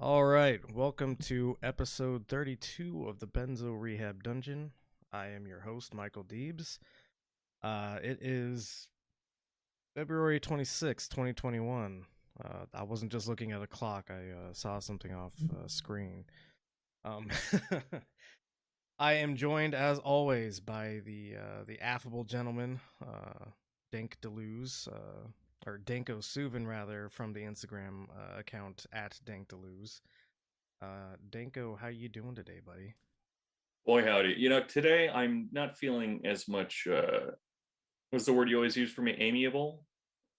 All right, welcome to episode 32 of the Benzo Rehab Dungeon. I am your host, Michael Deebs. It is February 26, 2021. I wasn't just looking at a clock, I saw something off screen. I am joined, as always, by the affable gentleman, Danko Suvin, rather, from the Instagram account at DankDeluze. Danko, how you doing today, buddy? Boy, howdy. Today I'm not feeling as much, what's the word you always use for me? Amiable?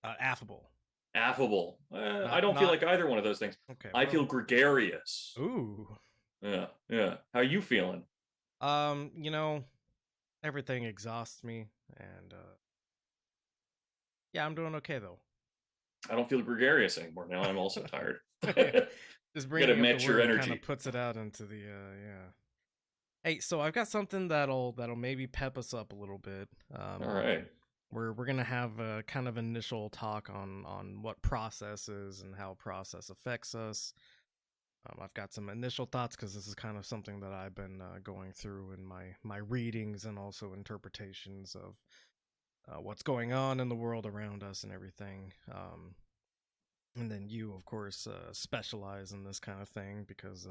Affable. Affable. I don't feel like either one of those things. Okay. I feel gregarious. Ooh. Yeah. How you feeling? Everything exhausts me, and yeah, I'm doing okay though. I don't feel gregarious anymore. Now I'm also tired. Just bringing Gotta up match the your word energy. kind of puts it out into the yeah. Hey, so I've got something that'll maybe pep us up a little bit. All right. We're gonna have a kind of initial talk on what process is and how process affects us. I've got some initial thoughts because this is kind of something that I've been going through in my readings and also interpretations of what's going on in the world around us and everything. And then you, of course, specialize in this kind of thing because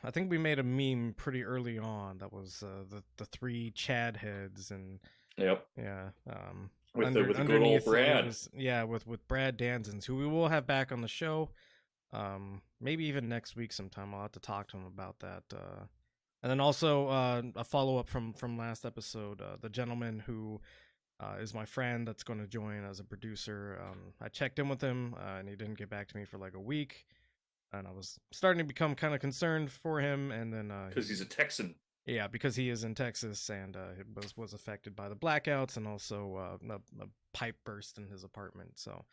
I think we made a meme pretty early on that was the three Chad heads and yep. Yeah. With the good old Brad. With Brad Danzens, who we will have back on the show. Maybe even next week sometime. I'll have to talk to him about that. And then also a follow up from last episode. The gentleman who is my friend that's going to join as a producer. I checked in with him and he didn't get back to me for like a week. And I was starting to become kind of concerned for him. And then because he's a Texan. Yeah, because he is in Texas and was affected by the blackouts and also a pipe burst in his apartment. So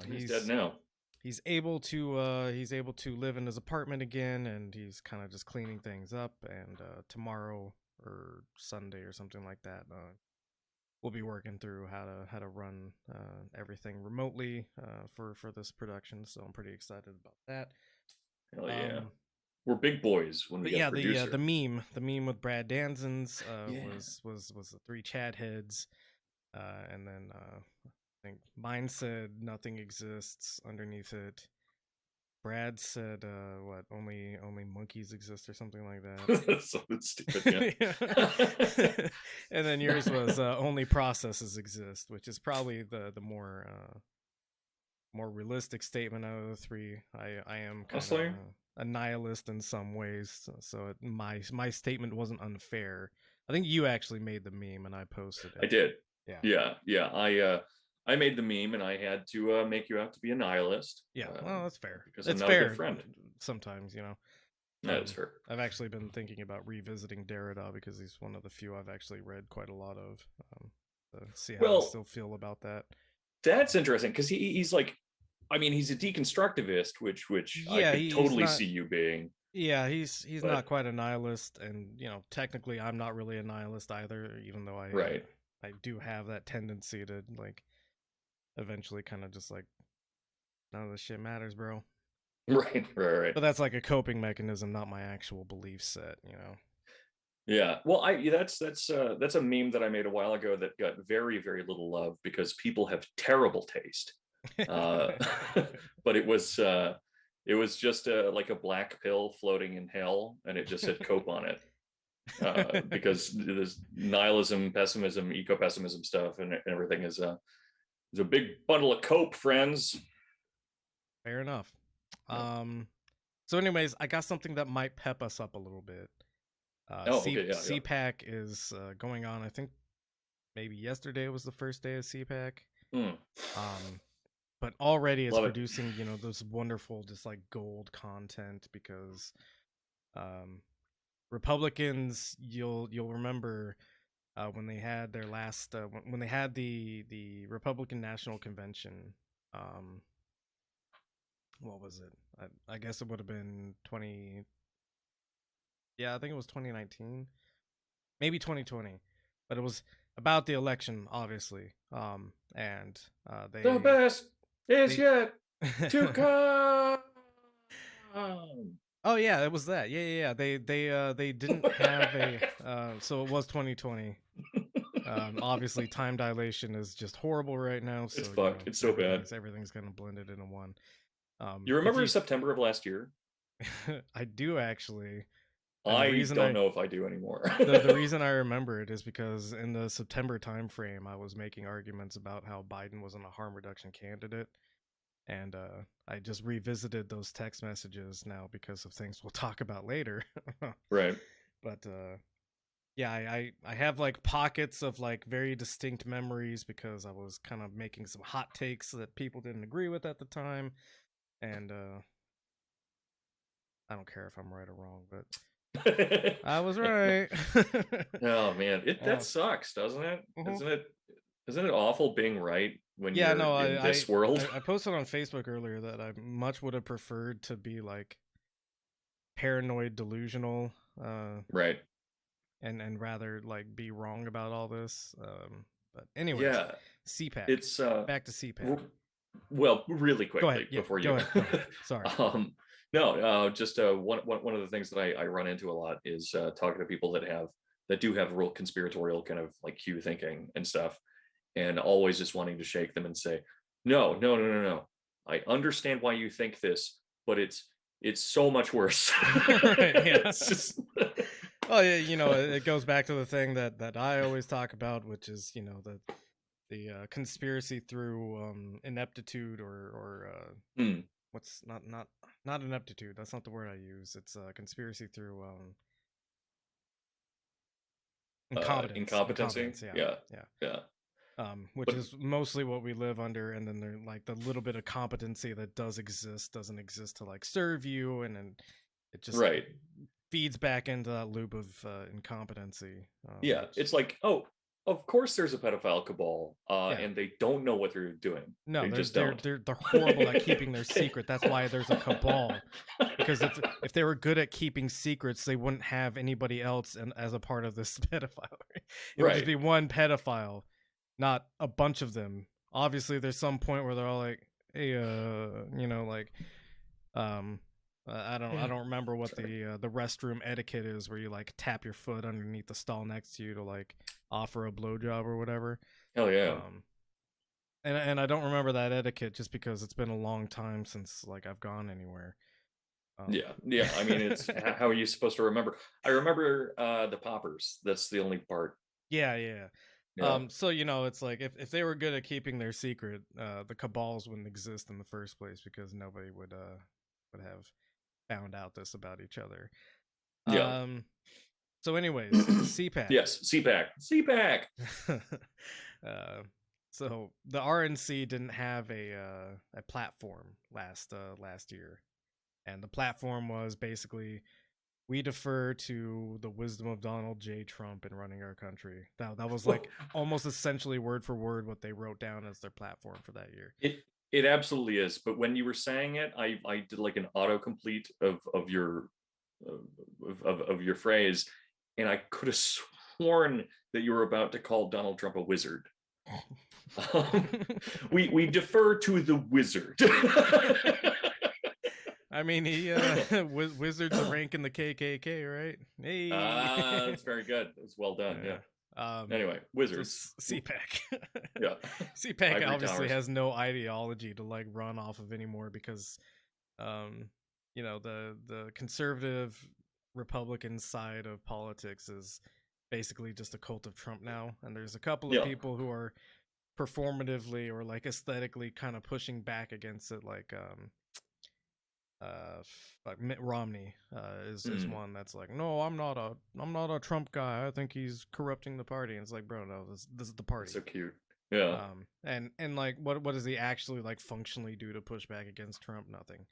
he's dead now. He's able to live in his apartment again, and he's kind of just cleaning things up. And tomorrow or Sunday or something like that, we'll be working through how to run everything remotely for this production. So I'm pretty excited about that. Hell yeah. We're big boys when we get a producer. The meme with Brad Danzens was the three Chad heads, and then I think mine said nothing exists underneath it. Brad said what only monkeys exist or something like that. Something stupid, yeah. And then yours was only processes exist, which is probably the more realistic statement out of the three. I am kind of a nihilist in some ways, so my statement wasn't unfair. I think you actually made the meme and I posted it. I did. Yeah. I made the meme and I had to make you out to be a nihilist. Yeah, well, that's fair. Because it's fair. A good friend. Sometimes, That's fair. I've actually been thinking about revisiting Derrida because he's one of the few I've actually read quite a lot of. To see how I still feel about that. That's interesting because he's like, I mean, he's a deconstructivist, which I could totally see you being. Yeah, he's not quite a nihilist, and technically I'm not really a nihilist either, even though I do have that tendency to like eventually kind of just like none of this shit matters, bro. Right. But that's like a coping mechanism, not my actual belief set, Yeah, well, that's a meme that I made a while ago that got very, very little love because people have terrible taste. But it was just like a black pill floating in hell, and it just said cope on it. Because there's nihilism, pessimism, eco-pessimism stuff, and everything is a big bundle of cope, friends. Fair enough. So anyways, I got something that might pep us up a little bit. CPAC is going on. I think maybe yesterday was the first day of CPAC. but already it's Love it. producing, you know, this wonderful just like gold content because Republicans, you'll remember when they had their last when they had the Republican National Convention. What was it? I guess it would have been 20. Yeah, I think it was 2019, maybe 2020, but it was about the election, obviously. And The best is they yet to come. Oh yeah, it was that. Yeah. They didn't have a so it was 2020. Obviously time dilation is just horrible right now, so It's you fucked. know It's so bad. everything's kind of blended into one. You If remember you September of last year? I do actually. And the I reason don't know if I do anymore. the reason I remember it is because in the September timeframe I was making arguments about how Biden wasn't a harm reduction candidate. And I just revisited those text messages now because of things we'll talk about later. Right. But yeah, I have like pockets of like very distinct memories because I was kind of making some hot takes that people didn't agree with at the time, and I don't care if I'm right or wrong, but I was right. Oh man, that uh, sucks, doesn't it? mhm. Isn't it awful being right when Yeah, you're no, in this world? I posted on Facebook earlier that I much would have preferred to be like paranoid, delusional, Right. and rather like be wrong about all this. But anyways, Yeah. CPAC. It's Back to CPAC. well, really Go ahead. quickly Yeah, before go you. ahead. Go ahead. Sorry. No, just one of the things that I run into a lot is talking to people that do have real conspiratorial kind of like Q thinking and stuff, and always just wanting to shake them and say, no, no, no, no, no. I understand why you think this, but it's so much worse. Right. Yeah. It's just Well, yeah, you know, it goes back to the thing that I always talk about, which is, you know, the conspiracy through ineptitude or hmm, what's not ineptitude. That's not the word I use. It's conspiracy through incompetence. incompetency. Incompetence. Yeah. Yeah, Yeah. yeah. Which But is mostly what we live under, and then there like the little bit of competency that does exist doesn't exist to like serve you, and then it just right. feeds back into that loop of incompetency. Yeah, Which it's like, oh, of course there's a pedophile cabal, yeah, and they don't know what they're doing. no, They just don't. they're horrible at keeping their secret. That's why there's a cabal. Because if they were good at keeping secrets, they wouldn't have anybody else and as a part of this pedophile. It would just Right. be one pedophile, not a bunch of them. Obviously, there's some point where they're all like, "Hey, you know, like, um, I don't remember what Sorry. the restroom etiquette is, where you like tap your foot underneath the stall next to you to like offer a blowjob or whatever." Hell yeah. Um, and I don't remember that etiquette just because it's been a long time since like I've gone anywhere. Yeah. Yeah. I mean, it's how are you supposed to remember? I remember the poppers. That's the only part. Yeah, yeah. Yeah. So you know, it's like if they were good at keeping their secret, the cabals wouldn't exist in the first place because nobody would have found out this about each other. Yeah. So anyways, CPAC. Yes. CPAC. CPAC. uh, so the RNC didn't have a platform last year, and the platform was basically we defer to the wisdom of Donald J. Trump in running our country. That was like almost essentially word for word what they wrote down as their platform for that year. It absolutely is. But when you were saying it, I did like an autocomplete of your phrase, and I could have sworn that you were about to call Donald Trump a wizard. We defer to the wizard. I mean, he wizards a rank in the KKK, right? Hey, That's very good. It's well done. Yeah. Anyway, So wizards. CPAC. Yeah. CPAC Ivory obviously towers. has no ideology to like run off of anymore because, you know, the conservative Republican side of politics is basically just a cult of Trump now, and there's a couple of Yeah. people who are performatively or like aesthetically kind of pushing back against it, like Mitt Romney is Mm, one that's like, no, I'm not a Trump guy. I think he's corrupting the party. And it's like, bro, no, this is the it's party. so cute. Yeah. And like, what does he actually like functionally do to push back against Trump? Nothing.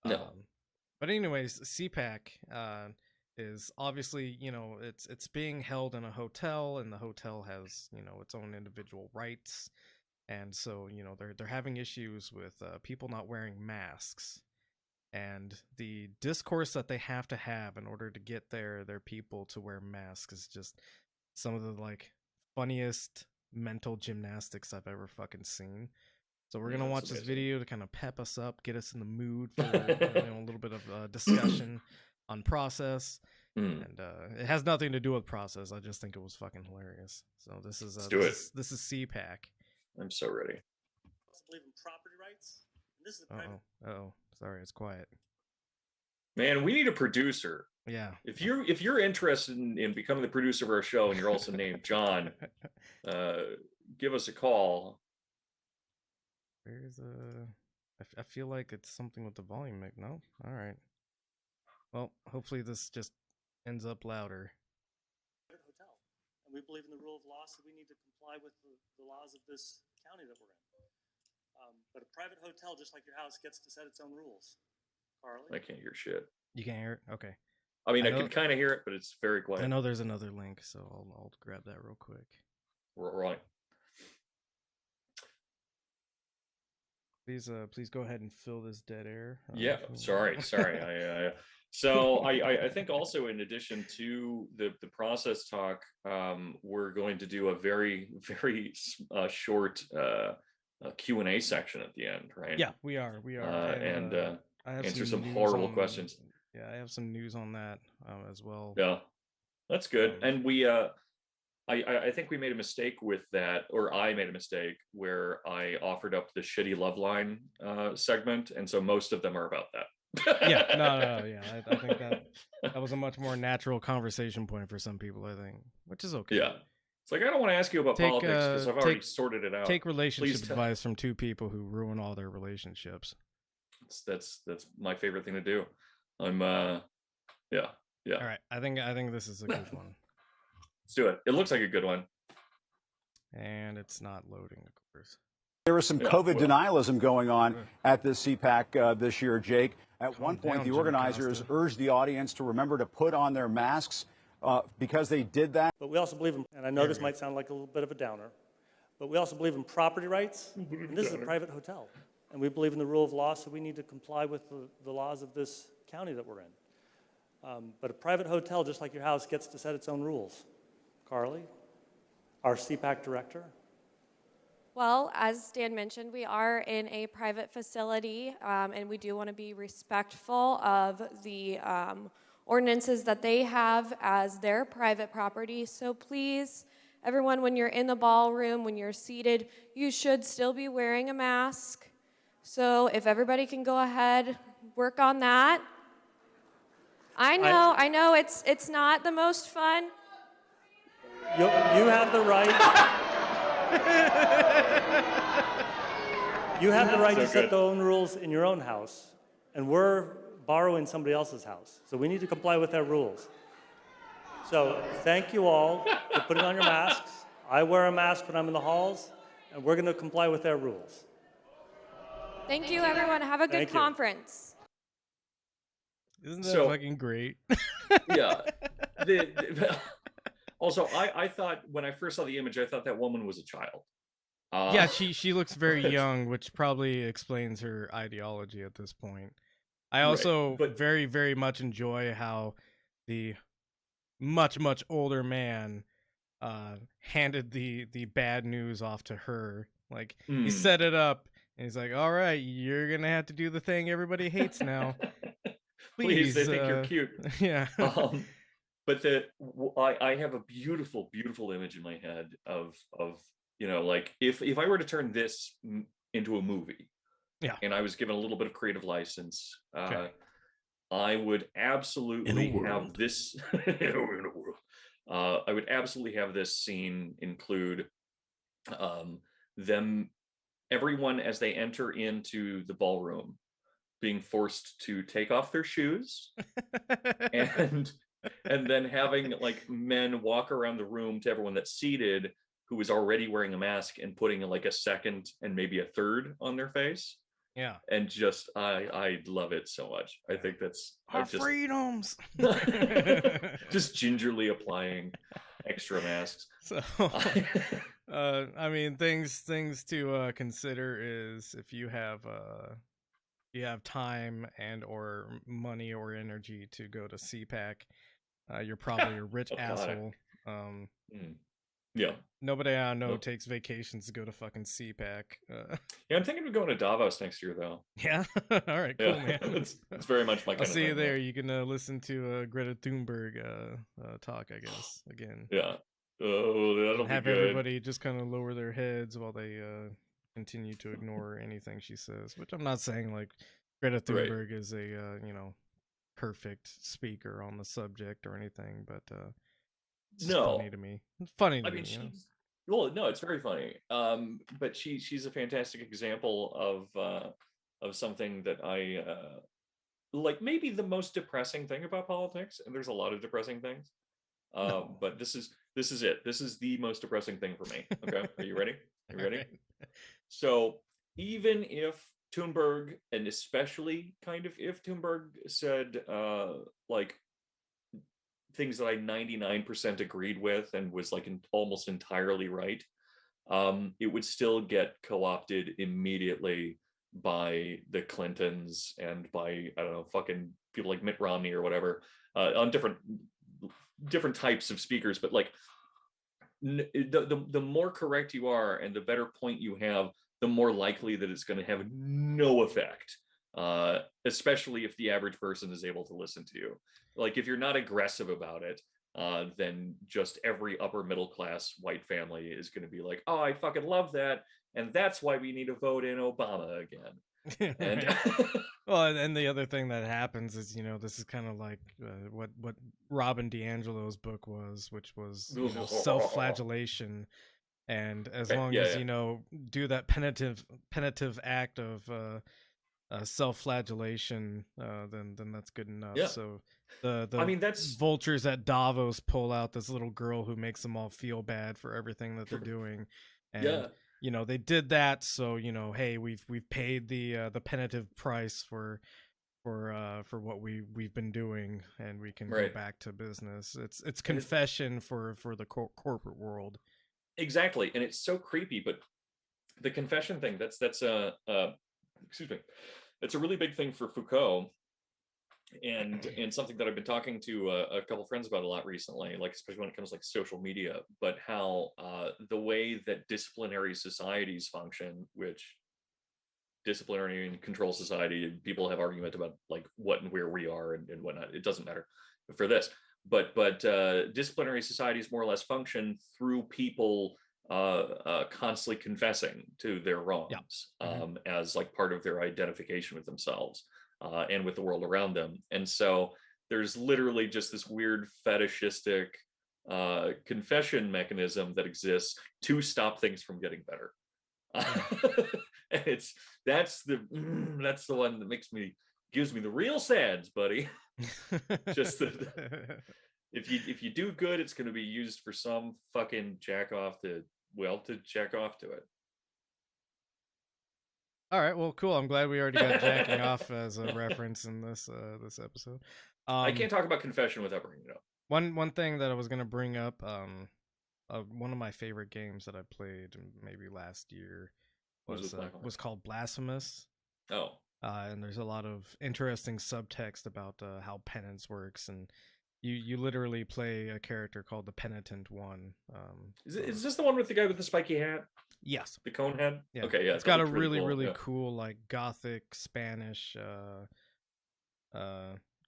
No. But anyways, CPAC is obviously, it's being held in a hotel, and the hotel has, its own individual rights, and so they're having issues with people not wearing masks, and the discourse that they have to have in order to get their people to wear masks is just some of the like funniest mental gymnastics I've ever fucking seen. So we're gonna watch this video to kind of pep us up, get us in the mood for a little bit of discussion on process, and it has nothing to do with process. I just think it was fucking hilarious. So this is this is CPAC. I'm so ready. I believe in property rights. And this is Oh, sorry, it's quiet. Man, we need a producer. Yeah. If you're interested in becoming the producer of our show, and you're also named John, give us a call. Where's I feel like it's something with the volume. No? All right. Well, hopefully this just ends up louder. Hotel. And we believe in the rule of law, so we need to comply with the laws of this county that we're in. But a private hotel, just like your house, gets to set its own rules. Carly? I can't hear shit. You can't hear it? Okay. I mean, I can kind of hear it, but it's very quiet. I know there's another link, so I'll grab that real quick. Right. Please go ahead and fill this dead air. Yeah, sorry. So I think also, in addition to the process talk, we're going to do a very, very short Q&A section at the end, right? Yeah, we are. And I have answer some horrible questions. Yeah, I have some news on that as well. Yeah, that's good. And we I think we made a mistake with that, or I made a mistake where I offered up the shitty Loveline segment, and so most of them are about that. Yeah, yeah. I think that was a much more natural conversation point for some people, I think, which is okay. Yeah. It's like, I don't want to ask you about politics because I've already sorted it out. Take relationship advice from two people who ruin all their relationships. That's my favorite thing to do. I'm yeah. All right, I think this is a good one. Let's do it. It looks like a good one. And it's not loading, of course. There was some COVID denialism going on at the CPAC this year, Jake. At one point, the organizers urged the audience to remember to put on their masks because they did that. But we also believe in, and I know this might sound like a little bit of a downer, but we also believe in property rights. And this is a private hotel. And we believe in the rule of law, so we need to comply with the laws of this county that we're in. But a private hotel, just like your house, gets to set its own rules. Carly, our CPAC director. Well, as Dan mentioned, we are in a private facility, and we do want to be respectful of the ordinances that they have as their private property. So please, everyone, when you're in the ballroom, when you're seated, you should still be wearing a mask. So if everybody can go ahead, work on that. I know, it's not the most fun. You have the right. You have the right to set their own rules in your own house, and we're borrowing somebody else's house, so we need to comply with their rules. So thank you all for putting on your masks. I wear a mask when I'm in the halls, and we're going to comply with their rules. Thank you, everyone. Have a good conference. Isn't that fucking great? Yeah. Also, I thought, when I first saw the image, I thought that woman was a child. Yeah, she looks very young, which probably explains her ideology at this point. I also very, very much enjoy how the much, much older man handed the bad news off to her. Like, he set it up, and he's like, all right, you're going to have to do the thing everybody hates now. Please, they think you're cute. Yeah. But I have a beautiful, beautiful image in my head of like, if I were to turn this into a movie, and I was given a little bit of creative license, I would absolutely have this in a world. I would absolutely have this scene include everyone as they enter into the ballroom being forced to take off their shoes and then having like men walk around the room to everyone that's seated who is already wearing a mask and putting like a second and maybe a third on their face. Yeah. And just I love it so much. I think that's our freedoms. Just gingerly applying extra masks. So I mean, things to consider is if you have time and or money or energy to go to CPAC, you're probably a rich asshole. Yeah. Nobody I know takes vacations to go to fucking CPAC. Yeah, I'm thinking of going to Davos next year, though. Yeah? All right, cool, man. It's very much my kind of I'll see you there. Though. You can listen to Greta Thunberg talk, I guess, again. Yeah. Oh, that'll have be good. Everybody just kind of lower their heads while they continue to ignore anything she says, which I'm not saying like Greta Thunberg is a, perfect speaker on the subject or anything, but it's funny to me. It's funny to me. Well, no, it's very funny. But she's a fantastic example of something that I like. Maybe the most depressing thing about politics, and there's a lot of depressing things. But this is it. This is the most depressing thing for me. Okay, are you ready? Are you ready? So even if Thunberg, and especially kind of if Thunberg said like things that I 99% agreed with and was like almost entirely right, it would still get co-opted immediately by the Clintons and by, I don't know, fucking people like Mitt Romney or whatever, on different types of speakers. But like the more correct you are and the better point you have, the more likely that it's going to have no effect, especially if the average person is able to listen to you. Like if you're not aggressive about it, then just every upper middle class white family is going to be like, oh, I fucking love that, and that's why we need to vote in Obama again. And well, and the other thing that happens is, this is kind of like what Robin DiAngelo's book was, which was self-flagellation. And as long as do that penitive act of self-flagellation, then that's good enough. Yeah. So that's vultures at Davos pull out this little girl who makes them all feel bad for everything that they're doing, and they did that. So hey, we've paid the penitive price for what we've been doing, and we can go back to business. It's confession for the corporate world. Exactly, and it's so creepy. But the confession thing, that's excuse me, it's a really big thing for Foucault, and something that I've been talking to a couple friends about a lot recently, like especially when it comes to like social media, but how the way that disciplinary societies function, which disciplinary and control society, people have argument about like what and where we are and whatnot. It doesn't matter for this. But disciplinary societies more or less function through people constantly confessing to their wrongs, as like part of their identification with themselves and with the world around them. And so there's literally just this weird fetishistic confession mechanism that exists to stop things from getting better. And that's the one that gives me the real sads, buddy. Just if you do good, it's going to be used for some fucking jack off to jack off to it. All right, well, cool. I'm glad we already got jacking off as a reference in this episode. I can't talk about confession without bringing it up. One thing that I was going to bring up, one of my favorite games that I played maybe last year was called Blasphemous. Oh. And there's a lot of interesting subtext about how penance works, and you literally play a character called the Penitent One. Is this the one with the guy with the spiky hat? Yes. The cone head? Yeah. Okay, yeah. It's got a really cool like Gothic Spanish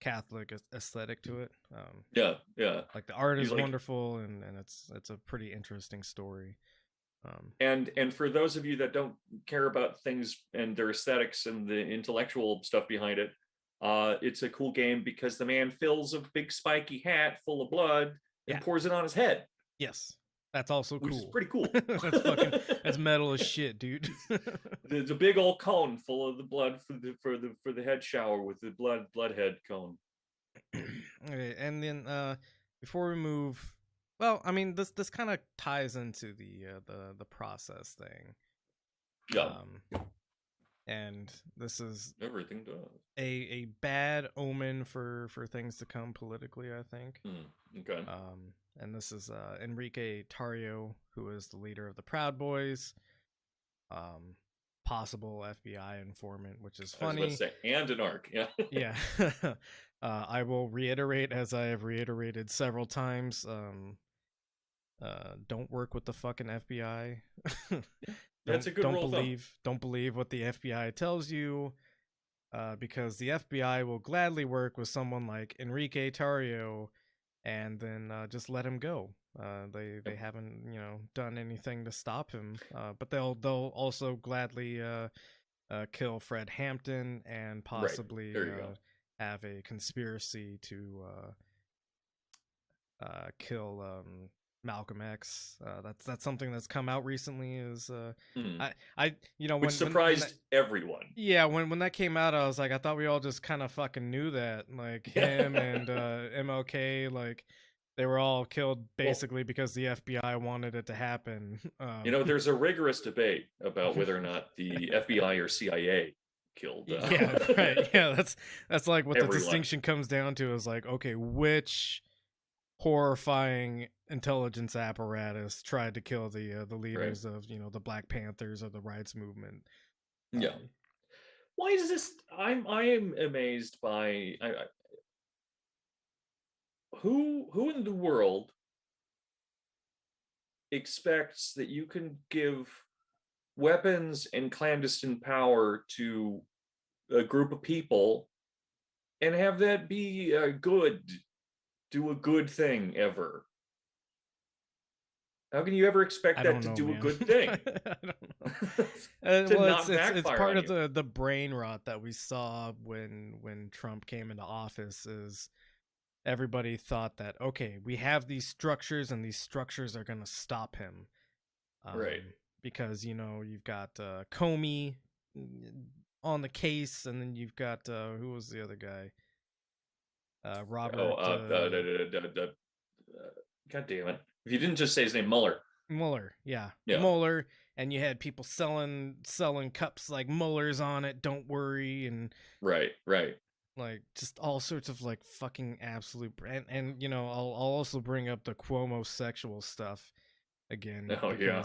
Catholic aesthetic to it. Yeah. Like the art is wonderful, and it's a pretty interesting story. And for those of you that don't care about things and their aesthetics and the intellectual stuff behind it, it's a cool game because the man fills a big spiky hat full of blood and pours it on his head. Yes, that's also cool. Which is pretty cool. That's metal as shit, dude. There's a big old cone full of the blood for the head shower with the blood head cone. Okay, and then before we move Well, I mean, this kind of ties into the process thing. Yeah, And this is everything does. a bad omen for things to come politically, I think. Okay. And this is Enrique Tarrio, who is the leader of the Proud Boys, possible FBI informant, which is funny. I was about to say, and an arc, yeah. Yeah. I will reiterate, as I have reiterated several times, don't work with the fucking FBI. That's a good rule of thumb. Don't believe what the FBI tells you, because the FBI will gladly work with someone like Enrique Tarrio, and then just let him go. They haven't done anything to stop him, but they'll also gladly kill Fred Hampton and possibly have a conspiracy to kill Malcolm X. That's something that's come out recently. Is which surprised everyone. Yeah, when that came out, I was like, I thought we all just kind of fucking knew that, like him and MLK, like they were all killed basically because the FBI wanted it to happen. There's a rigorous debate about whether or not the FBI or CIA killed. Yeah, right. Yeah, that's like what everyone. The distinction comes down to is like, okay, which horrifying intelligence apparatus tried to kill the leaders of the Black Panthers or the rights movement? Yeah. Why is this? I am amazed by who in the world expects that you can give weapons and clandestine power to a group of people and have that be do a good thing ever? How can you ever expect that to do a good thing? Well, it's part of the brain rot that we saw when Trump came into office. Is everybody thought that, okay, we have these structures and these structures are going to stop him, right? Because you've got Comey on the case, and then you've got who was the other guy? Robert. God damn it! If you didn't just say his name, Mueller, yeah, Mueller, and you had people selling cups like Mueller's on it. Don't worry, and right, like just all sorts of like fucking absolute. And I'll also bring up the Cuomo sexual stuff again. Oh yeah.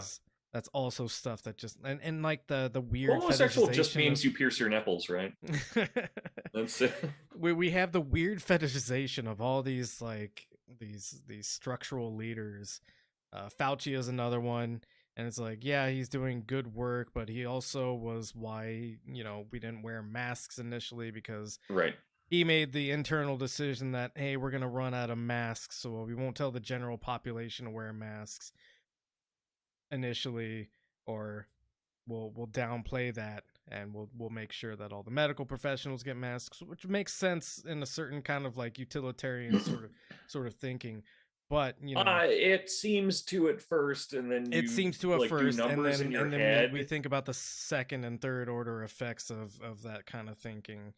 That's also stuff that just and like the weird homosexual just means you pierce your nipples, right? That's it. We have the weird fetishization of all these like these structural leaders. Fauci is another one, and it's like, yeah, he's doing good work, but he also was why we didn't wear masks initially because he made the internal decision that, hey, we're gonna run out of masks, so we won't tell the general population to wear masks initially, or we'll downplay that, and we'll make sure that all the medical professionals get masks, which makes sense in a certain kind of like utilitarian sort of thinking. But it seems to at first, and then it seems to at first, and then head. we think about the second and third order effects of that kind of thinking,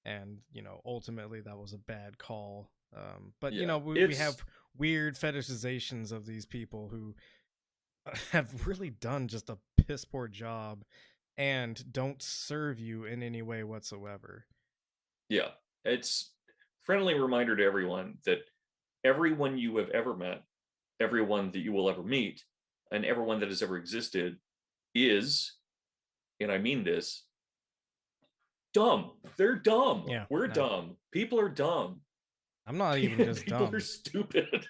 and ultimately that was a bad call. But we have weird fetishizations of these people who have really done just a piss poor job and don't serve you in any way whatsoever. Yeah, it's friendly reminder to everyone that everyone you have ever met, everyone that you will ever meet, and everyone that has ever existed is, and I mean this, dumb. They're dumb. Yeah, we're dumb. People are dumb. I'm not even just People dumb. People are stupid.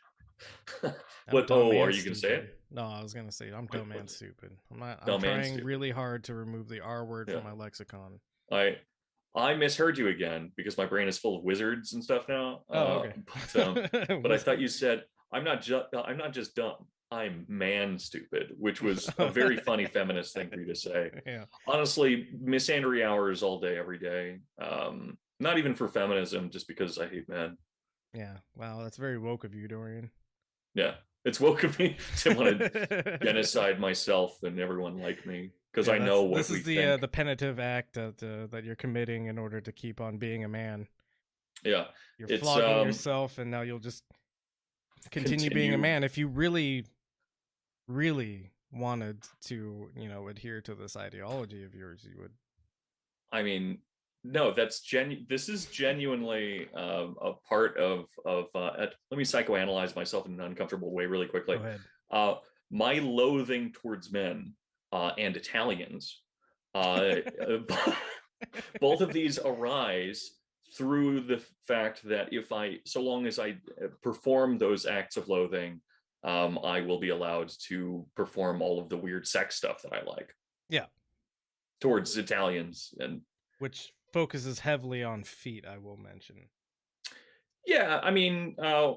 What? Are you gonna say it? No, I was gonna say I'm dumb and stupid. I'm trying really hard to remove the R word from my lexicon. I misheard you again because my brain is full of wizards and stuff now. Okay. But I thought you said I'm not just dumb. I'm man stupid, which was a very funny feminist thing for you to say. Yeah. Honestly, misandry hours all day, every day. Not even for feminism, just because I hate men. Yeah. Wow, that's very woke of you, Dorian. Yeah, it's woke of me to want to genocide myself and everyone like me because I know what this is we think. The penitive act that you're committing in order to keep on being a man. Yeah, you're flogging yourself, and now you'll just continue being a man. If you really, really wanted to, adhere to this ideology of yours, you would. I mean, no, that's this is genuinely a part of let me psychoanalyze myself in an uncomfortable way really quickly. Go ahead. My loathing towards men and Italians, both of these arise through the fact that so long as I perform those acts of loathing, I will be allowed to perform all of the weird sex stuff that I like. Yeah. Towards Italians, and which focuses heavily on feet, I will mention. Yeah, I mean, I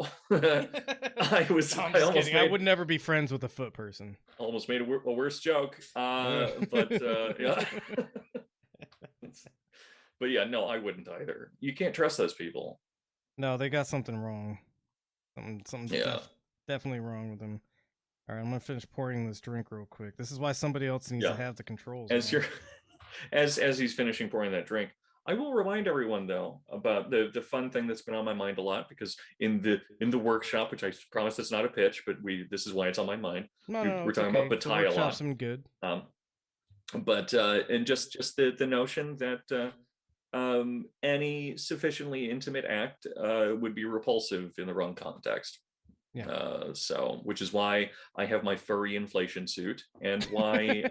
would never be friends with a foot person. Almost made a worse joke, but yeah. But yeah, no, I wouldn't either. You can't trust those people. No, they got something wrong. Something definitely wrong with them. All right, I'm gonna finish pouring this drink real quick. This is why somebody else needs to have the controls. As he's finishing pouring that drink, I will remind everyone though about the fun thing that's been on my mind a lot, because in the workshop, which I promise it's not a pitch, but this is why it's on my mind. We're talking about Bataille a lot. Some good. But and just the notion that any sufficiently intimate act would be repulsive in the wrong context. Yeah. Which is why I have my furry inflation suit, and why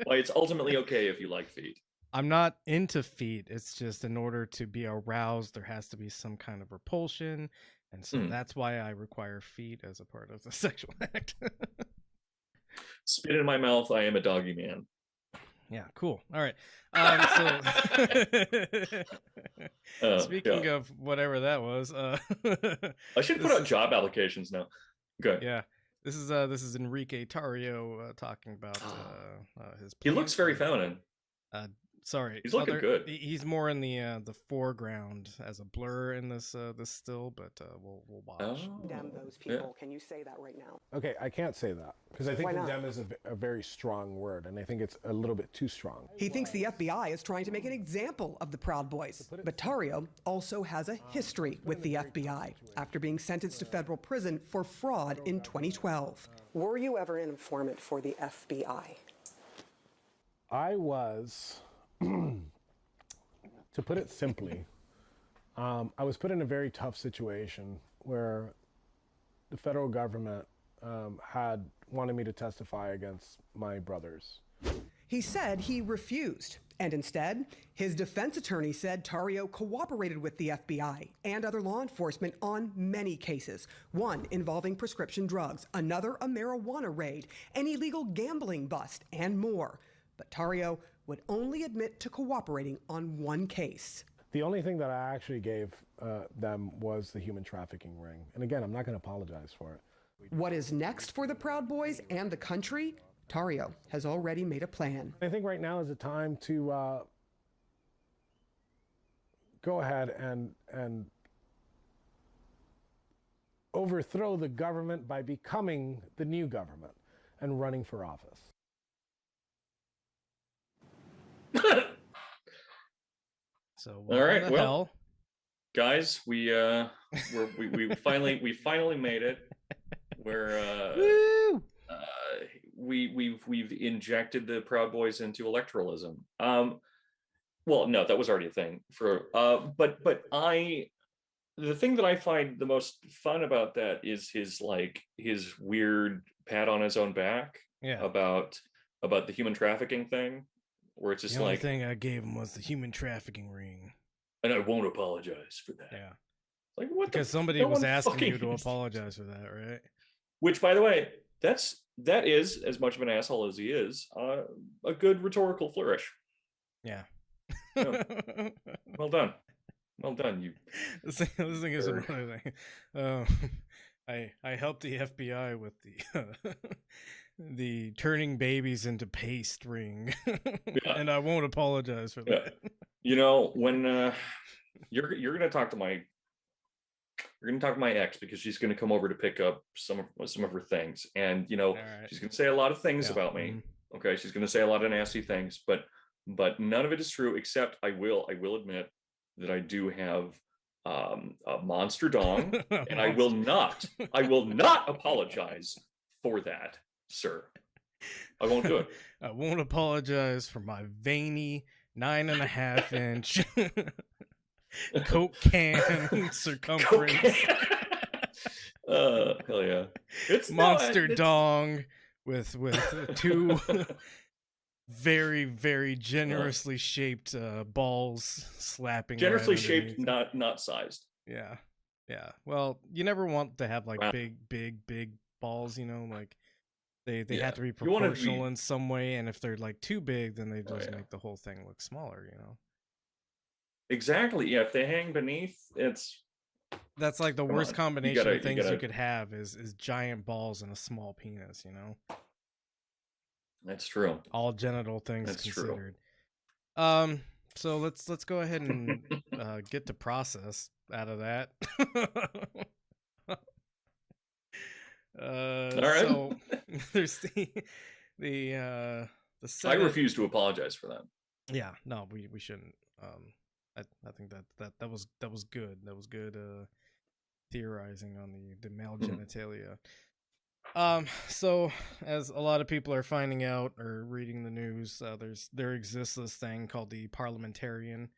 it's ultimately okay if you like feet. I'm not into feet. It's just in order to be aroused, there has to be some kind of repulsion, and so that's why I require feet as a part of the sexual act. Spit in my mouth. I am a doggy man. Yeah, cool. All right. Speaking of whatever that was, I should put out job applications now. Okay. Yeah, this is Enrique Tarrio talking about his. He looks very feminine. Sorry, he's looking good. He's more in the foreground as a blur in this still, but we'll watch. Condemn those people. Can you say that right now? Okay, I can't say that because I think condemn is a very strong word, and I think it's a little bit too strong. He thinks the FBI is trying to make an example of the Proud Boys. But Tarrio also has a history with the FBI after being sentenced to federal prison for fraud in 2012. Were you ever an informant for the FBI? I was. To put it simply, I was put in a very tough situation where the federal government had wanted me to testify against my brothers. He said he refused, and instead, his defense attorney said Tarrio cooperated with the FBI and other law enforcement on many cases, one involving prescription drugs, another a marijuana raid, an illegal gambling bust, and more. But Tarrio would only admit to cooperating on one case. The only thing that I actually gave them was the human trafficking ring. And again, I'm not going to apologize for it. What is next for the Proud Boys and the country? Tarrio has already made a plan. I think right now is the time to go ahead and overthrow the government by becoming the new government and running for office. So all right, well, hell? Guys, we finally made it. We've injected the Proud Boys into electoralism. Well, no, that was already a thing but the thing that I find the most fun about that is his weird pat on his own back about the human trafficking thing. Where it's just the only thing I gave him was the human trafficking ring, and I won't apologize for that. Yeah, like what? Because somebody was asking you to apologize for that, right? Which, by the way, that is as much of an asshole as he is, a good rhetorical flourish. Yeah. Well done, you. This thing is another thing. I helped the FBI with the turning babies into paste ring, and I won't apologize for that. You know, when you're gonna talk to my ex, because she's gonna come over to pick up some of her things, and she's gonna say a lot of things about me. Okay, she's gonna say a lot of nasty things, but none of it is true, except I will admit that I do have a monster dong, and I will not apologize for that, sir. I won't do it. I won't apologize for my veiny 9.5 inch Coke can circumference. Hell yeah! It's monster dong with two very, very generously shaped balls slapping. Generously right shaped, not sized. Yeah. Well, you never want to have like big balls, like they have to be proportional in some way, and if they're like too big, then they just make the whole thing look smaller, Exactly. Yeah, if they hang beneath, that's like the worst combination of things you could have is giant balls and a small penis, That's true. All genital things considered. True. So let's go ahead and get to process out of that. All right. So there's the Senate. I refuse to apologize for that. Yeah, no, we shouldn't. I think that was good. That was good theorizing on the male genitalia. So as a lot of people are finding out or reading the news, there exists this thing called the Parliamentarian,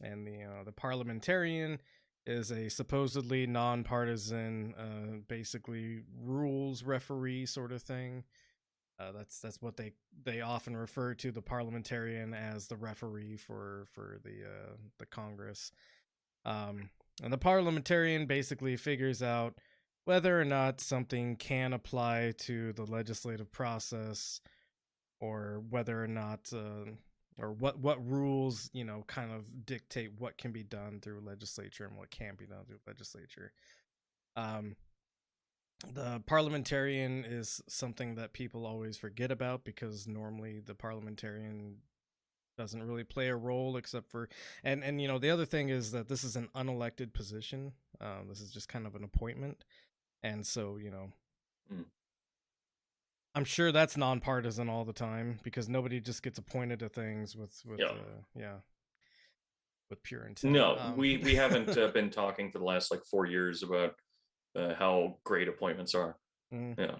and the Parliamentarian is a supposedly nonpartisan, basically rules referee sort of thing. That's what they often refer to the Parliamentarian as, the referee for the Congress. And the Parliamentarian basically figures out whether or not something can apply to the legislative process, or whether or not, or what rules, kind of dictate what can be done through legislature and what can't be done through legislature. The Parliamentarian is something that people always forget about, because normally the Parliamentarian doesn't really play a role except for, and the other thing is that this is an unelected position. This is just kind of an appointment. And so, I'm sure that's nonpartisan all the time, because nobody just gets appointed to things with pure intent. No, we haven't been talking for the last 4 years about how great appointments are. Yeah.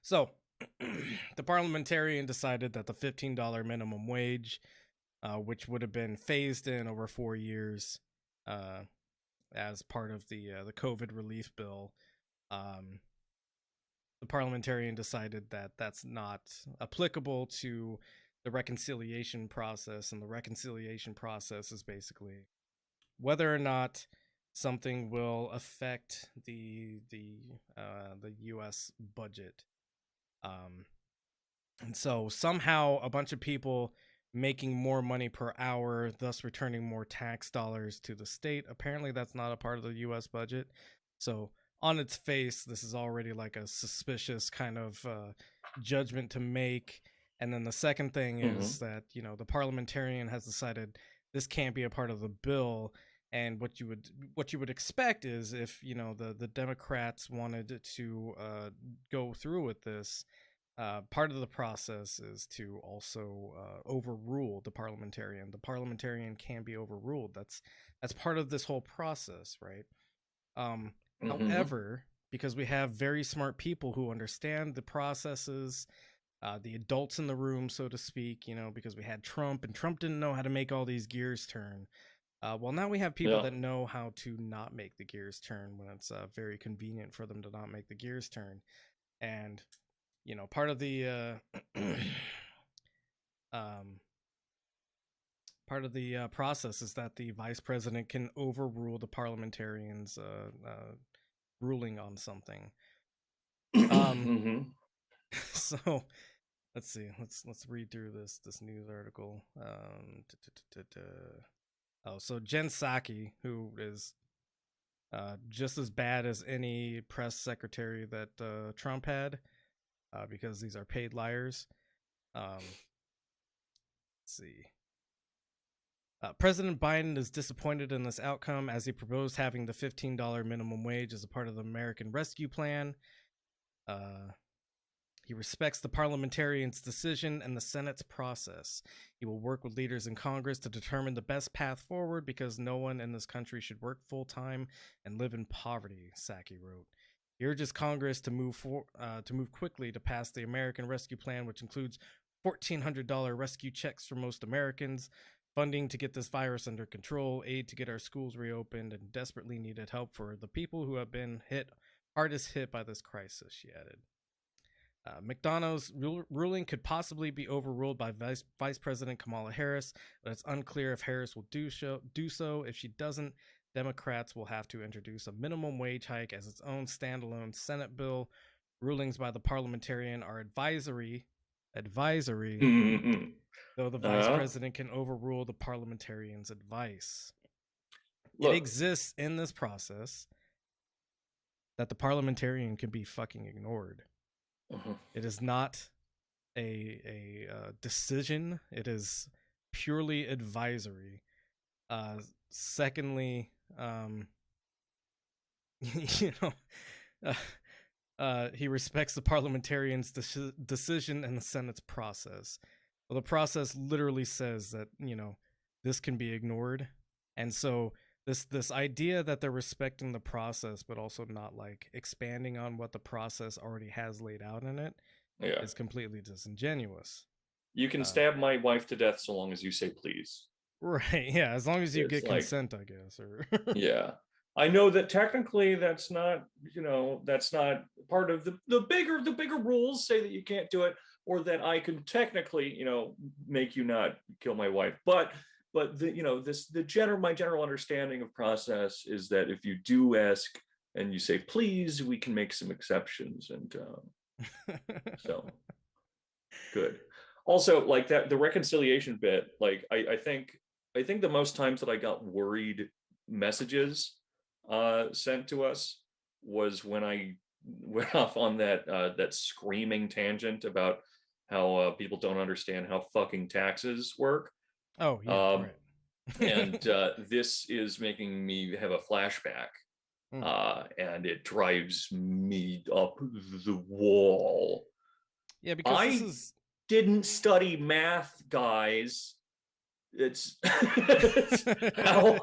So the Parliamentarian decided that the $15 minimum wage, which would have been phased in over 4 years, as part of the COVID relief bill, the Parliamentarian decided that that's not applicable to the reconciliation process, and the reconciliation process is basically whether or not something will affect the U.S. budget. And so somehow a bunch of people making more money per hour, thus returning more tax dollars to the state. Apparently that's not a part of the U.S. budget. So on its face, this is already like a suspicious kind of judgment to make. And then the second thing is that, the Parliamentarian has decided this can't be a part of the bill. And what you would expect is, if the Democrats wanted to go through with this, part of the process is to also overrule the Parliamentarian. The Parliamentarian can be overruled. That's part of this whole process, right? However, because we have very smart people who understand the processes, the adults in the room, so to speak, because we had Trump, and Trump didn't know how to make all these gears turn. Well, now we have people that know how to not make the gears turn when it's very convenient for them to not make the gears turn. And, part of the process is that the vice president can overrule the Parliamentarian's ruling on something. So let's see. Let's read through this news article. So Jen Psaki, who is just as bad as any press secretary that Trump had, because these are paid liars. Let's see. President Biden is disappointed in this outcome, as he proposed having the $15 minimum wage as a part of the American Rescue Plan. He respects the parliamentarian's decision and the Senate's process. He will work with leaders in Congress to determine the best path forward because no one in this country should work full-time and live in poverty, Psaki wrote. He urges Congress to move quickly to pass the American Rescue Plan, which includes $1,400 rescue checks for most Americans, funding to get this virus under control, aid to get our schools reopened, and desperately needed help for the people who have been hardest hit by this crisis, she added. McDonough's ruling could possibly be overruled by Vice President Kamala Harris, but it's unclear if Harris will do so. If she doesn't, Democrats will have to introduce a minimum wage hike as its own standalone Senate bill. Rulings by the parliamentarian are advisory, though the vice president can overrule the parliamentarian's advice. Look, it exists in this process that the parliamentarian can be fucking ignored. It is not a decision. It is purely advisory. Secondly, he respects the parliamentarian's decision and the Senate's process. Well, the process literally says that, this can be ignored. And so this idea that they're respecting the process, but also not like expanding on what the process already has laid out in it, is completely disingenuous. You can stab my wife to death so long as you say please. Right. Yeah. As long as you get consent, I guess. Or yeah. I know that technically that's not part of the bigger rules say that you can't do it, or that I can technically, make you not kill my wife. But my general understanding of process is that if you do ask and you say please, we can make some exceptions, and so good. Also, like that, the reconciliation bit, like I think the most times that I got worried messages sent to us was when I went off on that screaming tangent about how people don't understand how fucking taxes work. Oh, yeah, right. And this is making me have a flashback, and it drives me up the wall. Yeah, because I didn't study math, guys. It's how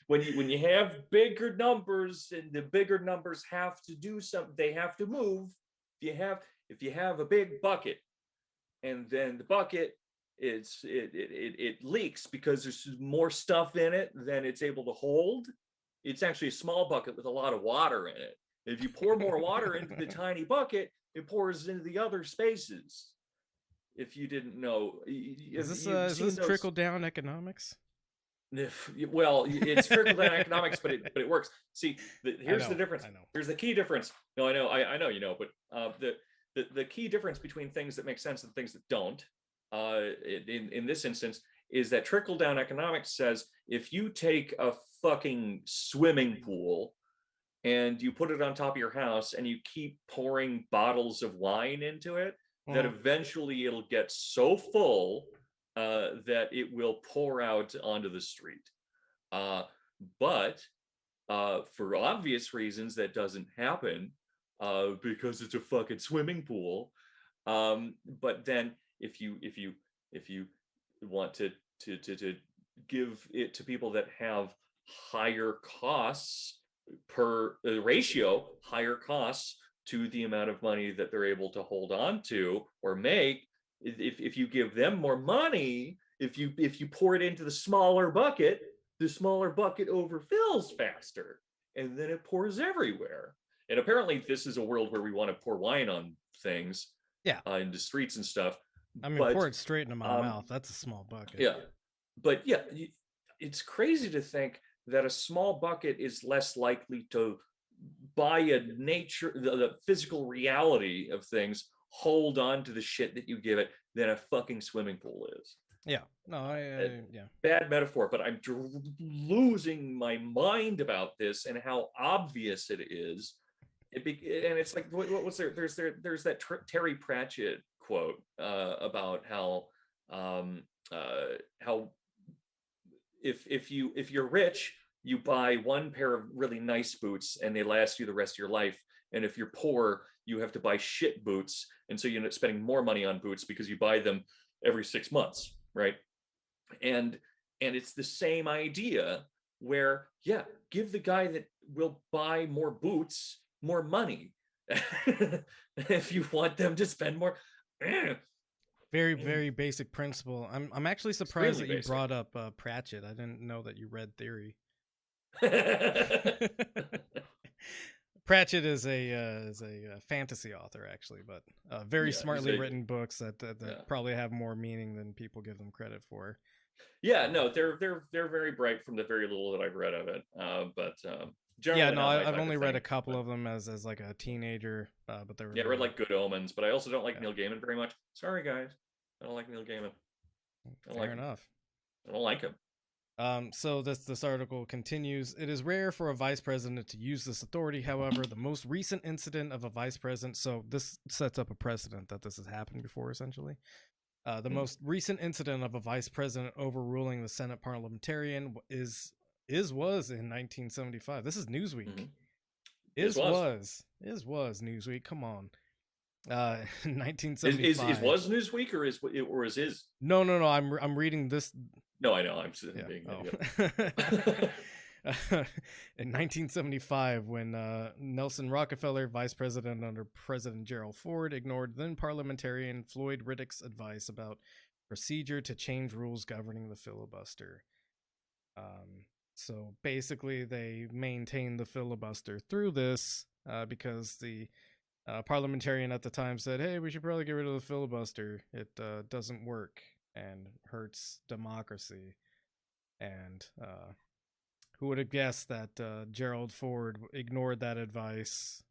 when you have bigger numbers, and the bigger numbers have to do something, they have to move. If you have a big bucket, and then the bucket it leaks because there's more stuff in it than it's able to hold. It's actually a small bucket with a lot of water in it. If you pour more water into the tiny bucket, it pours into the other spaces. If you didn't know, is this trickle down economics? Well, it's trickle down economics, but it works. See, here's the difference. Here's the key difference. No, I know, but the key difference between things that make sense and things that don't, in this instance, is that trickle down economics says if you take a fucking swimming pool and you put it on top of your house and you keep pouring bottles of wine into it, that eventually it'll get so full that it will pour out onto the street. But for obvious reasons, that doesn't happen because it's a fucking swimming pool. But then if you want to give it to people that have higher costs per ratio, higher costs to the amount of money that they're able to hold on to or make, if you give them more money, if you pour it into the smaller bucket overfills faster, and then it pours everywhere. And apparently this is a world where we want to pour wine on things, into streets and stuff. I mean, pour it straight into my mouth. That's a small bucket. Yeah, but yeah, it's crazy to think that a small bucket is less likely to, by the physical reality of things, hold on to the shit that you give it than a fucking swimming pool is. Yeah, no, bad metaphor, but I'm losing my mind about this and how obvious it is. And it's like, what's there? There's that Terry Pratchett quote about how if you're rich, you buy one pair of really nice boots and they last you the rest of your life. And if you're poor, you have to buy shit boots. And so you end up spending more money on boots because you buy them every 6 months, right? And it's the same idea where, yeah, give the guy that will buy more boots more money. If you want them to spend more. Very, very basic principle. I'm actually surprised that you Extremely brought up Pratchett. I didn't know that you read Theory. basic. Pratchett is a fantasy author, actually, but very Yeah, smartly he's a- written books that Yeah. probably have more meaning than people give them credit for. Yeah, no, they're very bright from the very little that I've read of it. But generally, Yeah, no, not my I've type only of read thing. a couple of them as like a teenager, but they were Yeah, I read like Good Omens, but I also don't like Yeah. Neil Gaiman very much. Sorry, guys, I don't like Neil Gaiman. I don't fair like him. enough. I don't like him. So this article continues. It is rare for a vice president to use this authority. However, the most recent incident of a vice president, so this sets up a precedent that this has happened before, essentially. The most recent incident of a vice president overruling the Senate Parliamentarian was in 1975. This is Newsweek. Mhm. Is was Newsweek. Come on. 1975. Is was Newsweek or is? No. I'm reading this. No, I know. I'm just being an idiot. In 1975, when Nelson Rockefeller, vice president under President Gerald Ford, ignored then parliamentarian Floyd Riddick's advice about procedure to change rules governing the filibuster. So basically, they maintained the filibuster through this because the parliamentarian at the time said, "Hey, we should probably get rid of the filibuster. It doesn't work and hurts democracy." And who would have guessed that Gerald Ford ignored that advice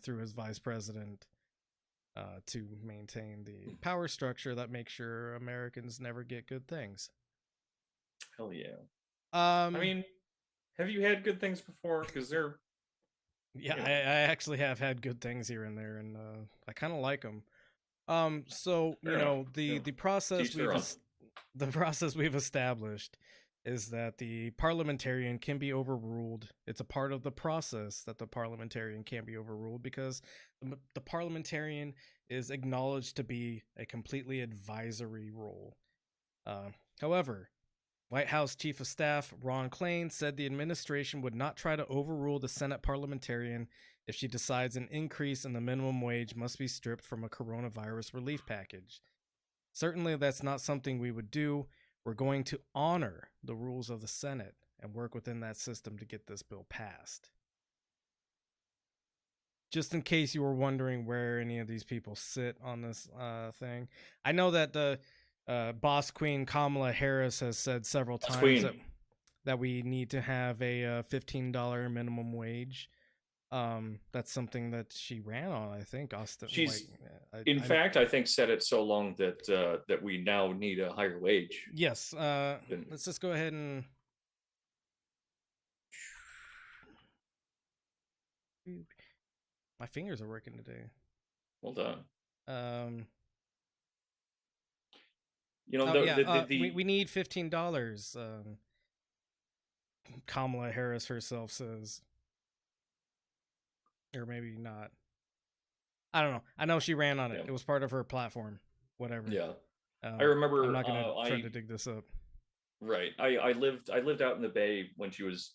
through his vice president to maintain the power structure that makes sure Americans never get good things? Hell yeah. I I mean, have you had good things before? Because they're yeah, you know. I actually have had good things here and there, and I kind of like them. So Fair you know enough. the Yeah. process Teach their own. the process we've established is that the parliamentarian can be overruled. It's a part of the process that the parliamentarian can be overruled because the parliamentarian is acknowledged to be a completely advisory role. However, White House Chief of Staff Ron Klain said the administration would not try to overrule the Senate parliamentarian if she decides an increase in the minimum wage must be stripped from a coronavirus relief package. Certainly, that's not something we would do. We're going to honor the rules of the Senate and work within that system to get this bill passed. Just in case you were wondering where any of these people sit on this thing, I know that the boss queen Kamala Harris has said several times that we need to have a $15 minimum wage. That's something that she ran on, I think. Austin, She's, like, in fact, I think said it so long that that we now need a higher wage. Yes. Let's just go ahead and. My fingers are working today. Well done. You know, we need $15. Kamala Harris herself says, or maybe not. I don't know. I know she ran on it. Yeah. It was part of her platform. Whatever. Yeah, I remember. I'm not gonna try to dig this up. Right. I lived out in the Bay when she was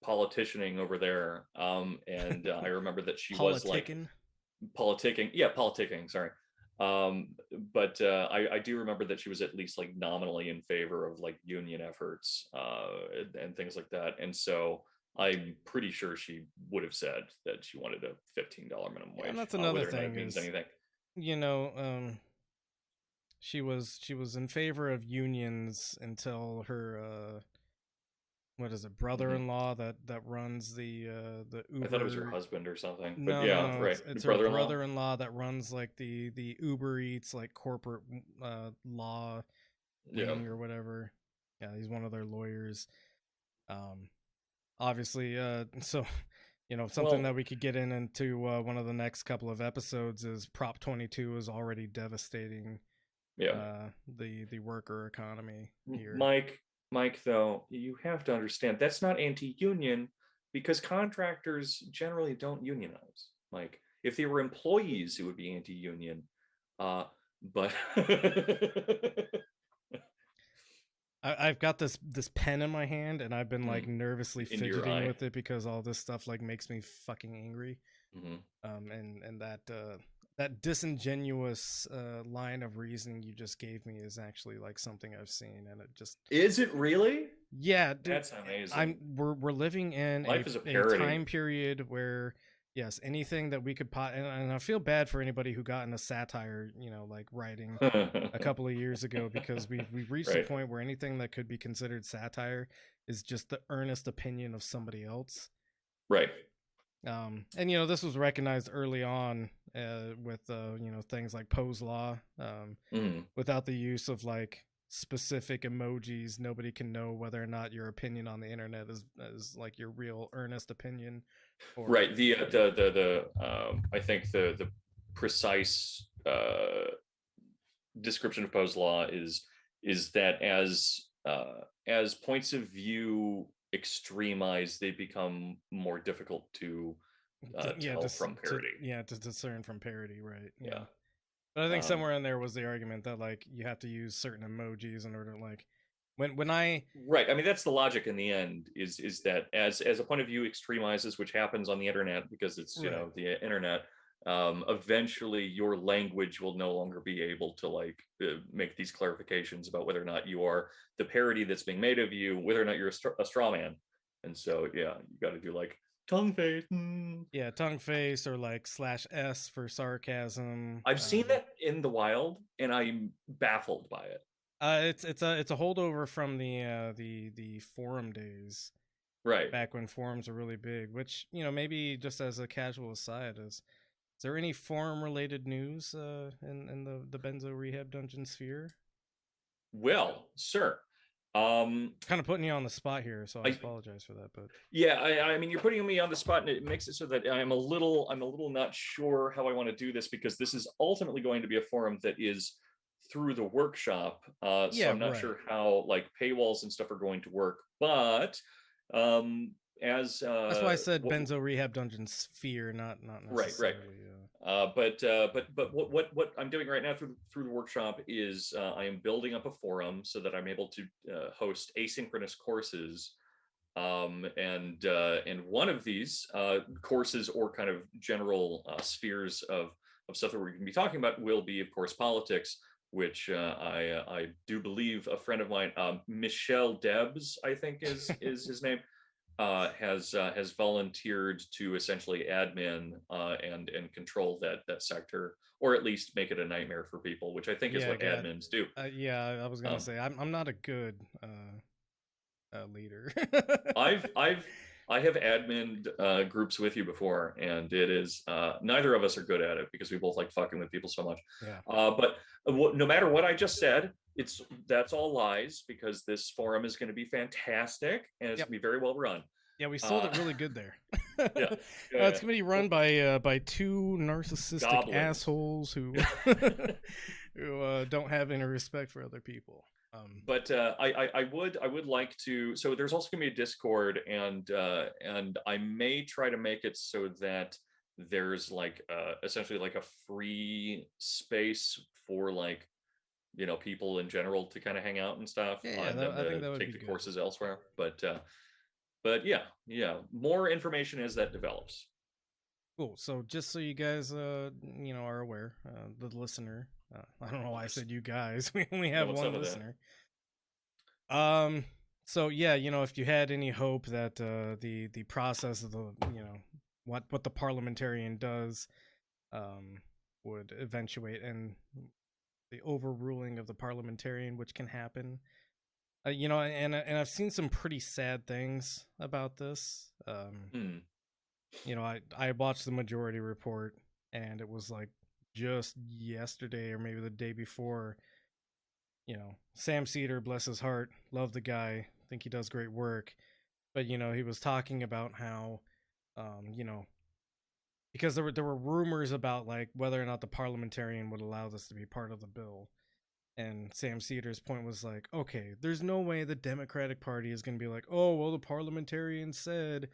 politicianing over there. And I remember that she was like politicking. Yeah, politicking. Sorry. But I do remember that she was at least like nominally in favor of like union efforts and things like that. And so I'm pretty sure she would have said that she wanted a $15 minimum wage. And that's another thing. It means anything. You know, she was in favor of unions until her what is it, brother-in-law that runs the Uber. I thought it was her husband or something. But no, yeah, right. It's her brother-in-law that runs like the Uber Eats like corporate law wing or whatever. Yeah, he's one of their lawyers. Obviously, so you know, something that we could get into one of the next couple of episodes is Prop 22 is already devastating the worker economy here. Mike, though, you have to understand that's not anti-union because contractors generally don't unionize. Mike. If they were employees, it would be anti-union. But I've got this pen in my hand, and I've been like nervously Into your fidgeting eye. with it because all this stuff like makes me fucking angry. Mm-hmm. And that disingenuous line of reasoning you just gave me is actually like something I've seen, and it just Is it really? yeah, dude, That's amazing. We're living in Life is a a parody. time period where yes, anything that we could and I feel bad for anybody who got into satire, you know, like writing a couple of years ago, because we've reached a Right. point where anything that could be considered satire is just the earnest opinion of somebody else. Right. And you know, this was recognized early on with you know, things like Poe's Law. Without the use of like specific emojis, nobody can know whether or not your opinion on the internet is like your real earnest opinion. Or right. The I think the precise description of Poe's Law is that as points of view extremize, they become more difficult to tell from parody. To discern from parody, right? Yeah. But I think somewhere in there was the argument that like you have to use certain emojis in order to like when I right. I mean, that's the logic in the end is that as a point of view extremizes, which happens on the internet because it's you know the internet. Eventually your language will no longer be able to like make these clarifications about whether or not you are the parody that's being made of you, whether or not you're a straw man. And so yeah, you got to do like tongue face. Yeah, tongue face, or like /s for sarcasm. I've seen that in the wild and I'm baffled by it. It's a holdover from the forum days, right? Back when forums were really big. Which, you know, maybe just as a casual aside, is there any forum related news in the Benzo Rehab dungeon sphere? Well, sir, kind of putting you on the spot here, so I apologize for that. But yeah, I mean, you're putting me on the spot, and it makes it so that I'm a little not sure how I want to do this, because this is ultimately going to be a forum that is through the workshop. So I'm not sure how like paywalls and stuff are going to work, but as that's why I said Benzo Rehab dungeon sphere, not necessarily. But what I'm doing right now through the workshop is I am building up a forum so that I'm able to host asynchronous courses, and one of these courses or kind of general spheres of stuff that we're going to be talking about will be, of course, politics, which I do believe a friend of mine, Michael Deebs, I think is his name, has volunteered to essentially admin and control that sector, or at least make it a nightmare for people, which I think is what admins do. Yeah, I was gonna say I'm not a good leader. I have admin groups with you before, and it is neither of us are good at it because we both like fucking with people so much. But no matter what I just said, that's all lies, because this forum is going to be fantastic and it's going to be very well run. Yeah, we sold it really good there. It's going to be run by two narcissistic goblins, assholes who who don't have any respect for other people. But I would like to. So there's also going to be a Discord, and I may try to make it so that there's like essentially like a free space for like, you know, people in general to kind of hang out and stuff. I think that would take the courses elsewhere. But yeah, more information as that develops. Cool. So just so you guys you know, are aware, the listener, I don't know why I said you guys. We only have one listener. So yeah, you know, if you had any hope that the process of the, you know, what the Parliamentarian does would eventuate in the overruling of the Parliamentarian, which can happen. You know, and I've seen some pretty sad things about this. You know, I watched the Majority Report, and it was like just yesterday or maybe the day before. You know, Sam Cedar, bless his heart, love the guy, think he does great work, but you know, he was talking about how, you know, because there were rumors about like whether or not the Parliamentarian would allow this to be part of the bill. And Sam Cedar's point was like, okay, there's no way the Democratic Party is going to be like, oh, well, the Parliamentarian said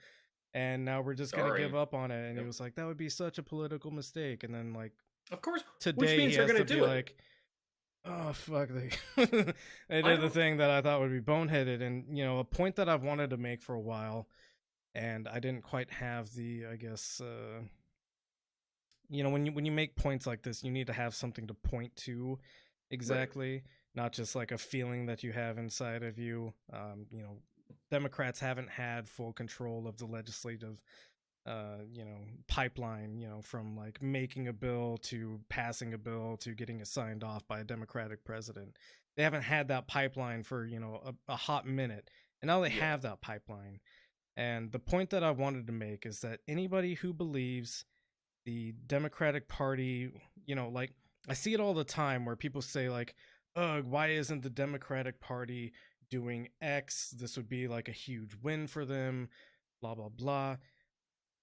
and now we're just gonna Sorry. give up on it. And Yep. he was like, that would be such a political mistake. And then like Of course. today Which means he they're has going to to be do it. like, oh fuck, they did the thing that I thought would be boneheaded. And you know, a point that I've wanted to make for a while, and I didn't quite have the, I guess, you know, when you make points like this, you need to have something to point to exactly, not just like a feeling that you have inside of you. You know, Democrats haven't had full control of the legislative you know, pipeline, you know, from like making a bill to passing a bill to getting it signed off by a Democratic president. They haven't had that pipeline for, you know, a hot minute. And now they have that pipeline. And the point that I wanted to make is that anybody who believes the Democratic Party, you know, like I see it all the time where people say like, ugh, why isn't the Democratic Party doing X? This would be like a huge win for them, blah, blah, blah.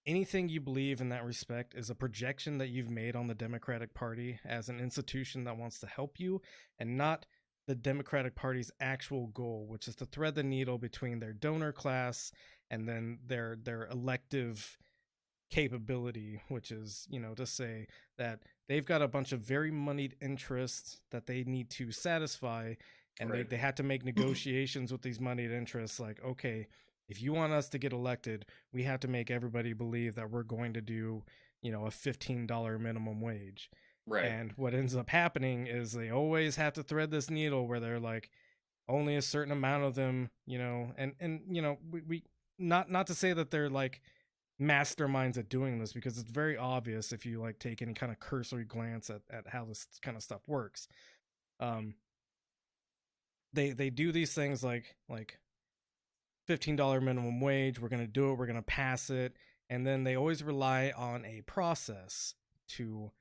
Anything you believe in that respect is a projection that you've made on the Democratic Party as an institution that wants to help you, and not the Democratic Party's actual goal, which is to thread the needle between their donor class and then their elective capability, which is, you know, to say that they've got a bunch of very moneyed interests that they need to satisfy, and they had to make negotiations with these moneyed interests like, okay, if you want us to get elected, we have to make everybody believe that we're going to do, you know, a $15 minimum wage. Right. And what ends up happening is they always have to thread this needle where they're like, only a certain amount of them, you know, and you know, we not to say that they're like masterminds at doing this, because it's very obvious if you like take any kind of cursory glance at how this kind of stuff works. They do these things like $15 minimum wage, we're going to do it, we're going to pass it, and then they always rely on a process to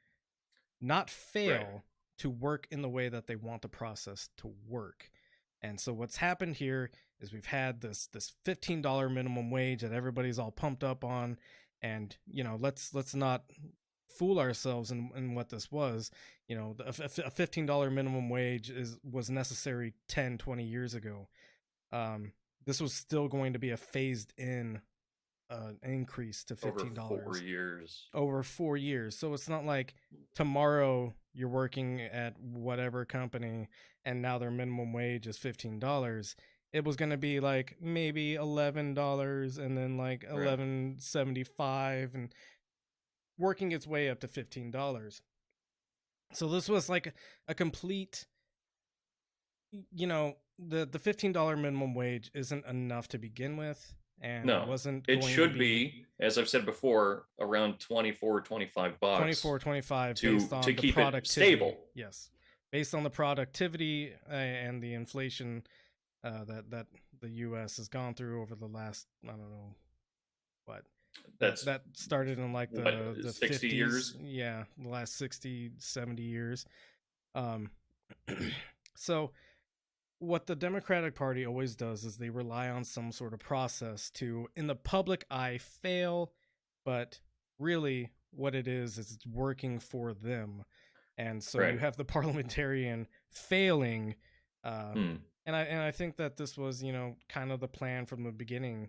not fail, to work in the way that they want the process to work. And so what's happened here is we've had this $15 minimum wage that everybody's all pumped up on, and you know, let's not fool ourselves in what this was. You know, a $15 minimum wage was necessary 10-20 years ago. This was still going to be a phased in increase to $15 over 4 years. So it's not like tomorrow you're working at whatever company and now their minimum wage is $15. It was going to be like maybe $11 and then like $11.75 and working its way up to $15. So this was like a complete, you know, the $15 minimum wage isn't enough to begin with, and it should be, as I've said before, around $24-25 $24-25 to based on to the keep productivity. it stable. Yes, based on the productivity and the inflation that the U.S. has gone through over the last, I don't know what, that started in like the 60 50s. years. Yeah, the last 60-70 years. So what the Democratic Party always does is they rely on some sort of process to, in the public eye, fail, but really what it is it's working for them. And so you have the Parliamentarian failing, and I think that this was, you know, kind of the plan from the beginning.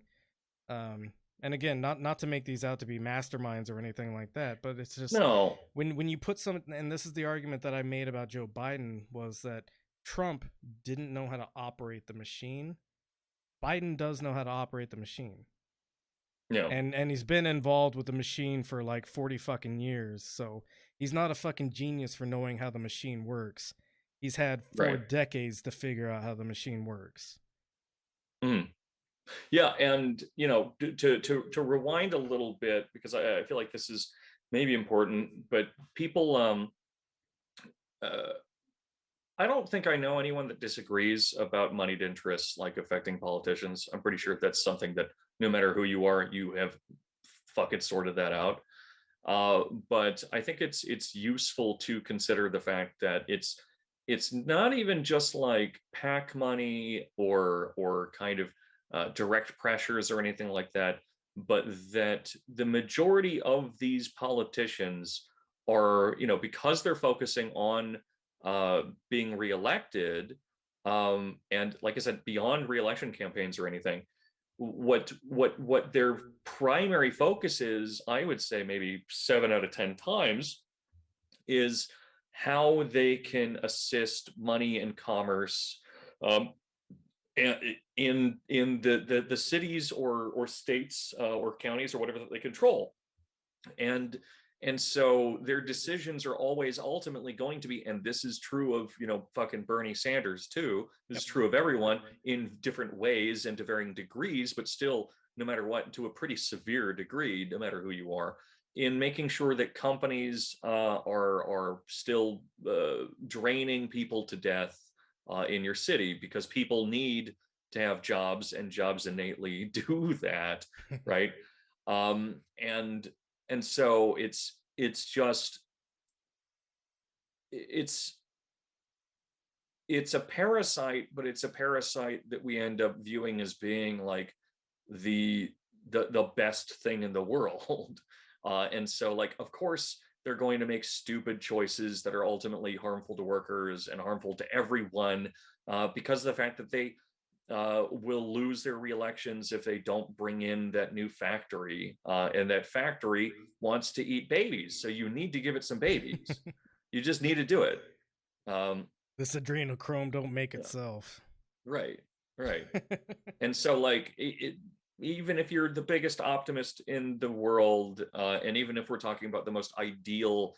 And again, not to make these out to be masterminds or anything like that, but it's just when you put some, and this is the argument that I made about Joe Biden, was that Trump didn't know how to operate the machine. Biden does know how to operate the machine. Yeah. And he's been involved with the machine for like 40 fucking years. So he's not a fucking genius for knowing how the machine works. He's had 4 decades to figure out how the machine works. Yeah, and you know, to rewind a little bit, because I feel like this is maybe important, but people I don't think I know anyone that disagrees about moneyed interests like affecting politicians. I'm pretty sure that's something that no matter who you are, you have fucking sorted that out. But I think it's useful to consider the fact that it's not even just like PAC money or kind of direct pressures or anything like that, but that the majority of these politicians are, you know, because they're focusing on being reelected, and like I said, beyond reelection campaigns or anything, what their primary focus is, I would say maybe 7 out of 10 times, is how they can assist money and commerce in the cities or states or counties or whatever that they control. And so their decisions are always ultimately going to be, and this is true of, fucking Bernie Sanders too, this is true of everyone in different ways and to varying degrees, but still, no matter what, to a pretty severe degree, no matter who you are, in making sure that companies are still draining people to death in your city, because people need to have jobs, and jobs innately do that, right? And so it's a parasite, but it's a parasite that we end up viewing as being like the best thing in the world. And so, like, of course, they're going to make stupid choices that are ultimately harmful to workers and harmful to everyone, because of the fact that they will lose their reelections if they don't bring in that new factory, and that factory wants to eat babies, so you need to give it some babies. You just need to do it. This adrenochrome don't make itself. Right. And so, like, even if you're the biggest optimist in the world, and even if we're talking about the most ideal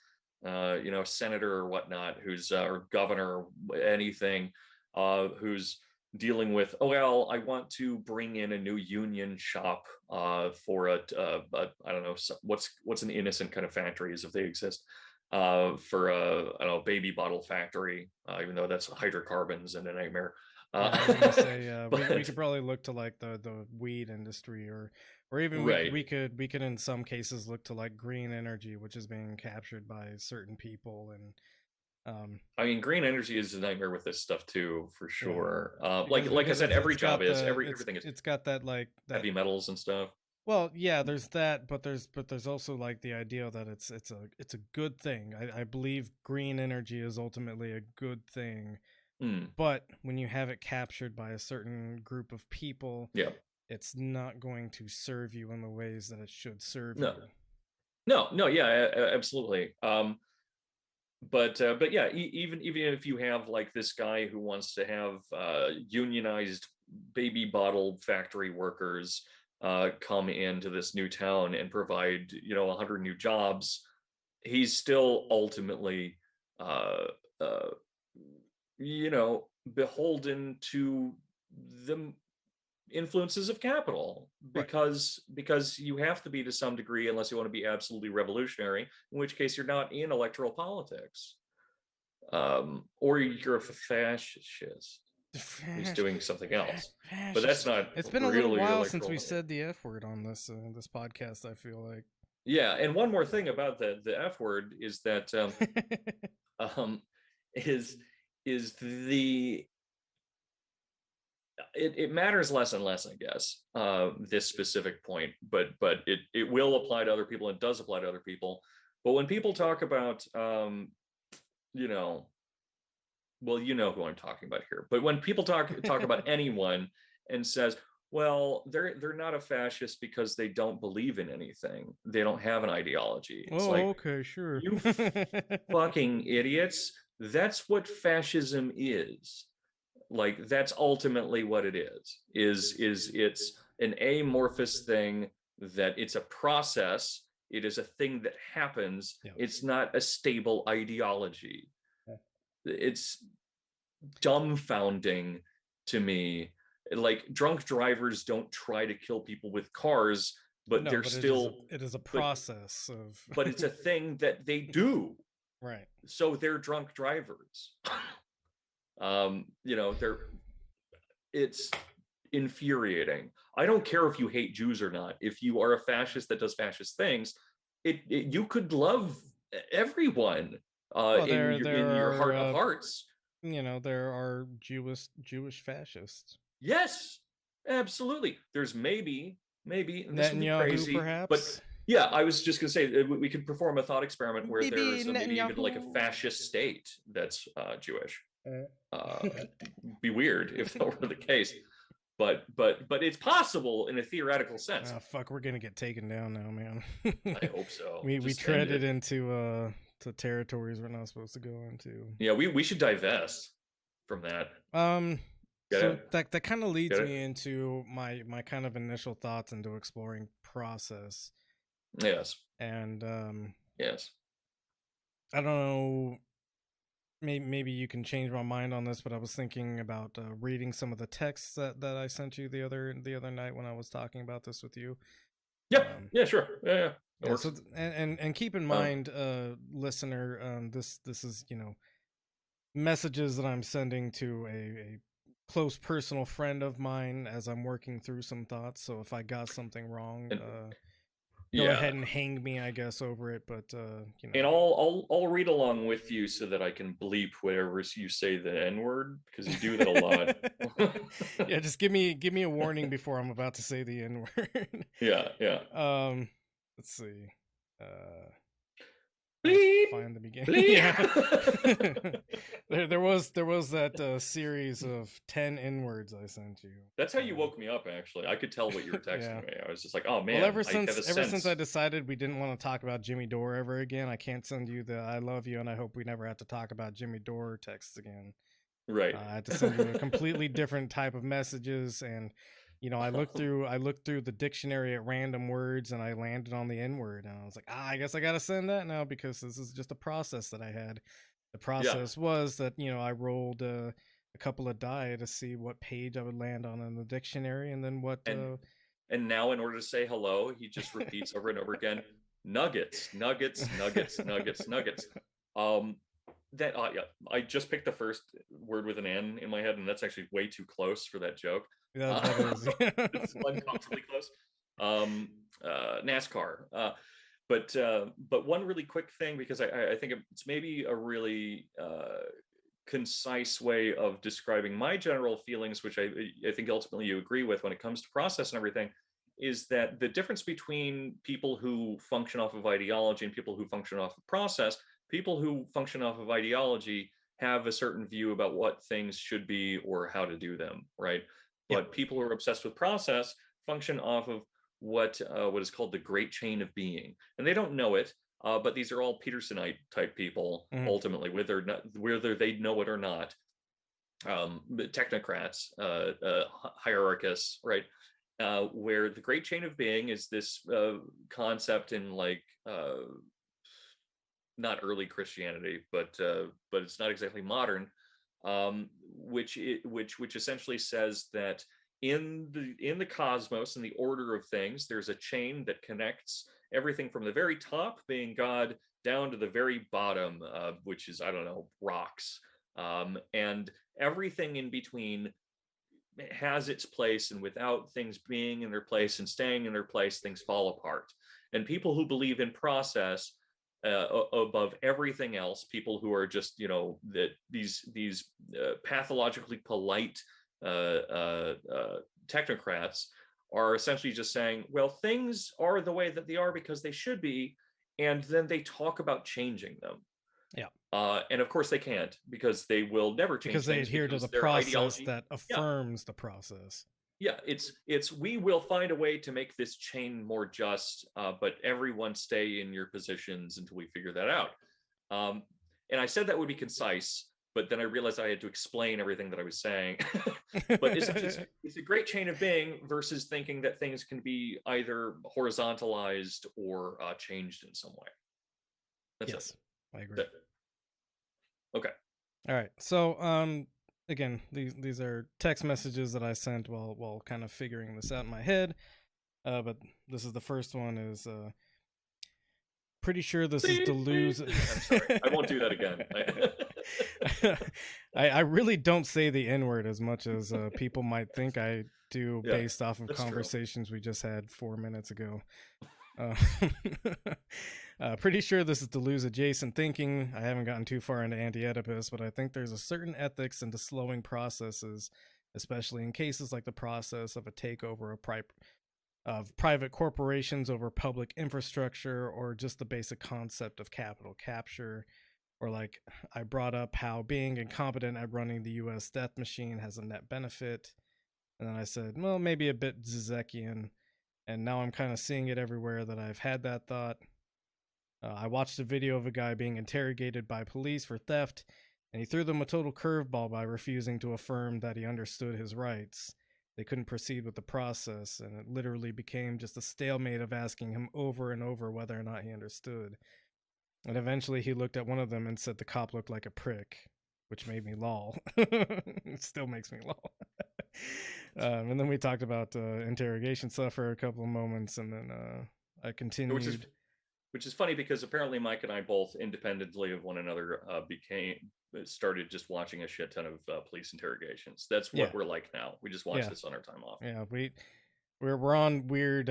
senator or whatnot, who's or governor or anything, who's dealing with, oh well, I want to bring in a new union shop for I don't know, what's an innocent kind of factory, as if they exist, for I don't know, baby bottle factory, even though that's hydrocarbons and a nightmare. Yeah, I was gonna say, we could probably look to like the weed industry, or even we could in some cases look to like green energy, which is being captured by certain people. And I mean, green energy is a nightmare with this stuff too, for sure. Yeah. Like I said, every job is, everything is. It's got that like heavy metals and stuff. Well, yeah, there's that, but there's also like the idea that it's a good thing. I believe green energy is ultimately a good thing. But when you have it captured by a certain group of people, it's not going to serve you in the ways that it should serve you. No, yeah, absolutely. But yeah, even if you have like this guy who wants to have unionized baby bottle factory workers come into this new town and provide 100 new jobs, he's still ultimately beholden to the influences of capital, because you have to be to some degree, unless you want to be absolutely revolutionary, in which case you're not in electoral politics, or you're a fascist who's doing something else. But that's not. It's been really a little while since we said the F word on this podcast, I feel like. Yeah, and one more thing about the F word is that is the it matters less and less, I guess, this specific point, but it will apply to other people, and does apply to other people. But when people talk about well, you know who I'm talking about here. But when people talk about anyone and says, well, they're not a fascist because they don't believe in anything, they don't have an ideology. It's okay, sure. You fucking idiots. That's what fascism is. Like, that's ultimately what it is it's an amorphous thing, that it's a process, it is a thing that happens. It's not a stable ideology. It's dumbfounding to me. Like, drunk drivers don't try to kill people with cars, but no, they're but still it is a process of but it's a thing that they do, right? So they're drunk drivers. It's infuriating. I don't care if you hate Jews or not. If you are a fascist that does fascist things, you could love everyone in your heart of hearts. There are Jewish fascists. Yes, absolutely. There's maybe, and this would be Netanyahu, crazy, perhaps? but yeah, I was just going to say we could perform a thought experiment where there's maybe even like a fascist state that's Jewish. Be weird if that were the case. but it's possible in a theoretical sense. Fuck, we're gonna get taken down now, man. I hope so. We treaded into to territories we're not supposed to go into. Yeah, we should divest from that. So that kind of leads me into my kind of initial thoughts into exploring process. Yes. And yes. I don't know, maybe you can change my mind on this, but I was thinking about reading some of the texts that I sent you the other night when I was talking about this with you. Yeah. Yeah, sure. Yeah. So and keep in mind, listener, this is, you know, messages that I'm sending to a close personal friend of mine as I'm working through some thoughts. So if I got something wrong, go ahead and hang me, I guess, over it. But you know, and I'll read along with you so that I can bleep wherever you say the N-word, because you do that a lot. Yeah, just give me a warning before I'm about to say the N-word. Yeah. Let's see. Bleep, find the beginning. Bleep. Yeah. there was that series of 10 N-words I sent you. That's how you woke me up, actually. I could tell what you were texting me. I was just like, oh man. Well, ever since I decided we didn't want to talk about Jimmy Dore ever again, I can't send you the "I love you" and I hope we never have to talk about Jimmy Dore texts again. Right. I had to send you a completely different type of messages, and you know, I looked through the dictionary at random words, and I landed on the N-word, and I was like, I guess I got to send that now, because this is just a process that I had. The process was that, you know, I rolled a couple of die to see what page I would land on in the dictionary, and then what. And now, in order to say hello, he just repeats over and over again, nuggets, nuggets, nuggets, nuggets, nuggets. I just picked the first word with an N in my head, and that's actually way too close for that joke. Yeah, it's uncomfortably close. NASCAR. But one really quick thing, because I think it's maybe a really concise way of describing my general feelings, which I think ultimately you agree with when it comes to process and everything, is that the difference between people who function off of ideology and people who function off of process, people who function off of ideology have a certain view about what things should be or how to do them, right? But people who are obsessed with process function off of what is called the great chain of being, and they don't know it. But these are all Petersonite type people, ultimately, whether they know it or not. Technocrats, hierarchists, right? Where the great chain of being is this concept in not early Christianity, but it's not exactly modern, which essentially says that in the cosmos, in the order of things, there's a chain that connects everything from the very top, being God, down to the very bottom, which is, I don't know, rocks, and everything in between has its place, and without things being in their place and staying in their place, things fall apart. And people who believe in process above everything else, people who are just, you know, that these pathologically polite technocrats are essentially just saying, well, things are the way that they are because they should be, and then they talk about changing them. And of course they can't, because they will never change, because they adhere to the process that affirms the process. It's we will find a way to make this chain more just, but everyone stay in your positions until we figure that out. And I said that would be concise, but then I realized I had to explain everything that I was saying. But it's a great chain of being versus thinking that things can be either horizontalized or changed in some way. That's it. I agree. That's it. Okay. All right. So, again, these are text messages that I sent while kind of figuring this out in my head. But this is the first one. Is pretty sure this is Deleuze. I'm sorry, I won't do that again. I really don't say the N-word as much as people might think I do, based off of conversations we just had 4 minutes ago. Pretty sure this is Deleuze adjacent thinking. I haven't gotten too far into anti-Oedipus, but I think there's a certain ethics into slowing processes, especially in cases like the process of a takeover of private corporations over public infrastructure, or just the basic concept of capital capture. Or like I brought up how being incompetent at running the U.S. death machine has a net benefit. And then I said, well, maybe a bit Zizekian. And now I'm kind of seeing it everywhere that I've had that thought. I watched a video of a guy being interrogated by police for theft, and he threw them a total curveball by refusing to affirm that he understood his rights. They couldn't proceed with the process, and it literally became just a stalemate of asking him over and over whether or not he understood. And eventually he looked at one of them and said the cop looked like a prick, which made me lol. It still makes me lol. And then we talked about interrogation stuff for a couple of moments, and then I continued. Which is funny because apparently Mike and I both independently of one another started just watching a shit ton of police interrogations. That's what we're like now. We just watch this on our time off. Yeah, we're on weird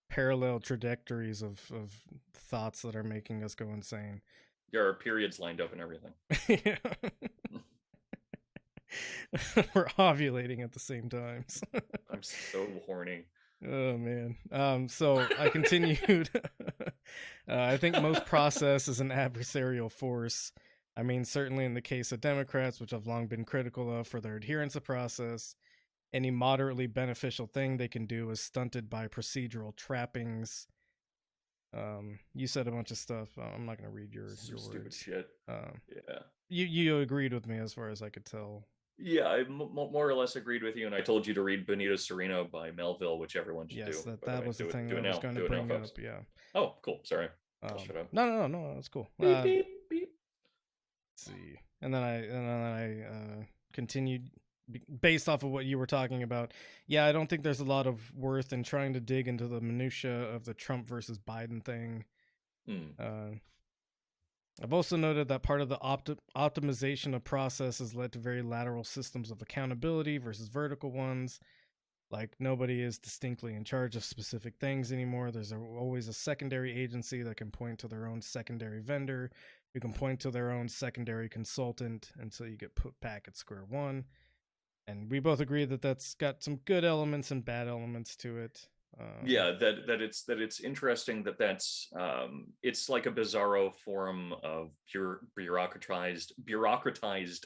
parallel trajectories of thoughts that are making us go insane. There are periods lined up and everything. We're ovulating at the same times. I'm so horny. Oh man. So I continued. I think most process is an adversarial force. I mean, certainly in the case of Democrats, which I've long been critical of for their adherence to process, any moderately beneficial thing they can do is stunted by procedural trappings. You said a bunch of stuff. I'm not going to read your stupid words. Shit. Yeah. You agreed with me as far as I could tell. Yeah, I more or less agreed with you, and I told you to read Benito Sereno by Melville, which everyone should do. Yes, that was the thing that I was going to bring up. Yeah. Oh, cool. Sorry. I'll shut up. No, that's cool. Beep, beep, beep. Let's see, and then I continued based off of what you were talking about. Yeah, I don't think there's a lot of worth in trying to dig into the minutia of the Trump versus Biden thing. I've also noted that part of the optimization of processes led to very lateral systems of accountability versus vertical ones. Like, nobody is distinctly in charge of specific things anymore. There's always a secondary agency that can point to their own secondary vendor, who can point to their own secondary consultant until you get put back at square one. And we both agree that that's got some good elements and bad elements to it. That it's interesting that's it's like a bizarro form of bureaucratized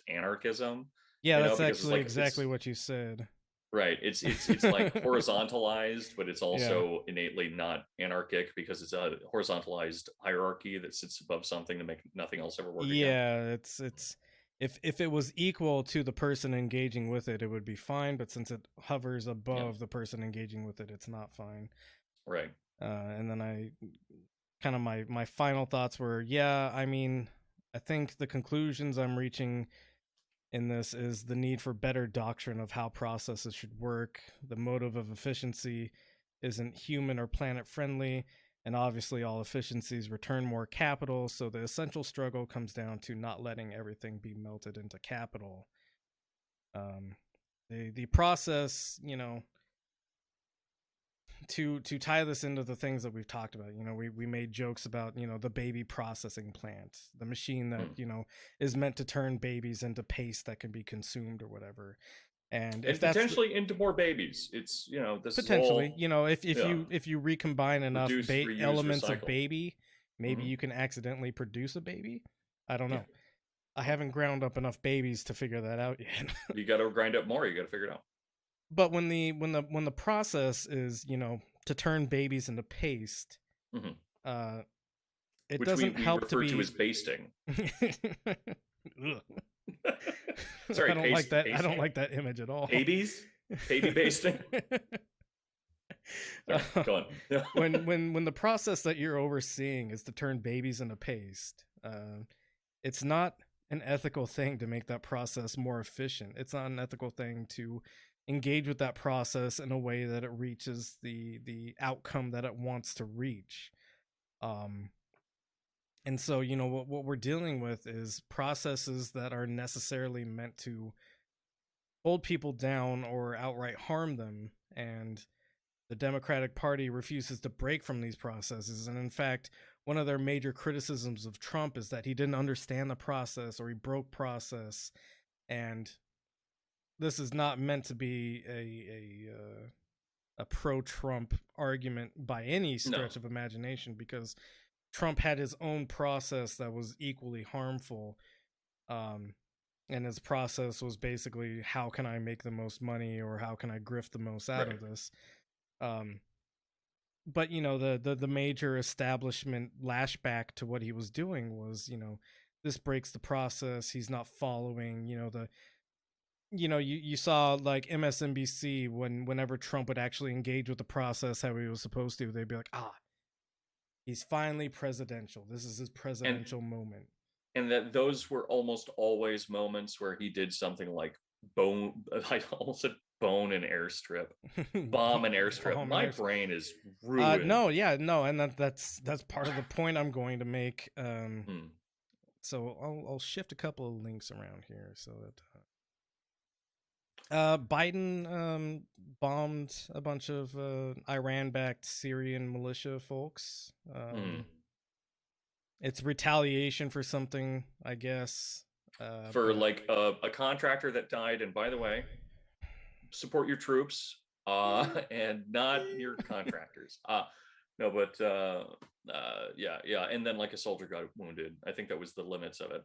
anarchism. Yeah, that's actually exactly what you said. Right. It's like horizontalized, but it's also innately not anarchic because it's a horizontalized hierarchy that sits above something to make nothing else ever work again. Yeah, it's if it was equal to the person engaging with it, it would be fine. But since it hovers above the person engaging with it, it's not fine. Right. And then I kind of my final thoughts were, I mean, I think the conclusions I'm reaching in this is the need for better doctrine of how processes should work. The motive of efficiency isn't human or planet friendly. And obviously all efficiencies return more capital, so the essential struggle comes down to not letting everything be melted into capital. The process, to tie this into the things that we've talked about, we made jokes about, the baby processing plant, the machine that, is meant to turn babies into paste that can be consumed or whatever. And if that's potentially into more babies, it's this potentially is all, if you recombine enough reuse, elements recycle. of baby, maybe you can accidentally produce a baby. I don't know. I haven't ground up enough babies to figure that out yet. You got to grind up more. You got to figure it out. But when the process is to turn babies into paste, it which doesn't we help refer to be as basting. Sorry, I don't like that. I don't like that image at all. Baby basting. Sorry, go on. when the process that you're overseeing is to turn babies into paste, it's not an ethical thing to make that process more efficient. It's not an ethical thing to engage with that process in a way that it reaches the outcome that it wants to reach. And so, what we're dealing with is processes that are necessarily meant to hold people down or outright harm them. And the Democratic Party refuses to break from these processes. And in fact, one of their major criticisms of Trump is that he didn't understand the process or he broke process. And this is not meant to be a pro-Trump argument by any stretch of imagination, because Trump had his own process that was equally harmful. and his process was basically, how can I make the most money, or how can I grift the most out of this? But the major establishment lashback to what he was doing was, this breaks the process. He's not following, you saw like MSNBC whenever Trump would actually engage with the process how he was supposed to, they'd be like, he's finally presidential. This is his presidential moment. And that those were almost always moments where he did something like I almost said bomb an airstrip. My brain is ruined. No, and that's part of the point I'm going to make. So I'll shift a couple of links around here so that Biden bombed a bunch of Iran-backed Syrian militia folks. It's retaliation for something, I guess. For like a contractor that died, and by the way, support your troops and not your contractors. No, but yeah, and then like a soldier got wounded. I think that was the limits of it.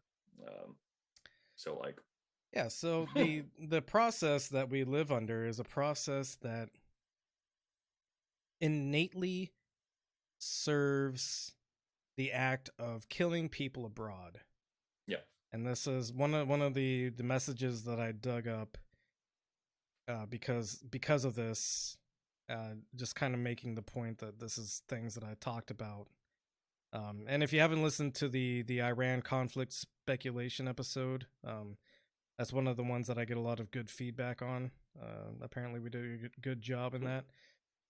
So like, yeah, so the process that we live under is a process that innately serves the act of killing people abroad. Yeah. And this is one of the messages that I dug up because of this, just kind of making the point that this is things that I talked about. And if you haven't listened to the Iran conflict speculation episode, that's one of the ones that I get a lot of good feedback on. Apparently we did a good job in that.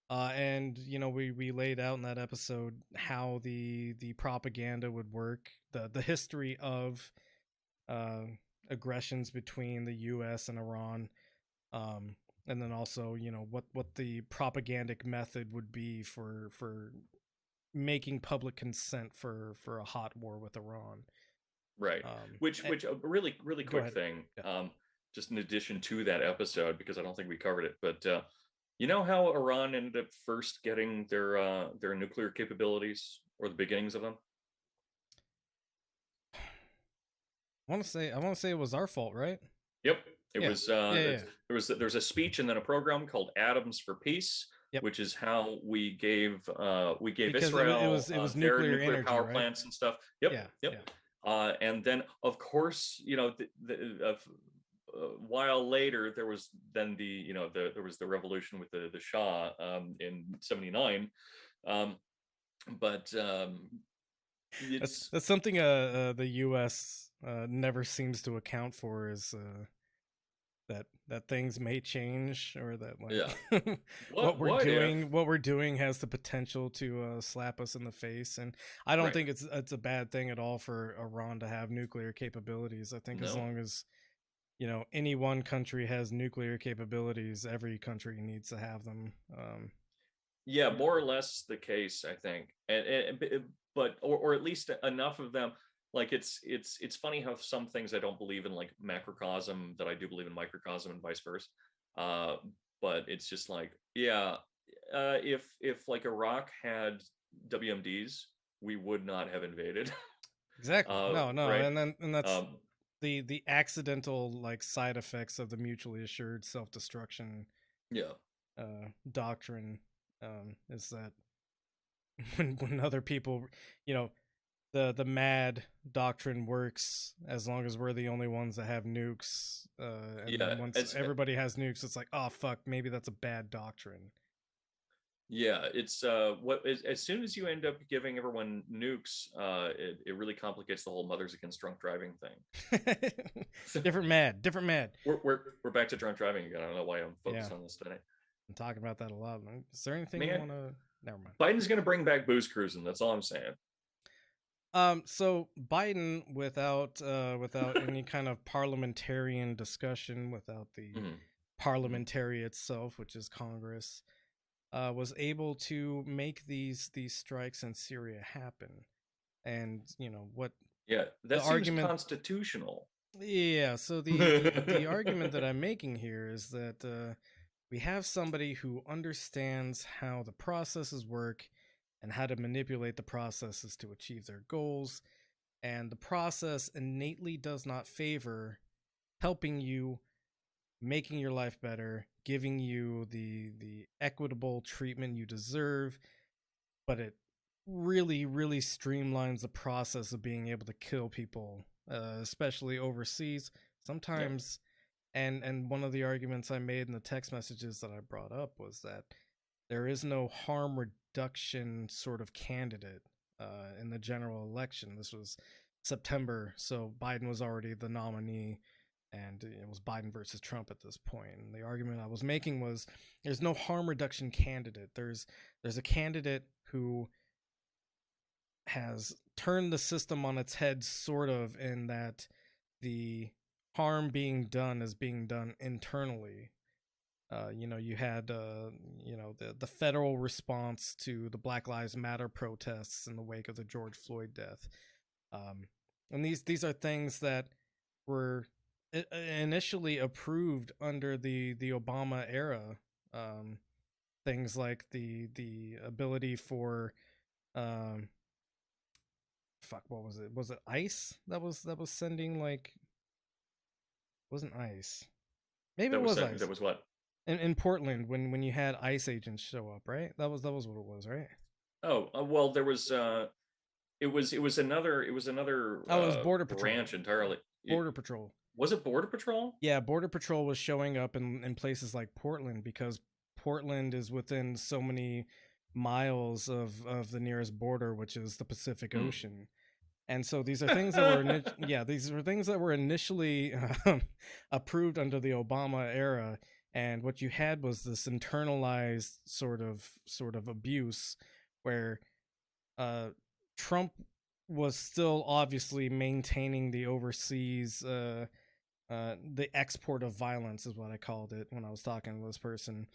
And we laid out in that episode how the propaganda would work, the history of aggressions between the U.S. and Iran, and then also what the propagandic method would be for making public consent for a hot war with Iran. Right. Which a really quick thing. Yeah. Just in addition to that episode, because I don't think we covered it, but you know how Iran ended up first getting their nuclear capabilities, or the beginnings of them? I want to say it was our fault, right? Yep. It was there's a speech and then a program called Atoms for Peace, which is how we gave because Israel it was their nuclear energy, power right? plants and stuff. Yep. And then of course, a while later there was then there was the revolution with the Shah in 79. But that's something the U.S. Never seems to account for, is that things may change, or that what we're doing has the potential to slap us in the face. And I don't think it's a bad thing at all for Iran to have nuclear capabilities. I think as long as any one country has nuclear capabilities, every country needs to have them. Yeah, more or less the case, I think, but at least enough of them. Like it's funny how some things I don't believe in, like macrocosm, that I do believe in microcosm, and vice versa. But it's just like, if like Iraq had WMDs, we would not have invaded. Exactly. No, right? and that's the accidental like side effects of the mutually assured self-destruction doctrine, is that when other people, the MAD doctrine works as long as we're the only ones that have nukes, and then once everybody has nukes, it's like, oh fuck, maybe that's a bad doctrine. Yeah, it's as soon as you end up giving everyone nukes, it really complicates the whole mothers against drunk driving thing. different mad. We're back to drunk driving again. I don't know why I'm focused on this today. I'm talking about that a lot. Is there anything you want to? Never mind. Biden's going to bring back booze cruising. That's all I'm saying. So Biden, without any kind of parliamentarian discussion, without the parliamentary itself, which is Congress, was able to make these strikes in Syria happen. And what? Yeah, that seems constitutional. Yeah. So the argument that I'm making here is that we have somebody who understands how the processes work and how to manipulate the processes to achieve their goals, and the process innately does not favor helping you, making your life better, giving you the equitable treatment you deserve, but it really, really streamlines the process of being able to kill people, especially overseas. Sometimes, and one of the arguments I made in the text messages that I brought up was that there is no harm reduction sort of candidate in the general election. This was September, so Biden was already the nominee, and it was Biden versus Trump at this point. And the argument I was making was there's no harm reduction candidate. There's a candidate who has turned the system on its head, sort of, in that the harm being done is being done internally. You had the federal response to the Black Lives Matter protests in the wake of the George Floyd death, and these are things that were initially approved under the Obama era. Things like the ability for what was it? Was it ICE that was sending, like, wasn't ICE? Maybe it was ICE. That was what? In Portland, when you had ICE agents show up, right? That was what it was, right? Oh, well, there was it was another Oh, it was Border Patrol. branch entirely. Border Patrol. Was it Border Patrol? Yeah, Border Patrol was showing up in places like Portland, because Portland is within so many miles of the nearest border, which is the Pacific Ocean. And so these are things that were these were things that were initially approved under the Obama era, and what you had was this internalized sort of abuse where Trump was still obviously maintaining the overseas the export of violence is what I called it when I was talking to this person.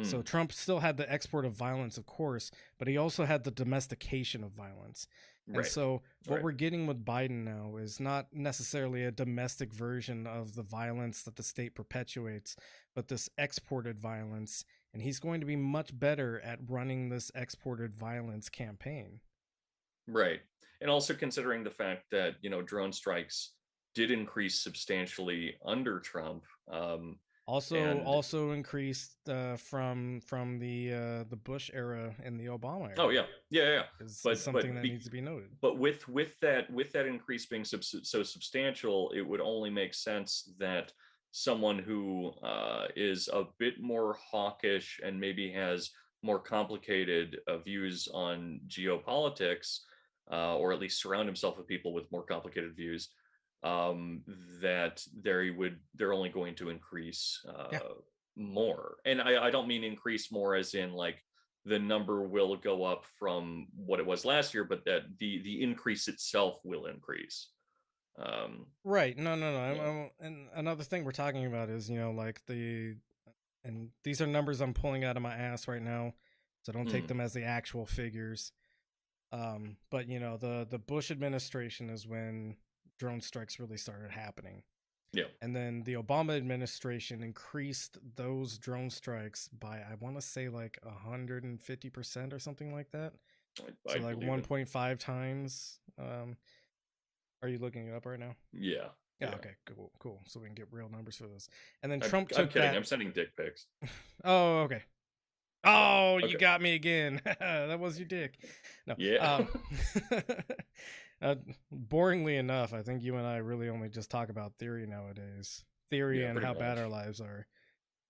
So Trump still had the export of violence, of course, but he also had the domestication of violence. And so what we're getting with Biden now is not necessarily a domestic version of the violence that the state perpetuates, but this exported violence. And he's going to be much better at running this exported violence campaign. Right. And also considering the fact that, drone strikes did increase substantially under Trump. Also increased from the Bush era in the Obama era. Oh yeah. But something that needs to be noted. But with that increase being so substantial, it would only make sense that someone who is a bit more hawkish and maybe has more complicated views on geopolitics, or at least surround himself with people with more complicated views, that they're only going to increase more. And I don't mean increase more as in like the number will go up from what it was last year, but that the increase itself will increase. Right. No. And another thing we're talking about is, like and these are numbers I'm pulling out of my ass right now, so don't take them as the actual figures. But the Bush administration is when drone strikes really started happening. Yeah. And then the Obama administration increased those drone strikes by, I want to say, like 150% or something like that. So like 1.5 times. Are you looking it up right now? Yeah. Okay, cool. So we can get real numbers for this. And then I'm kidding. I'm sending dick pics. Oh, okay. Oh, okay. You got me again. That was your dick. No. Yeah. Boringly enough, I think you and I really only just talk about theory nowadays. Theory and how bad our lives are.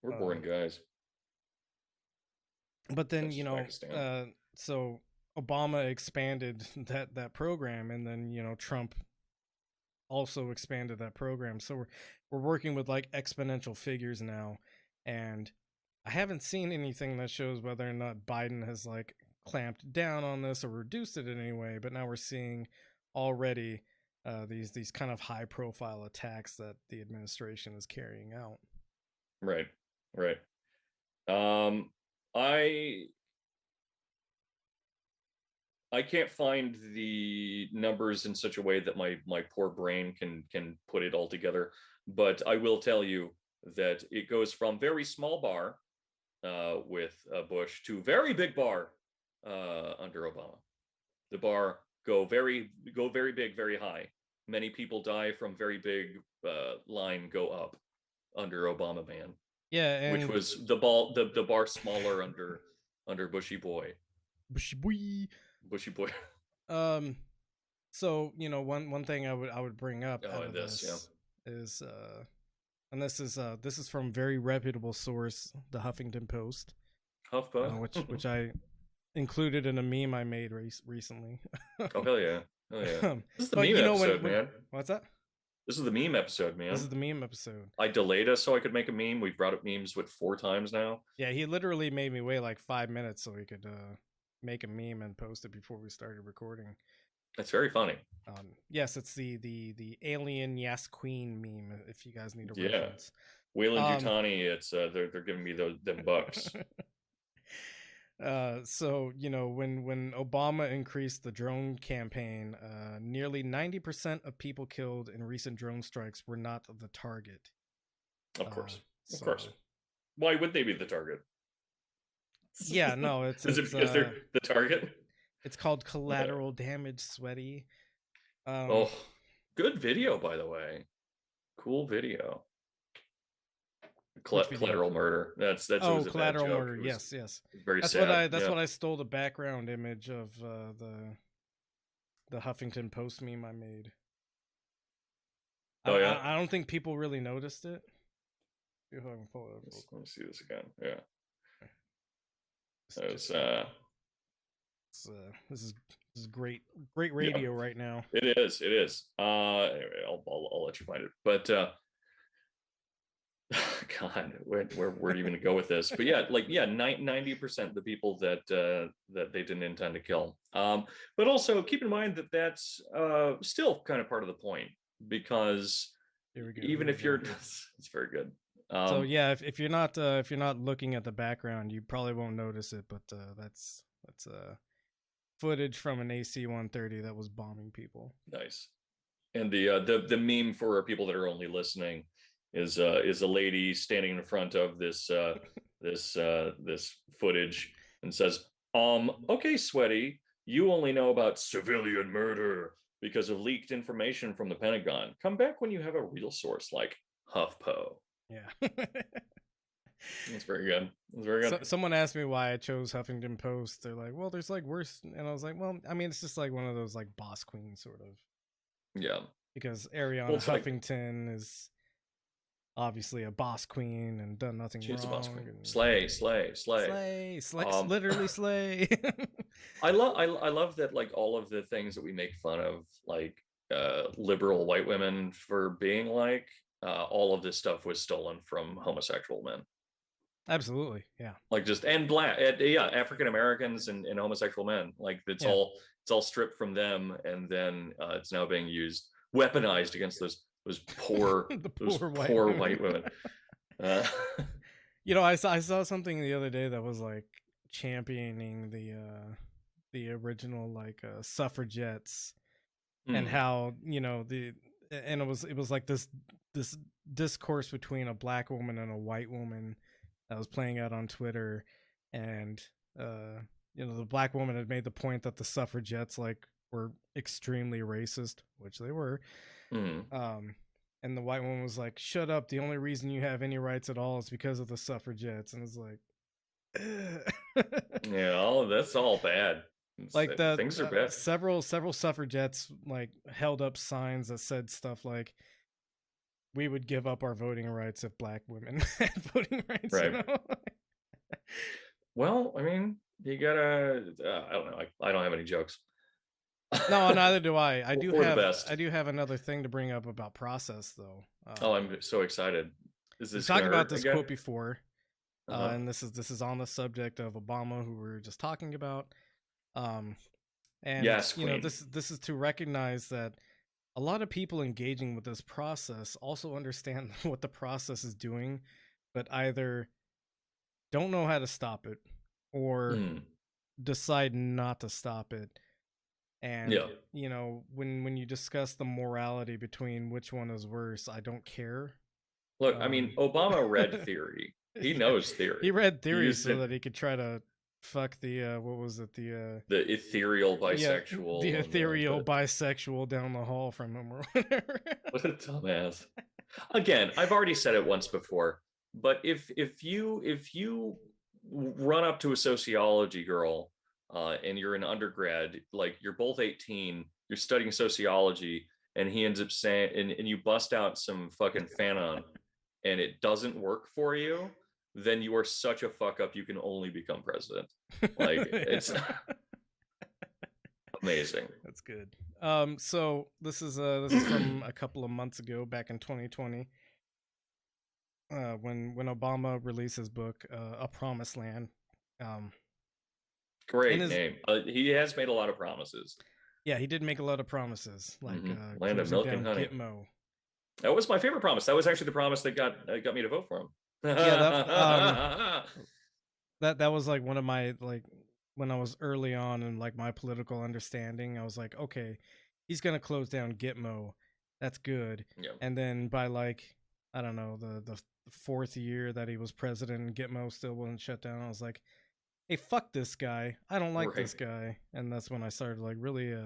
We're boring guys. But then, so Obama expanded that program, and then, Trump also expanded that program. So we're working with like exponential figures now, and I haven't seen anything that shows whether or not Biden has like clamped down on this or reduced it in any way, but now we're seeing already these kind of high profile attacks that the administration is carrying out. Right. I can't find the numbers in such a way that my poor brain can put it all together, but I will tell you that it goes from very small bar with Bush to very big bar under Obama. The bar go very big, very high many people die from very big line go up under Obama man. Yeah, and which was the bar smaller under Bushy boy. Bushy boy. Bushy boy. So one thing I would bring up out of this is and this is from very reputable source, the Huffington Post. HuffPo, which I included in a meme I made recently. Oh hell yeah! This is the meme episode, man. What's that? This is the meme episode, man. This is the meme episode. I delayed us so I could make a meme. We've brought up memes 4 times now. Yeah, he literally made me wait like 5 minutes so he could make a meme and post it before we started recording. That's very funny. Yes, it's the alien yes queen meme. If you guys need a reference. Wayland-Yutani, it's they're giving me them bucks. So when Obama increased the drone campaign, nearly 90% of people killed in recent drone strikes were not the target. Of course. Why would they be the target? Yeah, no, is it because they're the target? It's called collateral damage, sweaty. Good video, by the way. Cool video. Collateral murder. That's collateral murder. Yes. Very that's sad. What I stole the background image of the Huffington Post meme I made. I don't think people really noticed it. See if I can pull it up. Let me see this again. Yeah. This is great radio right now. It is. I'll let you find it. But God, where are you going to go with this? But 90% of the people that they didn't intend to kill. But also keep in mind that that's still kind of part of the point, because even if you're, it's very good. So yeah, if you're not looking at the background, you probably won't notice it. But that's footage from an AC-130 that was bombing people. Nice. And the meme for people that are only listening is a lady standing in front of this this footage and says, okay, sweaty, you only know about civilian murder because of leaked information from the Pentagon. Come back when you have a real source like HuffPo. Yeah. That's very good. That's very good. Someone asked me why I chose Huffington Post. They're like, well, there's like worse, and I was like, well, I mean, it's just like one of those like boss queen sort of. Yeah. Because Ariana Huffington is obviously a boss queen and done nothing wrong. She's a boss queen. Slay. Literally slay. I love that, like, all of the things that we make fun of, like liberal white women for being like, all of this stuff was stolen from homosexual men. Absolutely, yeah. Like just African Americans and homosexual men. Like it's all stripped from them, and then it's now being used, weaponized against those poor poor white women. I saw something the other day that was like championing the original like suffragettes and how it was like this discourse between a black woman and a white woman that was playing out on Twitter, and the black woman had made the point that the suffragettes like were extremely racist, which they were. And the white woman was like, shut up, the only reason you have any rights at all is because of the suffragettes. And it's like that's all bad. Like things are bad. Several suffragettes like held up signs that said stuff like, we would give up our voting rights if black women had voting rights. Right. Well, I mean, you gotta I don't know, I don't have any jokes. No, neither do I. I do have another thing to bring up about process, though. I'm so excited. Is this we talked about this quote before, and this is on the subject of Obama, who we were just talking about. And yes, this is to recognize that a lot of people engaging with this process also understand what the process is doing, but either don't know how to stop it or decide not to stop it. And when you discuss the morality between which one is worse, I don't care. Look, I mean, Obama read theory. He knows theory. He read theory so that he could try to fuck the what was it, the ethereal bisexual. The ethereal bisexual down the hall from him or whatever. What a dumbass. Again, I've already said it once before, but if you run up to a sociology girl and you're an undergrad, like you're both 18, you're studying sociology, and he ends up saying, and you bust out some fucking Fanon, and it doesn't work for you, then you are such a fuck up. You can only become president. Like it's amazing. That's good. So this is from a couple of months ago, back in 2020, when Obama released his book, A Promised Land. Great name. He has made a lot of promises. Yeah, he did make a lot of promises, like Land of Milk and Honey. Gitmo. That was my favorite promise. That was actually the promise that got me to vote for him. Yeah, that was like one of my, like, when I was early on in like my political understanding, I was like, okay, he's gonna close down Gitmo. That's good. Yeah. And then by like, I don't know, the fourth year that he was president, Gitmo still wasn't shut down. I was like, hey, fuck this guy. I don't like this guy. And that's when I started like really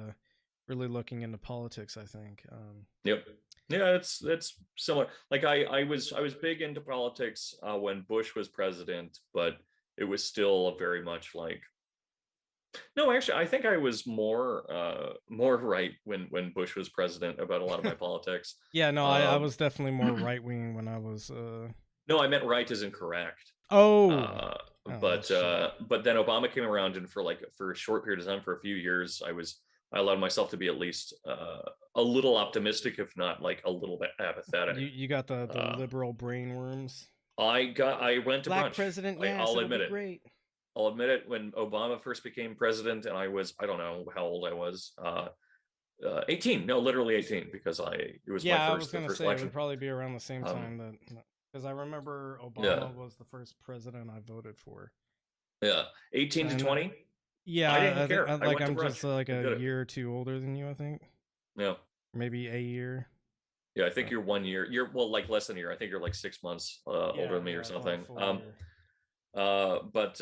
looking into politics, I think. Yep. Yeah, it's similar. Like I was big into politics when Bush was president, but it was still very much like, no, actually, I think I was more right when Bush was president about a lot of my politics. Yeah, no, I was definitely more right wing when I was. No, I meant right as incorrect. Oh. But then Obama came around, and for a short period of time, for a few years, I allowed myself to be at least a little optimistic, if not like a little bit apathetic. You got the liberal brain worms. I went to Black brunch. president. Yes, I'll admit it. Great. I'll admit it. When Obama first became president, and I don't know how old I was. 18. No, literally 18, because it was my first. I was gonna say election. it would probably be around the same time that, because I remember Obama was the first president I voted for. Yeah, 18 to 20. Yeah, I didn't care. I'm just like a year or two older than you, I think. Yeah, maybe a year. Yeah, I think you're 1 year. You're like less than a year. I think you're like 6 months older than me or something. But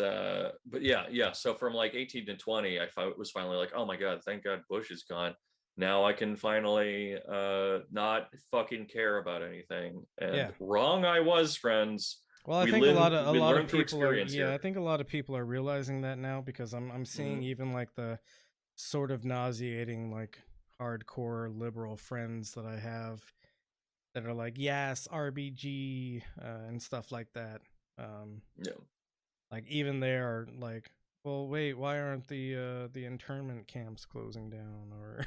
yeah. So from like 18 to 20, I was finally like, oh my god, thank God Bush is gone. Now I can finally not fucking care about anything. And wrong I was, friends. Well, I think a lot of people are, I think a lot of people are realizing that now, because I'm seeing even like the sort of nauseating like hardcore liberal friends that I have that are like, yes, RBG and stuff like that. Like even they are like, well, wait, why aren't the internment camps closing down? Or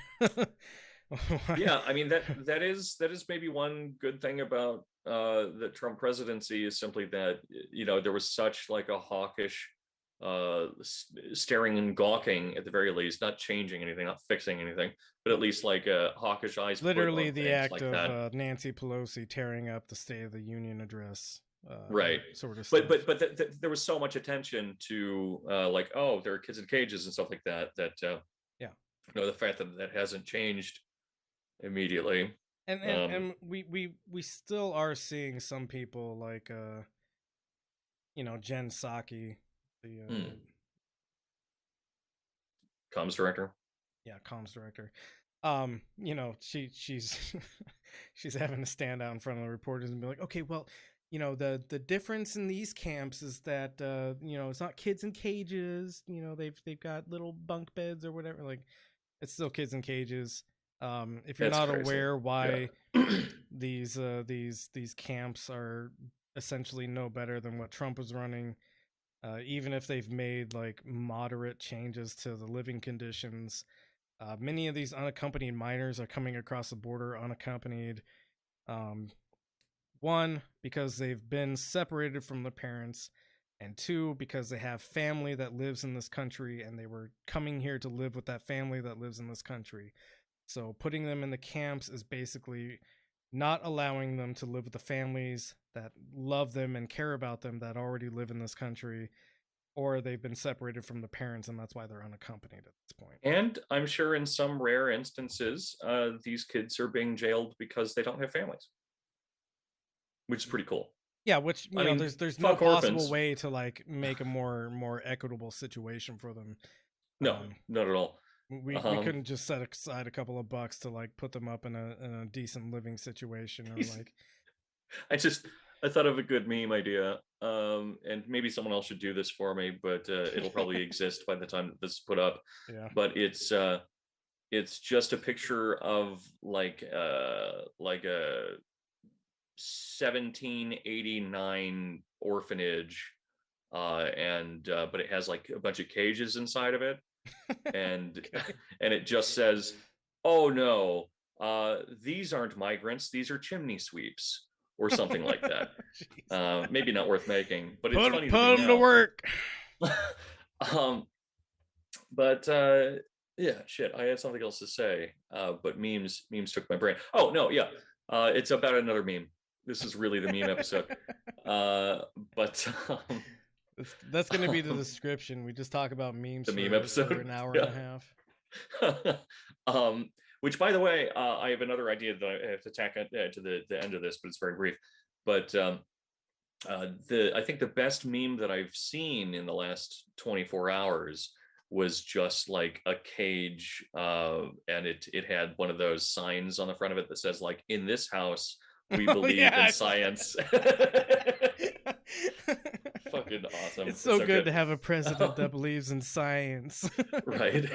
yeah, I mean that is maybe one good thing about the Trump presidency, is simply that there was such like a hawkish staring and gawking, at the very least, not changing anything, not fixing anything, but at least like a hawkish eyes. Literally the act like of Nancy Pelosi tearing up the State of the Union address. Right, sort of stuff. But there was so much attention to like, oh, there are kids in cages and stuff like that the fact that hasn't changed immediately. And we still are seeing some people like Jen Psaki, the comms director. Yeah, comms director. She's she's having to stand out in front of the reporters and be like, okay, well, the difference in these camps is that it's not kids in cages. They've got little bunk beds or whatever. Like, it's still kids in cages. If you're not aware why these camps are essentially no better than what Trump was running, even if they've made like moderate changes to the living conditions, many of these unaccompanied minors are coming across the border unaccompanied. One, because they've been separated from the parents, and two, because they have family that lives in this country and they were coming here to live with that family that lives in this country. So putting them in the camps is basically not allowing them to live with the families that love them and care about them that already live in this country, or they've been separated from the parents, and that's why they're unaccompanied at this point. And I'm sure in some rare instances, these kids are being jailed because they don't have families, which is pretty cool. Yeah, which I mean, there's no fuck possible orphans. way to like make a more equitable situation for them. No, not at all. We couldn't just set aside a couple of bucks to like put them up in a decent living situation, or like. I thought of a good meme idea, and maybe someone else should do this for me, but it'll probably exist by the time this is put up. Yeah. But it's just a picture of like a 1789 orphanage, and but it has like a bunch of cages inside of it, and Okay. and it just says, "Oh no, these aren't migrants; these are chimney sweeps." Or something like that. Maybe not worth making, but it's funny put them to now. work. But yeah, shit. I had something else to say, but memes took my brain. Oh no, yeah. It's about another meme. This is really the meme episode. But that's going to be the description. We just talk about memes. The meme episode for an hour and a half. Which, by the way, I have another idea that I have to tack to the end of this, but it's very brief. But I think the best meme that I've seen in the last 24 hours was just like a cage, and it had one of those signs on the front of it that says like, "In this house, we believe in science." Fucking awesome. It's so good to have a president that believes in science. Right.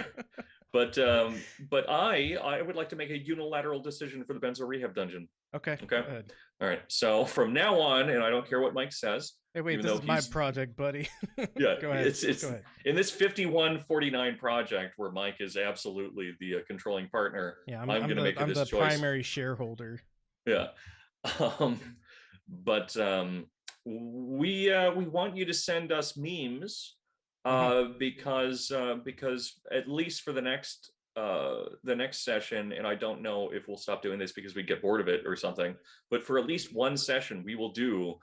But I would like to make a unilateral decision for the Benzo Rehab dungeon. Okay. Okay. All right. So from now on, and I don't care what Mike says. Hey, wait, this is my project, buddy. Yeah. Go ahead. It's Go ahead. In this 51-49 project where Mike is absolutely the controlling partner. Yeah, I'm going to make this the choice. Primary shareholder. Yeah. But we want you to send us memes. Because at least for the next session, and I don't know if we'll stop doing this because we get bored of it or something, but for at least one session, we will do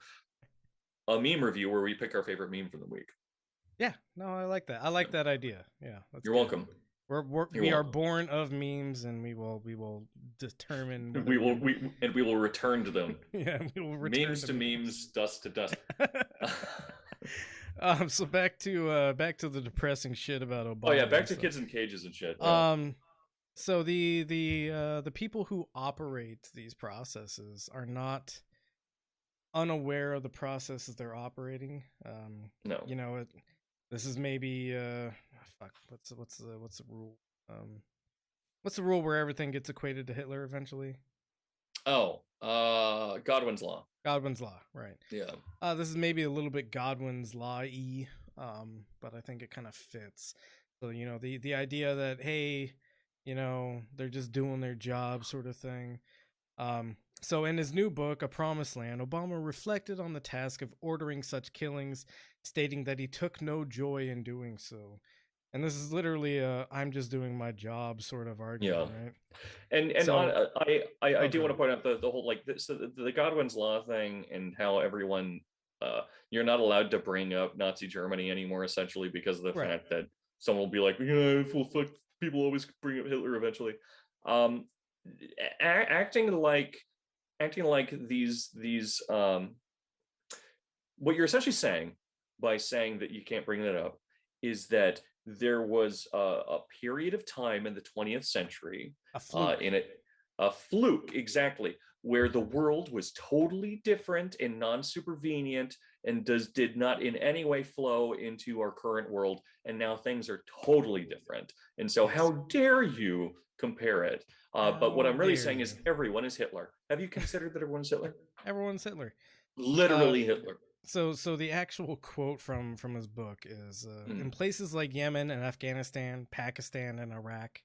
a meme review where we pick our favorite meme from the week. Yeah, no, I like that. I like that idea. Yeah, you're welcome. We are born of memes, and we will determine. We will return to them. Yeah, we will return memes to memes, dust to dust. So back to the depressing shit about Obama. Oh yeah, back to kids in cages and shit. Yeah. So the people who operate these processes are not unaware of the processes they're operating. No. You know, this is maybe what's the rule? What's the rule where everything gets equated to Hitler eventually? Oh, Godwin's law. Godwin's law, right? Yeah. This is maybe a little bit Godwin's law-y, but I think it kind of fits. So you know, the idea that, hey, you know, they're just doing their job, sort of thing. So in his new book, A Promised Land, Obama reflected on the task of ordering such killings, stating that he took no joy in doing so. And this is literally I'm just doing my job sort of argument, right? And so, I do want to point out the whole like the Godwin's law thing and how everyone you're not allowed to bring up Nazi Germany anymore, essentially because of the fact that someone will be like, yeah, well, fuck, people always bring up Hitler eventually. Acting like these what you're essentially saying by saying that you can't bring that up is that there was a period of time in the 20th century, a fluke, exactly, where the world was totally different and non-supervenient and did not in any way flow into our current world, and now things are totally different. And so how dare you compare it? But what I'm really saying is everyone is Hitler. Have you considered that everyone's Hitler? Everyone's Hitler. Literally Hitler. So the actual quote from his book is, in places like Yemen and Afghanistan, Pakistan and Iraq,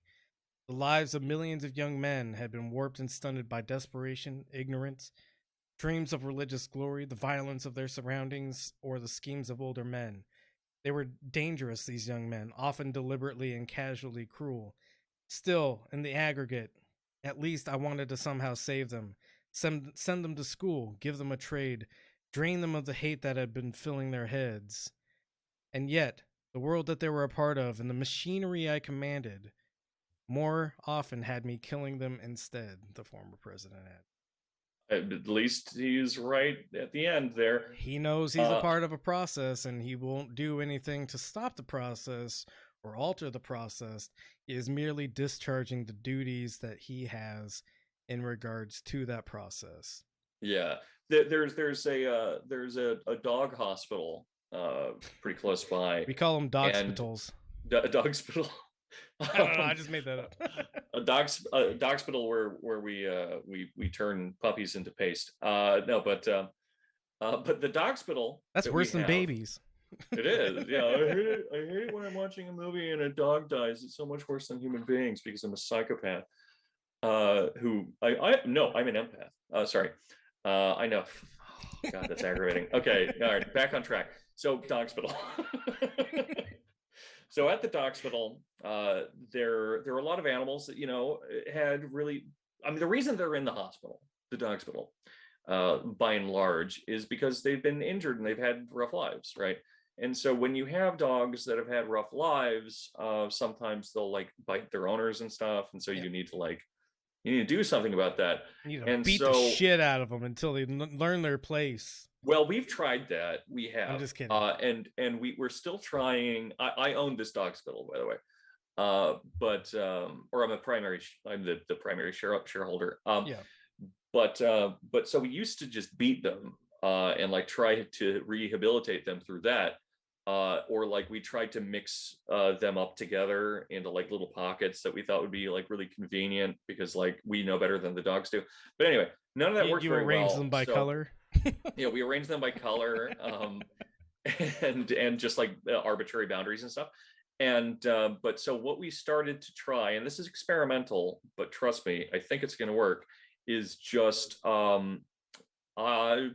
the lives of millions of young men had been warped and stunted by desperation, ignorance, dreams of religious glory, the violence of their surroundings, or the schemes of older men. They were dangerous, these young men, often deliberately and casually cruel. Still, in the aggregate, at least I wanted to somehow save them, send them to school, give them a trade, drain them of the hate that had been filling their heads. And yet, the world that they were a part of and the machinery I commanded more often had me killing them instead, the former president had. At least he's right at the end there. He knows he's a part of a process, and he won't do anything to stop the process or alter the process. He is merely discharging the duties that he has in regards to that process. Yeah, there's a dog hospital pretty close by. We call them dog hospitals. Dog hospital. I don't know. I just made that up. a dog hospital where we turn puppies into paste. No, but the dog hospital. That's worse than babies. It is. Yeah, I hate it when I'm watching a movie and a dog dies. It's so much worse than human beings because I'm a psychopath. I'm an empath. Sorry. I know. Oh, God, that's aggravating. Okay, all right, back on track. So, dog hospital. So at the dog hospital, there are a lot of animals that had really. I mean, the reason they're in the hospital, the dog hospital, by and large, is because they've been injured and they've had rough lives, right? And so when you have dogs that have had rough lives, sometimes they'll like bite their owners and stuff, and so you need to do something about that. You need to beat the shit out of them until they learn their place. Well, we've tried that. We have. I'm just kidding. And we're still trying. I own this dog hospital, by the way. Or I'm the primary shareholder. Yeah. But so we used to just beat them and like try to rehabilitate them through that. Or like we tried to mix them up together into like little pockets that we thought would be like really convenient because like we know better than the dogs do. But anyway, none of that worked very well. You arrange them by color? Yeah, we arrange them by color and just like arbitrary boundaries and stuff. And but so what we started to try, and this is experimental, but trust me, I think it's going to work, is just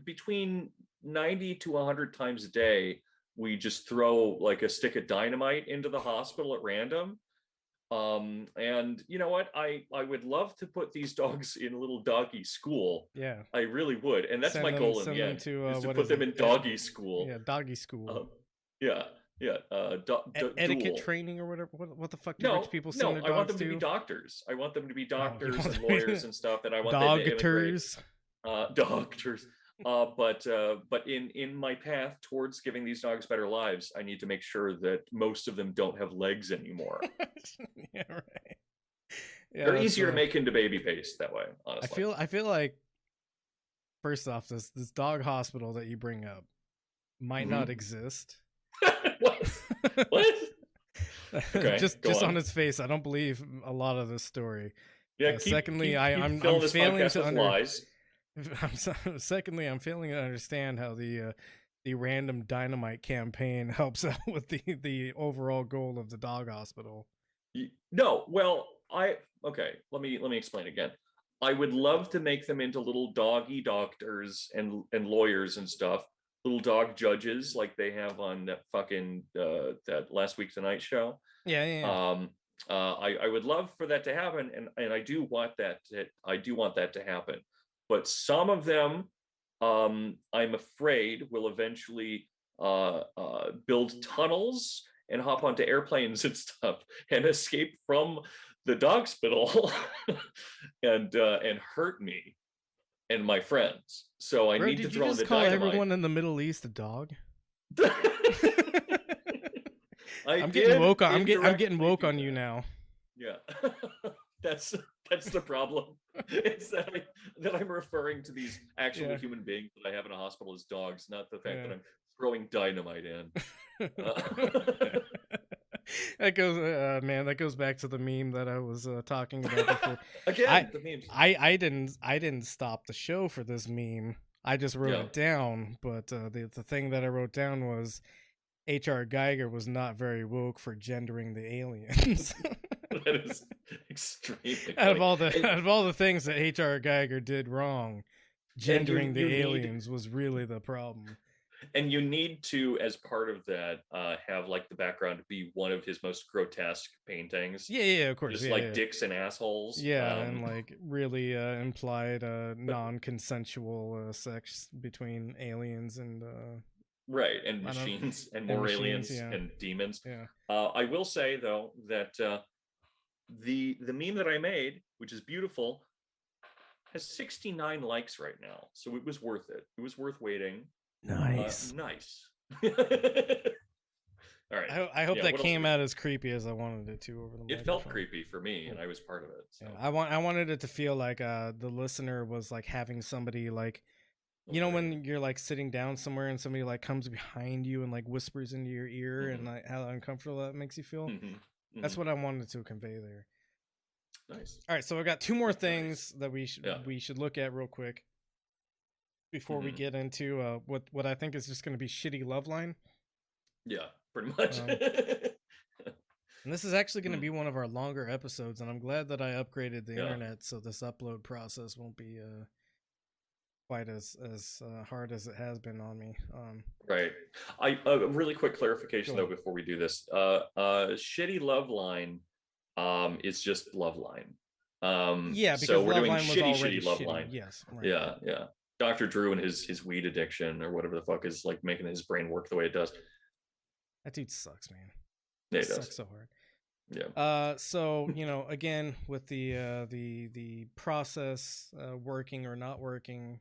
between 90 to 100 times a day, we just throw like a stick of dynamite into the hospital at random. And you know what? I would love to put these dogs in a little doggy school. Yeah, I really would, and that's my goal in the end, is to put them in doggy school. Yeah, doggy school. Duel. Etiquette training or whatever. What the fuck do rich people send their dogs to? I want them to be doctors. I want them to be doctors and lawyers and stuff. And I want doctors. Doctors. But in my path towards giving these dogs better lives, I need to make sure that most of them don't have legs anymore. Yeah, right. Yeah, they're easier to make into baby paste that way, honestly. I feel like, first off, this dog hospital that you bring up might not exist. What? Okay, just on its face, I don't believe a lot of this story. Yeah. Secondly, I'm failing to Secondly, I'm failing to understand how the random dynamite campaign helps out with the overall goal of the dog hospital. No, well, let me explain again. I would love to make them into little doggy doctors and lawyers and stuff, little dog judges like they have on that fucking that Last Week Tonight show. Yeah. I would love for that to happen, and I do want that to happen. But some of them, I'm afraid, will eventually build tunnels and hop onto airplanes and stuff and escape from the dog hospital and hurt me and my friends. So I need to throw in the dynamite. Did you just call everyone in the Middle East a dog? I'm getting woke on you now. Yeah. That's the problem. It's that I'm referring to these actual human beings that I have in a hospital as dogs, not the fact that I'm throwing dynamite in. That goes back to the meme that I was talking about before. Again, the memes. I didn't stop the show for this meme. I just wrote it down. But the thing that I wrote down was H.R. Geiger was not very woke for gendering the aliens. That is extremely funny. Out of all the things that H.R. Geiger did wrong, gendering the aliens was really the problem. And you need to, as part of that, have like the background be one of his most grotesque paintings. Yeah, of course. Just dicks and assholes. Yeah, and like really implied non-consensual sex between aliens and right, and machines and more aliens and demons. Yeah. I will say though that the meme that I made, which is beautiful, has 69 likes right now, so it was worth it. It was worth waiting. Nice. Nice. All right. I hope that came out as creepy as I wanted it to over the microphone. It felt creepy for me, and I was part of it. So. Yeah, I wanted it to feel like the listener was like having somebody like, you know, when you're like sitting down somewhere and somebody like comes behind you and like whispers into your ear and like how uncomfortable that makes you feel. That's what I wanted to convey there. Nice. All right, so I've got two more things that we should look at real quick before we get into what I think is just going to be shitty Loveline. Yeah, pretty much. And this is actually going to be one of our longer episodes, and I'm glad that I upgraded the internet so this upload process won't be quite as hard as it has been on me. Right. A really quick clarification though before we do this. Shitty Loveline is just Loveline. Yeah, because so we're Loveline doing was shitty Loveline. Yes. Right. Yeah. Dr. Drew and his weed addiction or whatever the fuck is like making his brain work the way it does. That dude sucks, man. Yeah, it sucks so hard. Yeah. So, you know, again, with the process working or not working,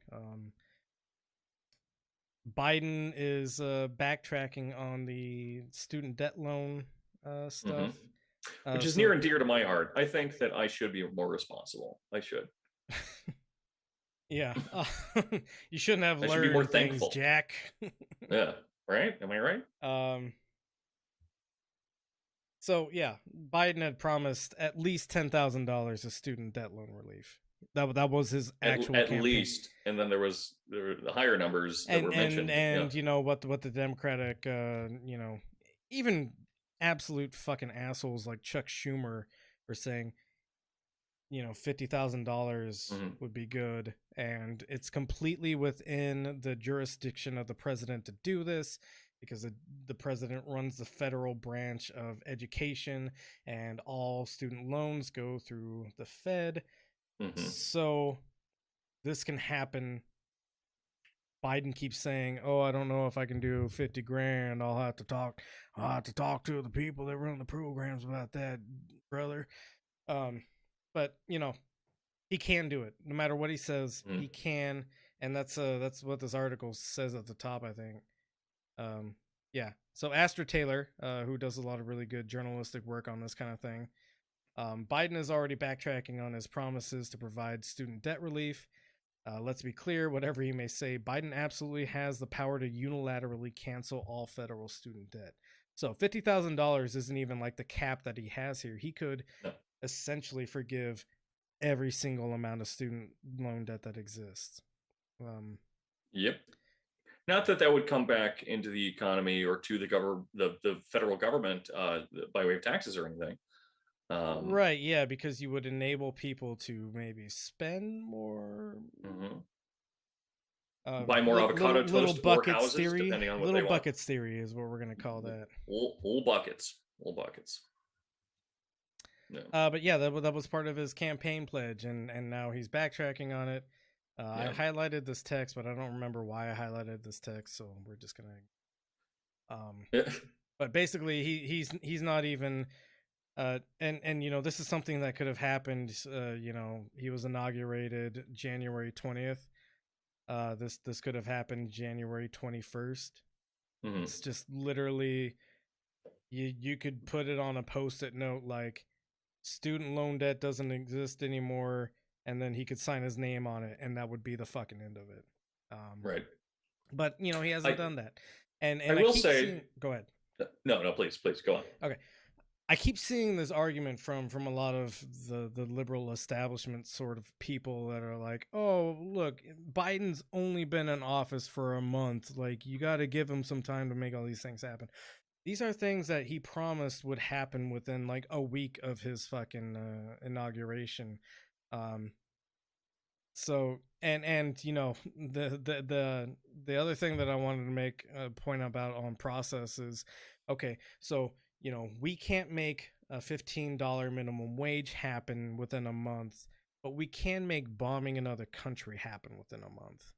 Biden is backtracking on the student debt loan stuff. Which is near and dear to my heart. I think that I should be more responsible. I should. Yeah. You shouldn't have learned be more things, thankful. Jack. Yeah. Right? Am I right? So yeah, Biden had promised at least $10,000 of student debt loan relief. That was his actual at campaign. least, and then there were the higher numbers that were mentioned. And you know what the Democratic, you know, even absolute fucking assholes like Chuck Schumer were saying, you know, $50,000 would be good, and it's completely within the jurisdiction of the president to do this because the president runs the federal branch of education, and all student loans go through the Fed. So this can happen. Biden keeps saying, "Oh, I don't know if I can do 50 grand. I'll have to talk to the people that run the programs about that, brother." But you know, he can do it. No matter what he says, he can, and that's what this article says at the top, I think. Yeah. So Astra Taylor, who does a lot of really good journalistic work on this kind of thing, Biden is already backtracking on his promises to provide student debt relief. Let's be clear, whatever he may say, Biden absolutely has the power to unilaterally cancel all federal student debt. So $50,000 isn't even like the cap that he has here. He could essentially forgive every single amount of student loan debt that exists. Yep. Not that would come back into the economy or to the federal government by way of taxes or anything. Right, yeah, because you would enable people to maybe spend more, buy more avocado toast, little more buckets houses, theory. depending on what Little they buckets theory is what we're gonna call that. Whole buckets. Yeah. But yeah, that was part of his campaign pledge, and now he's backtracking on it. I highlighted this text, but I don't remember why I highlighted this text, so we're just gonna. But basically, he's not even. And you know, this is something that could have happened. You know, he was inaugurated January 20th. This could have happened January 21st. It's just literally, you could put it on a post-it note like, student loan debt doesn't exist anymore, and then he could sign his name on it, and that would be the fucking end of it. Right. But you know, he hasn't done that. And I will say, go ahead. No, please go on. Okay. I keep seeing this argument from a lot of the liberal establishment sort of people that are like, oh, look, Biden's only been in office for a month. Like, you got to give him some time to make all these things happen. These are things that he promised would happen within like a week of his fucking inauguration. So and you know, the other thing that I wanted to make a point about on process is, okay, so you know, we can't make a $15 minimum wage happen within a month, but we can make bombing another country happen within a month.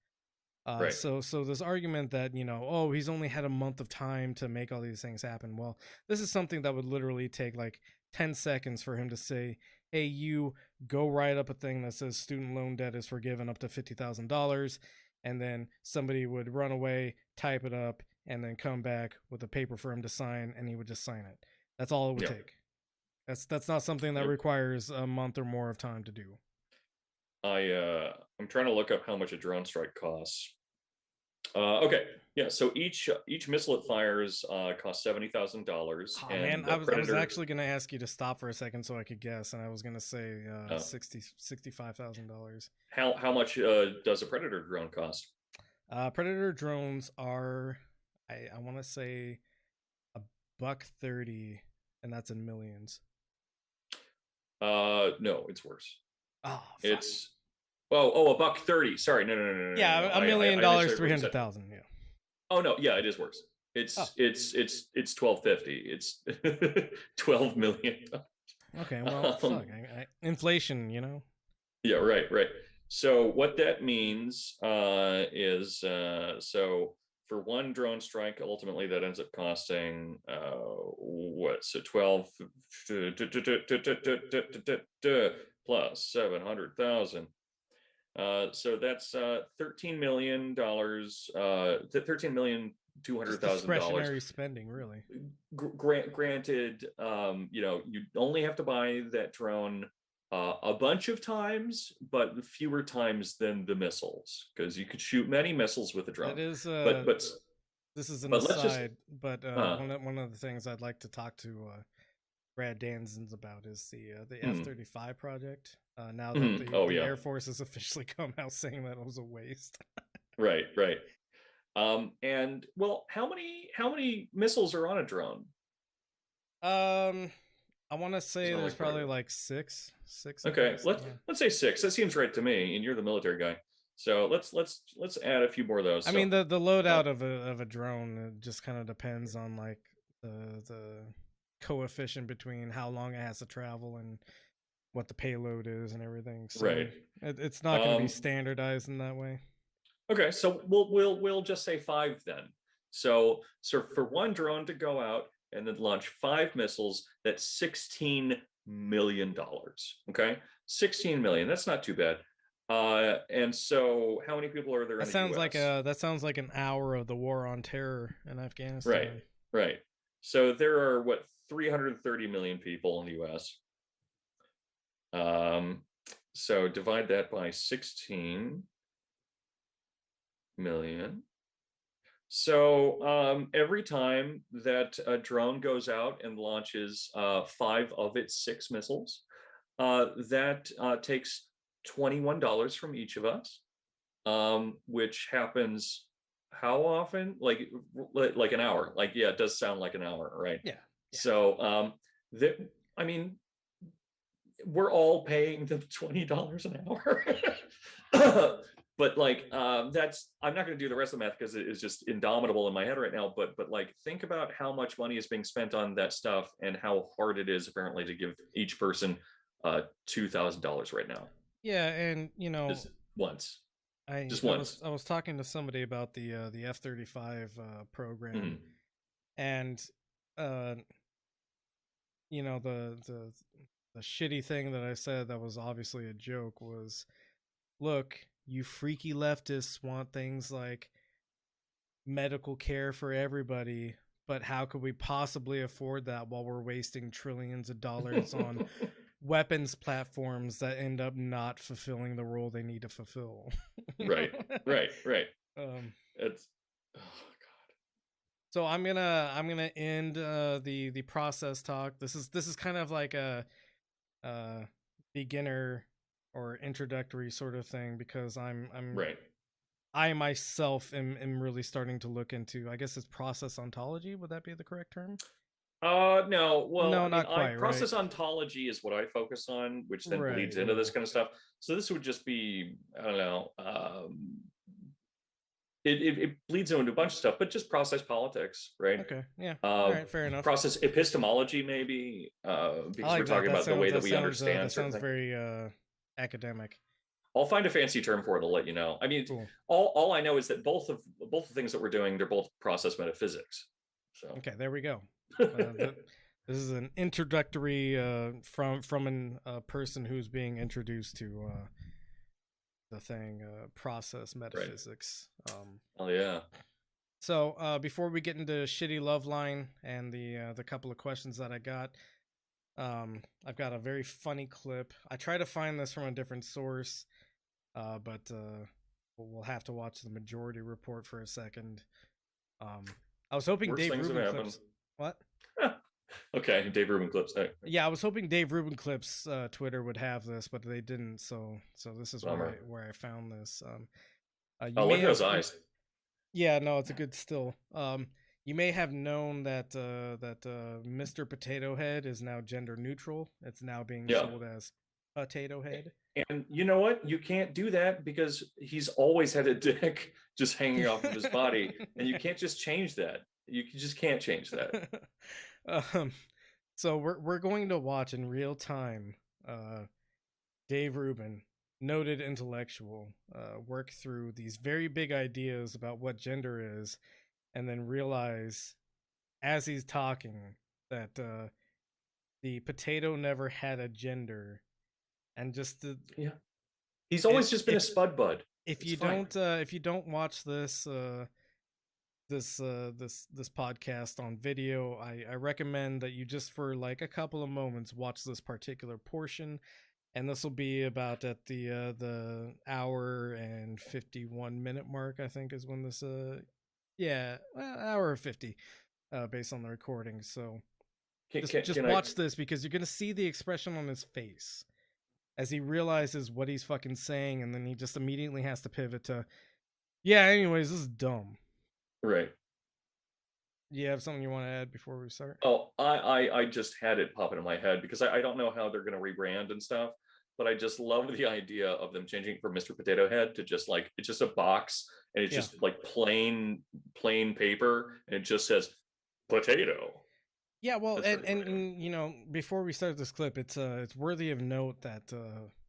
Right. So this argument that, you know, oh, he's only had a month of time to make all these things happen. Well, this is something that would literally take like 10 seconds for him to say, hey, you go write up a thing that says student loan debt is forgiven up to $50,000, and then somebody would run away, type it up, and then come back with a paper for him to sign, and he would just sign it. That's all it would take. That's not something that requires a month or more of time to do. I'm trying to look up how much a drone strike costs. Okay, yeah. So each missile it fires costs $70,000. Oh, man, I was actually going to ask you to stop for a second so I could guess, and I was going to say $65,000. How much does a Predator drone cost? Predator drones are, I want to say, $130, and that's in millions. No, it's worse. Oh, it's $130. Sorry, no. Yeah, $1 million, 300,000. Yeah. Oh no, yeah, it is worse. It's $12.50. It's $12 million. Okay, well, fuck, inflation, you know. Yeah, right. So what that means is so for one drone strike, ultimately that ends up costing what? So 12 plus 700,000. So that's $13 million. $13,200,000. Discretionary spending, really. Granted, you only have to buy that drone a bunch of times, but fewer times than the missiles, because you could shoot many missiles with a drone. It is, but this is an aside, but one of the things I'd like to talk to Brad Danzens about is the F-35 project. Now that the Air Force has officially come out saying that it was a waste. Right. And well, how many missiles are on a drone? I want to say there's probably like six. Okay, let's say 6. That seems right to me, and you're the military guy. So let's add a few more of those. I mean, the loadout of a drone just kind of depends on like the coefficient between how long it has to travel and what the payload is and everything. So right. It's not going to be standardized in that way. Okay, so we'll just say 5 then. So for one drone to go out and then launch 5 missiles, that's $16 million. Okay, 16 million. That's not too bad. And so how many people are there in the US? That sounds like an hour of the war on terror in Afghanistan. Right. So there are 330 million people in the US. So divide that by 16 million. So every time that a drone goes out and launches 5 of its 6 missiles, that takes $21 from each of us, which happens how often? Like an hour. Like, yeah, it does sound like an hour, right? Yeah. So I mean, we're all paying them $20 an hour. But like that's, I'm not going to do the rest of the math because it is just indomitable in my head right now, but like think about how much money is being spent on that stuff and how hard it is apparently to give each person $2,000 right now. Yeah, and you know, just once. I was talking to somebody about the F-35 program, and you know, the shitty thing that I said that was obviously a joke was, look, you freaky leftists want things like medical care for everybody, but how could we possibly afford that while we're wasting trillions of dollars on weapons platforms that end up not fulfilling the role they need to fulfill? Right. It's, oh god. So I'm gonna end the process talk. This is kind of like a beginner or introductory sort of thing, because I'm right. I myself am really starting to look into, I guess it's process ontology. Would that be the correct term? No. Well, no, not quite. Process ontology is what I focus on, which then bleeds into this kind of stuff. So this would just be, I don't know, it bleeds into a bunch of stuff, but just process politics, right? Okay, yeah. All right, fair enough. Process epistemology, maybe, because we're talking about the way that we understand. That sounds very academic. I'll find a fancy term for it. I'll let you know. I mean, cool. All I know is that both the things that we're doing, they're both process metaphysics. So okay, there we go. This is an introductory from a person who's being introduced to the thing, process metaphysics. Right. Oh yeah. So before we get into shitty Loveline and the couple of questions that I got, I've got a very funny clip. I try to find this from a different source, but we'll have to watch the Majority Report for a second. I was hoping Dave Rubin clips. What? Okay, Dave Rubin clips. Right. Yeah, I was hoping Dave Rubin clips Twitter would have this, but they didn't. So this is where I found this. Look at those eyes. Yeah, no, it's a good still. You may have known that Mr. Potato Head is now gender neutral. It's now being sold as Potato Head. And you know what? You can't do that because he's always had a dick just hanging off of his body, and you can't just change that. You just can't change that. So we're going to watch in real time Dave Rubin, noted intellectual, work through these very big ideas about what gender is, and then realize as he's talking that the potato never had a gender, and just he's always just been a spud bud. If you don't watch this podcast on video, I recommend that you just for like a couple of moments watch this particular portion, and this will be about at the hour and 51-minute mark, I think, is when this hour 50 based on the recording. So just watch this, because you're gonna see the expression on his face as he realizes what he's fucking saying, and then he just immediately has to pivot to anyways, this is dumb. Right. You have something you want to add before we start? Oh, I just had it pop into my head because I don't know how they're going to rebrand and stuff, but I just love the idea of them changing from Mr. Potato Head to just like, it's just a box and it's just like plain paper, and it just says potato. Yeah, well, and you know, before we start this clip, it's worthy of note that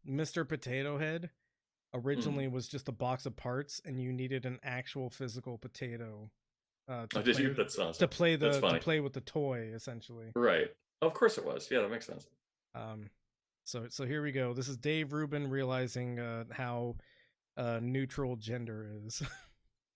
Mr. Potato Head originally was just a box of parts, and you needed an actual physical potato to play with the toy, essentially. Right. Of course it was. Yeah, that makes sense. So here we go. This is Dave Rubin realizing how neutral gender is.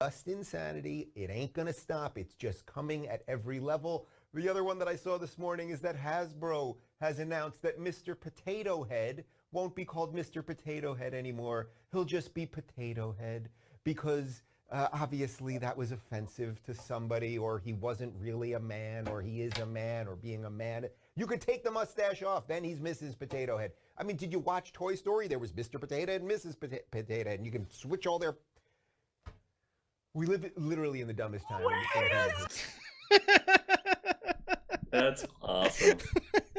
Just insanity. It ain't gonna stop. It's just coming at every level. The other one that I saw this morning is that Hasbro has announced that Mr. Potato Head won't be called Mr. Potato Head anymore. He'll just be Potato Head, because obviously that was offensive to somebody, or he wasn't really a man, or he is a man, or being a man. You could take the mustache off, then he's Mrs. Potato Head. I mean, did you watch Toy Story? There was Mr. Potato Head and Mrs. Potato Head, and you can switch all their... We live literally in the dumbest time. That's awesome.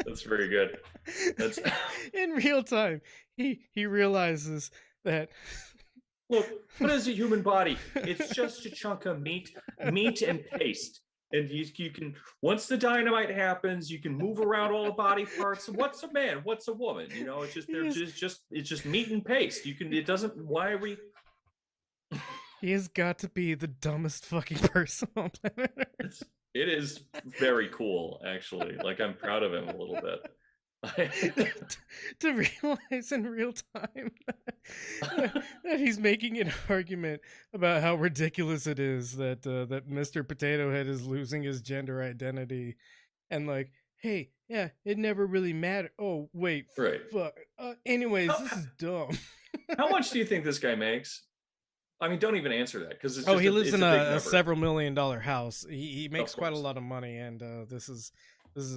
That's very good. That's in real time. He realizes that. Look, what is a human body? It's just a chunk of meat and paste. And you can, once the dynamite happens, you can move around all the body parts. What's a man? What's a woman? You know, it's just meat and paste. It doesn't. Why are we? He has got to be the dumbest fucking person on planet Earth. It is very cool, actually. Like, I'm proud of him a little bit. To realize in real time that he's making an argument about how ridiculous it is that Mr. Potato Head is losing his gender identity, and like, hey, yeah, it never really mattered. Oh wait, right. Fuck. Anyways, this is dumb. How much do you think this guy makes? I mean, don't even answer that, because he lives in a several $million house. He makes quite a lot of money, and this is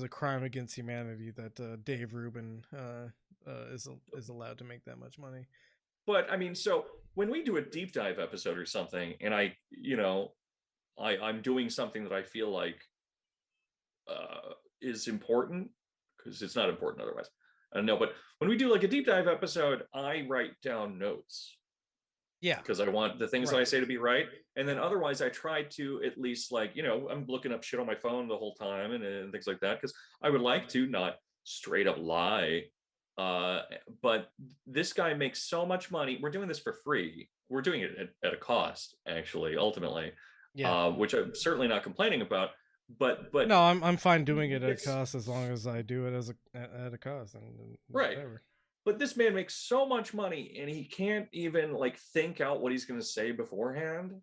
a crime against humanity that Dave Rubin is allowed to make that much money. But I mean, so when we do a deep dive episode or something, and I'm doing something that I feel like is important, because it's not important otherwise. I don't know, but when we do like a deep dive episode, I write down notes. Yeah, because I want the things that I say to be right, and then otherwise I try to at least, like, I'm looking up shit on my phone the whole time and things like that, because I would like to not straight up lie. But this guy makes so much money. We're doing this for free. We're doing it at a cost, actually, ultimately. Yeah. Which I'm certainly not complaining about. But No, I'm fine doing it at a cost as long as I do it at a cost and right. whatever. But this man makes so much money and he can't even like think out what he's going to say beforehand.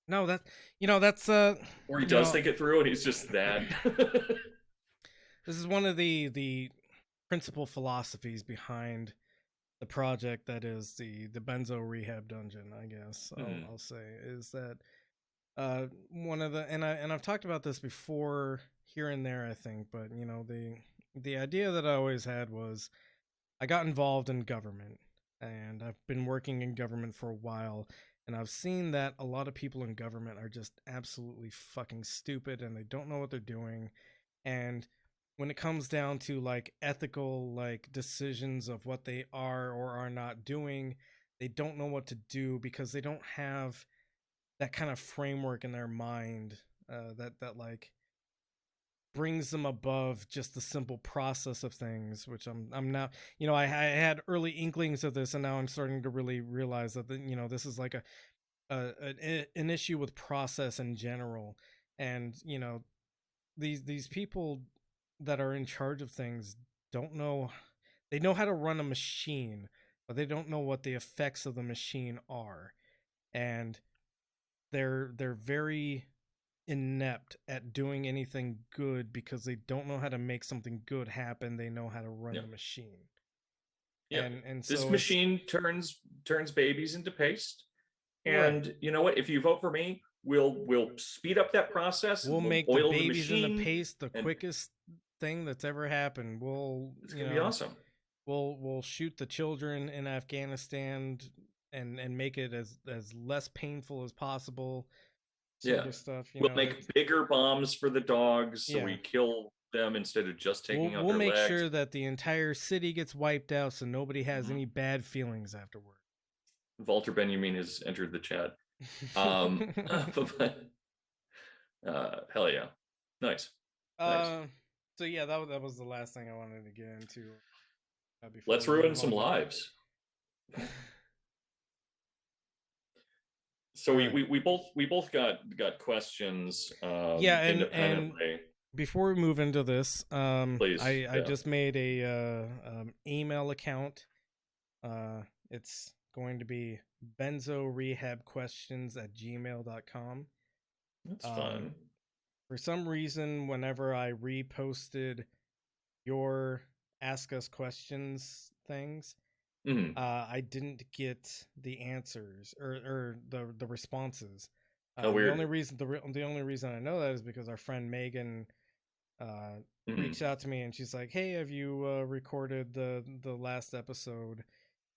No, that's or he does think it through and he's just that. This is one of the principal philosophies behind the project that is the Benzo Rehab dungeon, I guess. I'll say is that one of the and I've talked about this before here and there, I think, but the idea that I always had was I got involved in government and I've been working in government for a while, and I've seen that a lot of people in government are just absolutely fucking stupid and they don't know what they're doing. And when it comes down to like ethical like decisions of what they are or are not doing, they don't know what to do because they don't have that kind of framework in their mind that like brings them above just the simple process of things, which I'm now, I had early inklings of this, and now I'm starting to really realize that this is like an issue with process in general. And these people that are in charge of things don't know. They know how to run a machine, but they don't know what the effects of the machine are. And they're very inept at doing anything good because they don't know how to make something good happen. They know how to run a machine. Yeah. And this so machine turns babies into paste. And you know what? If you vote for me, we'll speed up that process. We'll make oil the babies in the paste the quickest thing that's ever happened. It's gonna be awesome. We'll shoot the children in Afghanistan and make it as less painful as possible. Sort of stuff. We'll make bigger bombs for the dogs, so we kill them instead of just taking out their legs. We'll make sure that the entire city gets wiped out, so nobody has any bad feelings afterward. Walter Benjamin has entered the chat. Hell yeah, nice. So yeah, that was the last thing I wanted to get into. Let's ruin some lives. So we both got questions. Independently. And before we move into this, please, I just made a email account. It's going to be benzorehabquestions@gmail.com. That's fine. For some reason, whenever I reposted your Ask Us Questions things, I didn't get the answers or the responses. Weird. The only reason I know that is because our friend Megan reached out to me and she's like, "Hey, have you recorded the last episode?"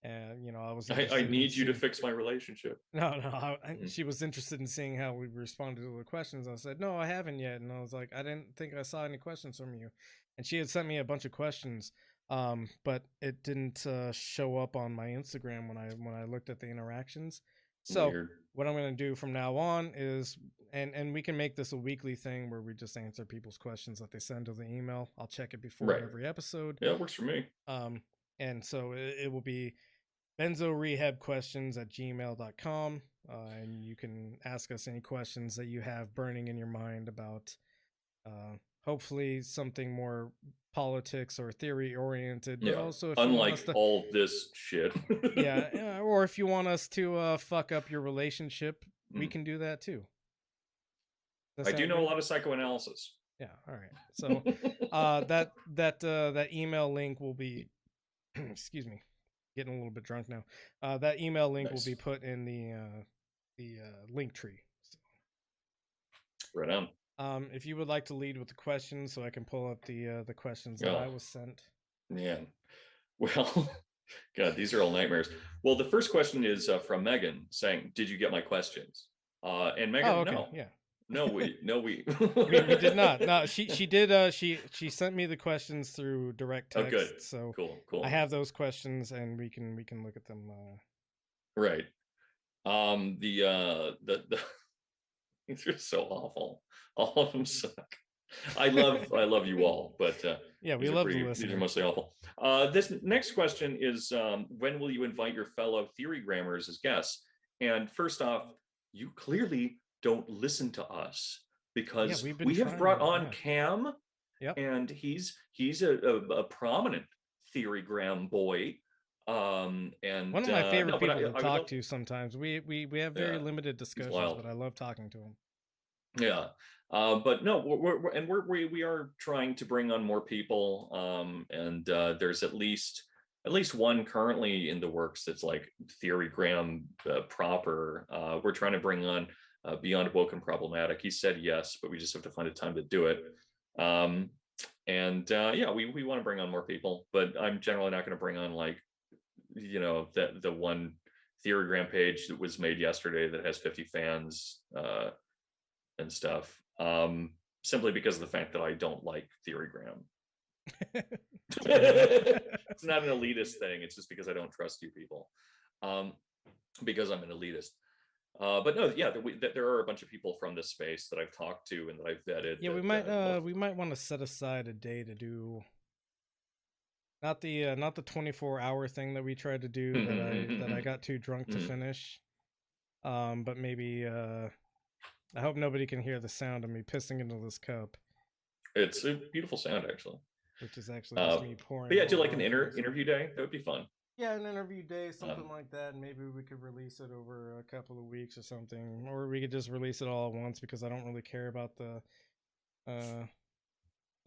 And I was I need you to fix my relationship. No, she was interested in seeing how we responded to the questions. I said, "No, I haven't yet," and I was like, "I didn't think I saw any questions from you." And she had sent me a bunch of questions, but it didn't show up on my Instagram when I looked at the interactions. So what I'm going to do from now on is, and we can make this a weekly thing where we just answer people's questions that they send to the email. I'll check it before every episode. Yeah, it works for me. And so it will be benzorehabquestions@gmail.com, and you can ask us any questions that you have burning in your mind about hopefully something more politics or theory oriented, but also if unlike all this shit. or if you want us to fuck up your relationship, we can do that too. I do know a lot of psychoanalysis. Yeah, all right. So that email link will be excuse me, getting a little bit drunk now. That email link will be put in the link tree. So. Right on. If you would like to lead with the questions, so I can pull up the questions that I was sent. Yeah. Well, God, these are all nightmares. Well, the first question is from Megan saying, "Did you get my questions?" And Megan, no. Yeah. No, we we did not. No, she did. She sent me the questions through direct text. Oh, good. So cool. I have those questions, and we can look at them. Right. The these are so awful. All of them suck. I love you all, but yeah, we love the listeners. These are mostly awful. This next question is, when will you invite your fellow theory grammars as guests? And first off, you clearly don't listen to us because we've been we have trying brought to, on yeah. Cam, Yep. and he's a prominent theorygram boy. And one of my favorite no, but people to I would talk love, to sometimes. We have very yeah, limited he's discussions, wild. but I love talking to him. Yeah. But no, we are trying to bring on more people. And there's at least one currently in the works that's like theorygram proper. We're trying to bring on Beyond Woke and Problematic. He said yes, but we just have to find a time to do it. And yeah, we want to bring on more people, but I'm generally not going to bring on like, you know, the one theorygram page that was made yesterday that has 50 fans and stuff, simply because of the fact that I don't like theorygram. It's not an elitist thing. It's just because I don't trust you people, because I'm an elitist. But no, yeah, there are a bunch of people from this space that I've talked to and that I've vetted. Yeah, we might want to set aside a day to do not the 24-hour thing that we tried to do that I got too drunk to finish. But maybe I hope nobody can hear the sound of me pissing into this cup. It's a beautiful sound, actually. Which is actually just me pouring. But yeah, do like an interview day. That would be fun. Yeah, an interview day, something like that. And maybe we could release it over a couple of weeks or something, or we could just release it all at once because I don't really care about the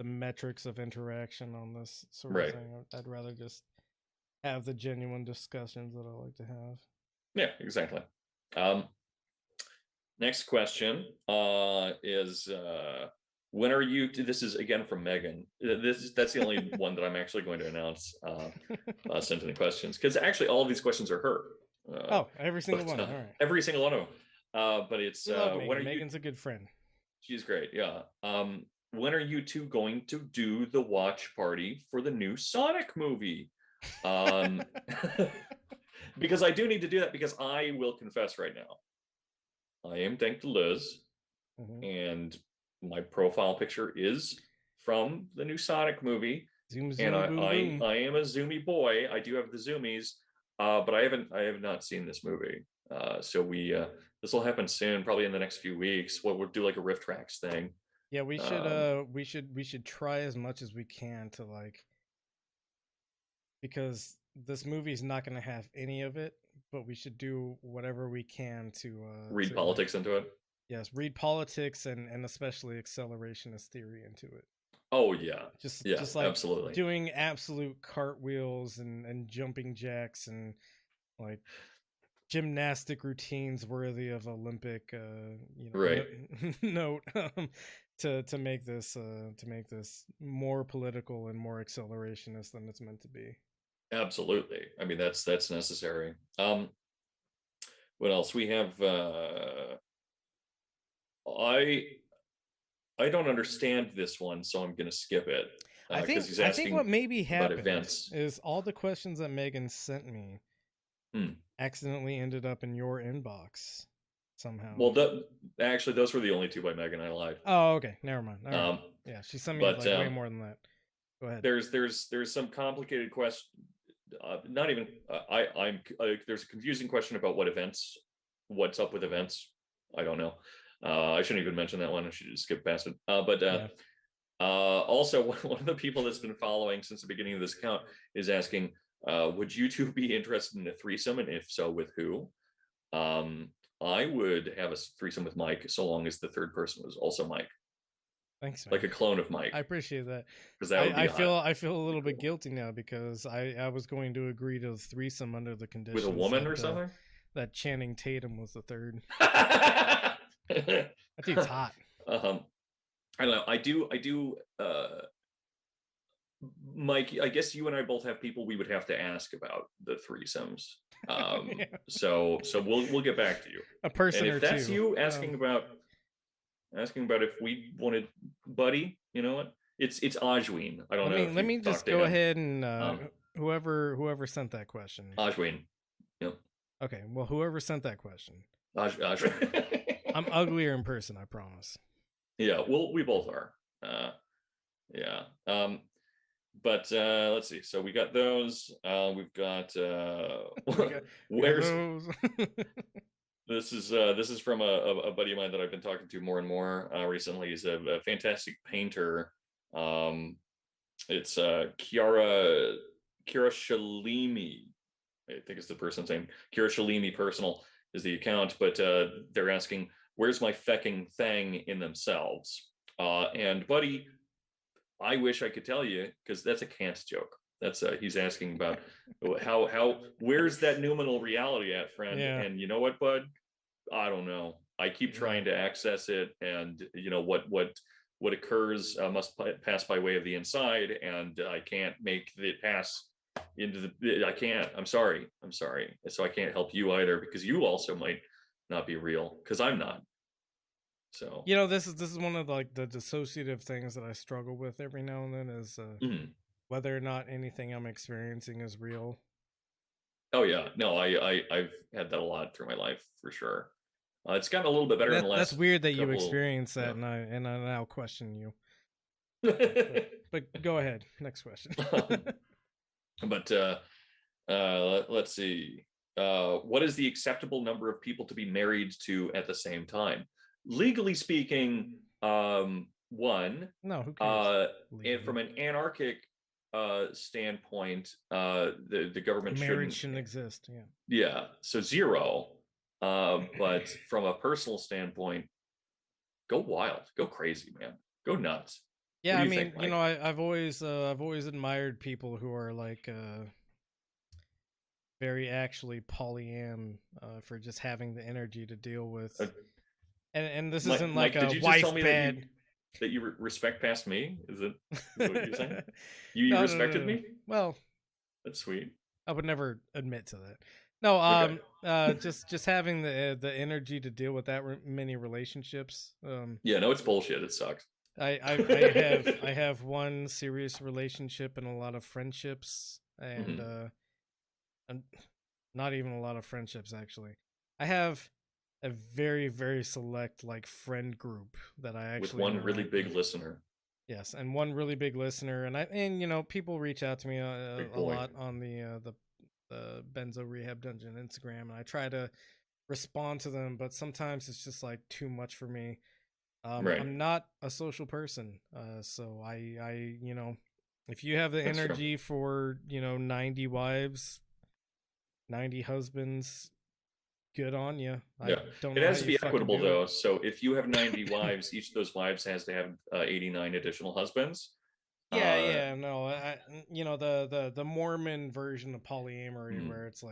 metrics of interaction on this sort of thing. I'd rather just have the genuine discussions that I like to have. Yeah, exactly. Next question is when are you? This is again from Megan. That's the only one that I'm actually going to announce. Sent any questions because actually all of these questions are her. Every single one. All right. Every single one of them. But it's when are Megan's a good friend. She's great. Yeah. When are you two going to do the watch party for the new Sonic movie? Because I do need to do that because I will confess right now. I am Danko Liz, and my profile picture is from the new Sonic movie. Zoom, and boom, boom. I am a zoomy boy. I do have the zoomies, but I have not seen this movie. So this will happen soon, probably in the next few weeks. We'll do like a Rift Tracks thing. Yeah, we should try as much as we can to like, because this movie's not going to have any of it, but we should do whatever we can to read politics into it. Yes, read politics and especially accelerationist theory into it. Oh yeah, just like absolutely doing absolute cartwheels and jumping jacks and like gymnastic routines worthy of Olympic note to make this more political and more accelerationist than it's meant to be. Absolutely. I mean that's necessary. What else we have? I don't understand this one, so I'm going to skip it. I think what maybe happened is all the questions that Megan sent me accidentally ended up in your inbox somehow. Well, actually, those were the only two by Megan. I lied. Oh, okay. Never mind. All right. Yeah, she sent me way more than that. Go ahead. There's some complicated question. Not even there's a confusing question about what's up with events. I don't know. I shouldn't even mention that one. I should just skip past it. Also, one of the people that's been following since the beginning of this account is asking, would you two be interested in a threesome, and if so, with who? I would have a threesome with Mike, so long as the third person was also Mike. Thanks, man. Like a clone of Mike. I appreciate that. Because that would be I feel a little bit guilty now because I was going to agree to the threesome under the conditions with a woman or something. That Channing Tatum was the third. That dude's hot. I don't know. I do. Mike, I guess you and I both have people we would have to ask about the threesomes. Yeah. So we'll get back to you. A person and or if that's two. You asking about if we wanted Buddy, you know what? It's Ajween. I don't know. Let me just go ahead and whoever sent that question. Ajween. Yep. Okay. Well, whoever sent that question. Ajween. I'm uglier in person, I promise. Yeah, well, we both are. Yeah. But let's see. So we got those. We've got where's This is from a buddy of mine that I've been talking to more and more recently. He's a fantastic painter. It's Kiara Shalimi, I think is the person's name. Kiara Shalimi Personal is the account, but they're asking, "Where's my fecking thing in themselves?" And buddy, I wish I could tell you, because that's a Kant joke. That's he's asking about how where's that noumenal reality at, friend? Yeah. And you know what, bud? I don't know. I keep trying to access it, and what occurs must pass by way of the inside, and I can't make it pass into the. I can't. I'm sorry. So I can't help you either, because you also might not be real, because I'm not. So this is one of the dissociative things that I struggle with every now and then is whether or not anything I'm experiencing is real. Oh yeah, no, I've had that a lot through my life for sure. It's gotten a little bit better in the last. That's weird that you couple, experience that, yeah. and I now question you. But go ahead, next question. But let's see. What is the acceptable number of people to be married to at the same time? Legally speaking, one. No, who cares? And from an anarchic standpoint, the government marriage shouldn't exist. Yeah. Yeah. So 0. But from a personal standpoint, go wild, go crazy, man, go nuts. Yeah, I mean, I've always admired people who are like very actually polyam for just having the energy to deal with. And this isn't like a wife bed. That you respect past me? Is it what you're saying? You respected me? Well, that's sweet. I would never admit to that. No, okay. just having the energy to deal with that many relationships. Yeah, no, it's bullshit. It sucks. I have one serious relationship and a lot of friendships, and not even a lot of friendships actually. I have a very, very select friend group that I actually with one really big listener. Yes, and one really big listener, and people reach out to me a lot on the Benzo Rehab Dungeon Instagram, and I try to respond to them, but sometimes it's just too much for me. Right. I'm not a social person, so I if you have the That's energy true. For 90 wives, 90 husbands, good on you. Yeah. It has to be equitable though. So if you have 90 wives, each of those wives has to have 89 additional husbands. Yeah, no, the Mormon version of polyamory, where it's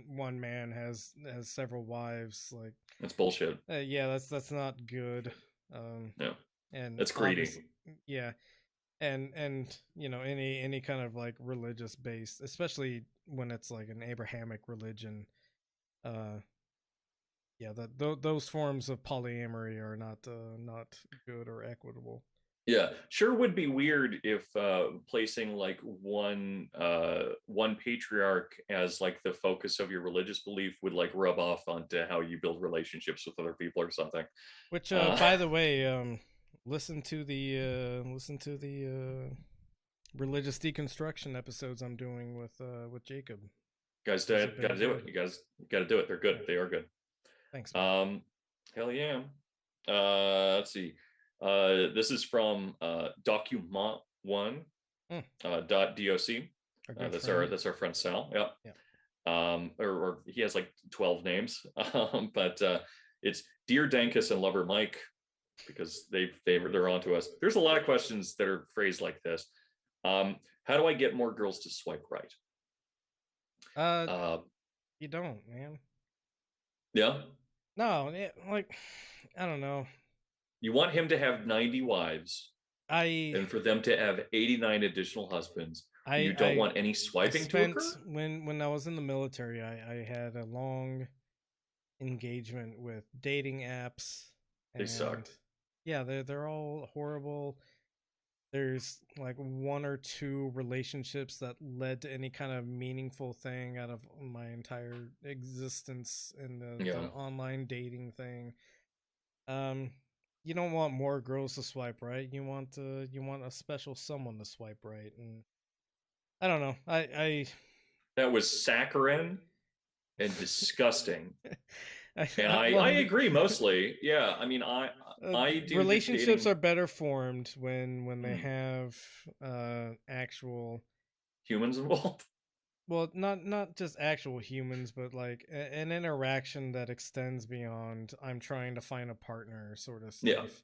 one man has several wives, that's bullshit. Yeah, that's not good. No, and that's greedy. Yeah, and any kind of religious based, especially when it's an Abrahamic religion. Yeah, those forms of polyamory are not good or equitable. Yeah, sure would be weird if placing one patriarch as the focus of your religious belief would rub off onto how you build relationships with other people or something. Which by the way, listen to the religious deconstruction episodes I'm doing with Jacob. Guys, gotta do it. You guys gotta do it. They're good. They are good. Thanks. Man. Hell yeah. Let's see. This is from document1 .doc. That's our friend Sal. Yeah. Or he has 12 names. But it's Dear Dankus and Lover Mike, because they're onto us. There's a lot of questions that are phrased like this. How do I get more girls to swipe right? You don't, man. Yeah. No, I don't know. You want him to have 90 wives, and for them to have 89 additional husbands. You don't want any swiping to occur? When I was in the military, I had a long engagement with dating apps. They sucked. Yeah, they're all horrible. There's 1 or 2 relationships that led to any kind of meaningful thing out of my entire existence in the online dating thing. You don't want more girls to swipe right. You want a special someone to swipe right, and I don't know. I that was saccharine and disgusting. And I agree mostly. Yeah, I mean, I do relationships are better formed when they have actual humans involved. Well, not just actual humans, but like an interaction that extends beyond I'm trying to find a partner sort of stuff.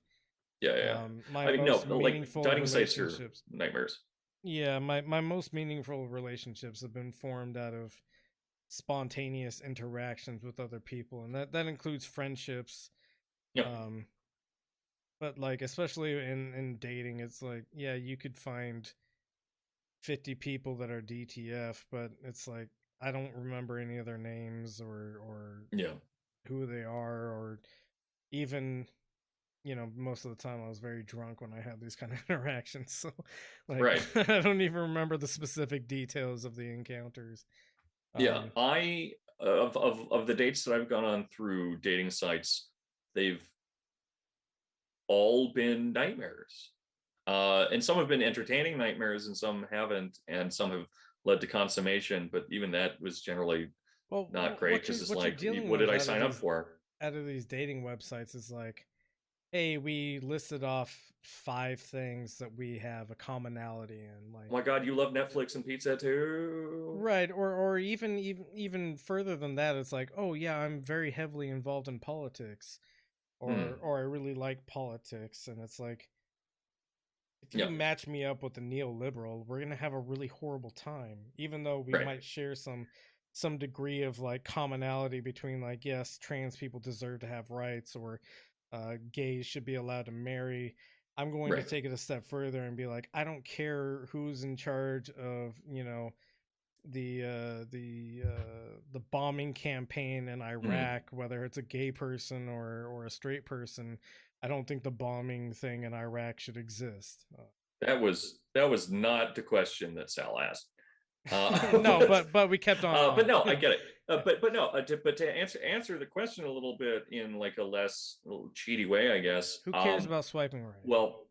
Yeah. My I mean, most no, meaningful like dating sites are relationships. nightmares. Yeah, my most meaningful relationships have been formed out of spontaneous interactions with other people, and that includes friendships. Yeah. But like especially in dating, it's like, yeah, you could find 50 people that are DTF, but it's like I don't remember any of their names or who they are, or even, you know, most of the time I was very drunk when I had these kind of interactions, so like I don't even remember the specific details of the encounters. Yeah, I of the dates that I've gone on through dating sites, they've all been nightmares. And some have been entertaining nightmares and some haven't, and some have led to consummation, but even that was generally not great, because it's like, what did I sign up for? Out of these dating websites is like, hey, we listed off 5 things that we have a commonality in. Like, oh my God, you love Netflix and pizza too, right? Or even further than that, it's like, oh yeah, I'm very heavily involved in politics, or I really like politics, and it's like, if you match me up with a neoliberal, we're gonna have a really horrible time, even though we might share some degree of like commonality between, like, yes, trans people deserve to have rights, or gays should be allowed to marry. I'm going to take it a step further and be like, I don't care who's in charge of, you know, the bombing campaign in Iraq, whether it's a gay person or a straight person. I don't think the bombing thing in Iraq should exist. That was not the question that Sal asked. No, but we kept on. But no, I get it. But no, to answer the question a little bit in like a less cheaty way, I guess. Who cares about swiping right? Well,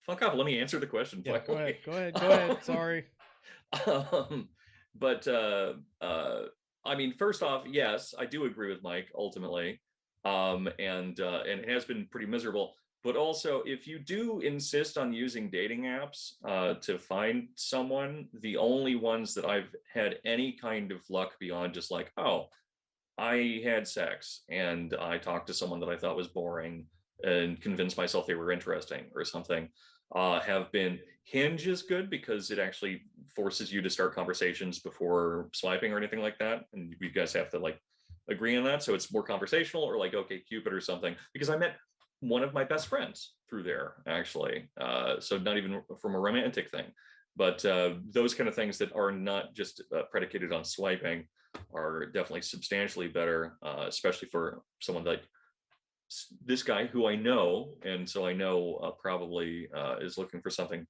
fuck off. Let me answer the question. Yeah, go ahead. Sorry. But I mean, first off, yes, I do agree with Mike ultimately, and it has been pretty miserable. But also, if you do insist on using dating apps to find someone, the only ones that I've had any kind of luck beyond just like, oh, I had sex and I talked to someone that I thought was boring and convinced myself they were interesting or something, have been Hinge is good because it actually forces you to start conversations before swiping or anything like that. And you guys have to like agree on that. So it's more conversational, or like OkCupid or something, because I met one of my best friends through there, actually. So not even from a romantic thing, but those kind of things that are not just predicated on swiping are definitely substantially better, especially for someone like this guy who I know, and so I know probably is looking for something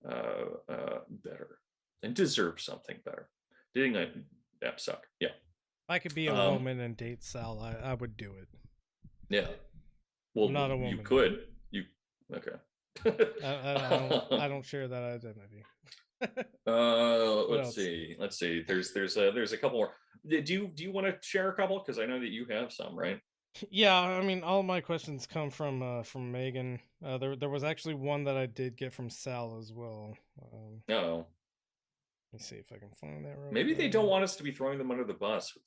better and deserves something better. Dating apps suck. Yeah. If I could be a woman and date Sal, I would do it. Yeah. Well, I'm not a woman. You could. You okay? I don't share that identity. Let's see. There's a couple more. Do you want to share a couple? Because I know that you have some, right? Yeah, I mean, all my questions come from Megan. There was actually one that I did get from Sal as well. Let me see if I can find that. Maybe they don't want us to be throwing them under the bus with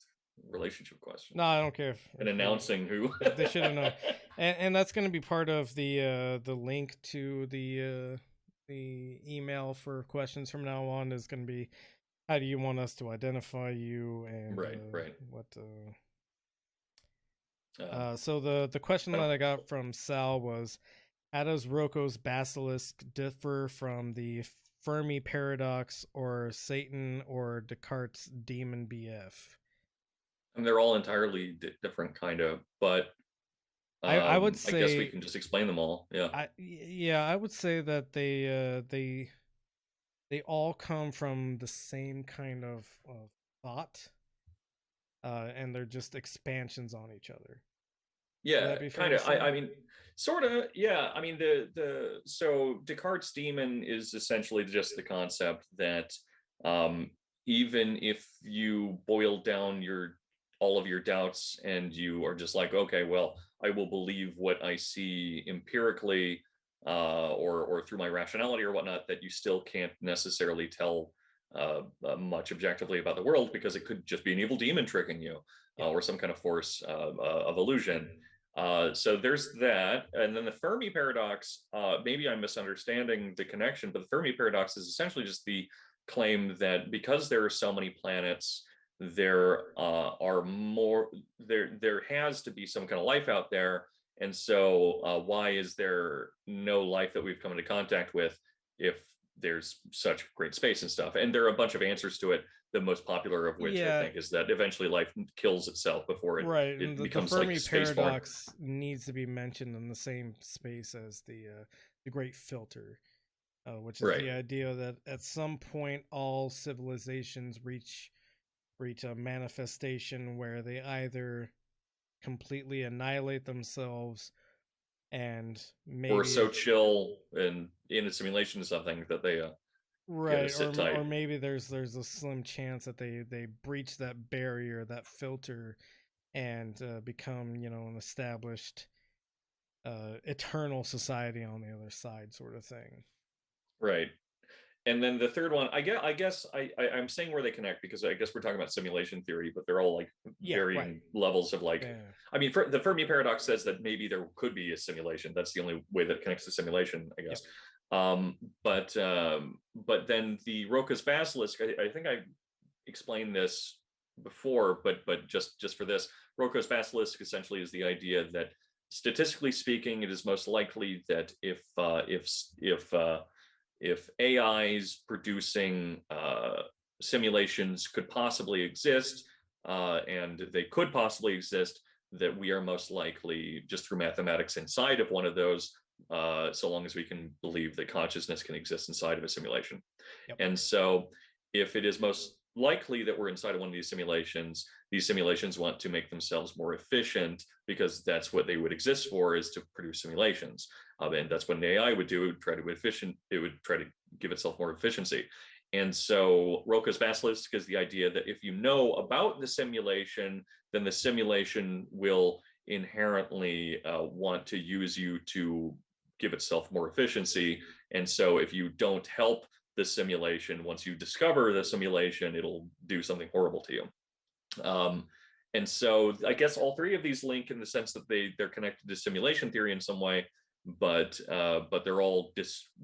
relationship questions. No, I don't care. And announcing who they should have known. And that's going to be part of the link to the email for questions from now on. Is going to be, how do you want us to identify you, and what. So the question that I got from Sal was, how does Rocco's basilisk differ from the Fermi paradox or Satan or Descartes' demon BF? And they're all entirely different, kind of, but I would say, I guess we can just explain them all. Yeah. I would say that they all come from the same kind of thought, and they're just expansions on each other. Yeah, kind of. I mean, sort of. Yeah, I mean, so Descartes' demon is essentially just the concept that even if you boil down your all of your doubts and you are just like, okay, well, I will believe what I see empirically or through my rationality or whatnot, that you still can't necessarily tell much objectively about the world, because it could just be an evil demon tricking you or some kind of force of illusion. So there's that. And then the Fermi paradox, maybe I'm misunderstanding the connection, but the Fermi paradox is essentially just the claim that because there are so many planets, there are more, there has to be some kind of life out there. And so why is there no life that we've come into contact with if there's such great space and stuff? And there are a bunch of answers to it, the most popular of which I think is that eventually life kills itself before it becomes the Fermi like spaceborne. paradox needs to be mentioned in the same space as the great filter, which is the idea that at some point all civilizations reach a manifestation where they either completely annihilate themselves and maybe, or so chill and in a simulation or something that they or maybe there's a slim chance that they breach that barrier, that filter, and become, you know, an established eternal society on the other side, sort of thing. Right. And then the third one, I guess I'm saying where they connect, because I guess we're talking about simulation theory, but they're all like varying levels of like, I mean, the Fermi paradox says that maybe there could be a simulation. That's the only way that connects to simulation, I guess. But then the Roca's basilisk, I think I explained this before, but just for this, Roca's basilisk essentially is the idea that statistically speaking, it is most likely that if AIs producing simulations could possibly exist, and they could possibly exist, that we are most likely, just through mathematics, inside of one of those, so long as we can believe that consciousness can exist inside of a simulation. And so if it is most likely that we're inside of one of these simulations want to make themselves more efficient, because that's what they would exist for, is to produce simulations. And that's what an AI would do. It would try to give itself more efficiency. And so Roca's basilisk is the idea that if you know about the simulation, then the simulation will inherently want to use you to give itself more efficiency. And so if you don't help the simulation, once you discover the simulation, it'll do something horrible to you. And so I guess all three of these link in the sense that they're connected to simulation theory in some way, but they're all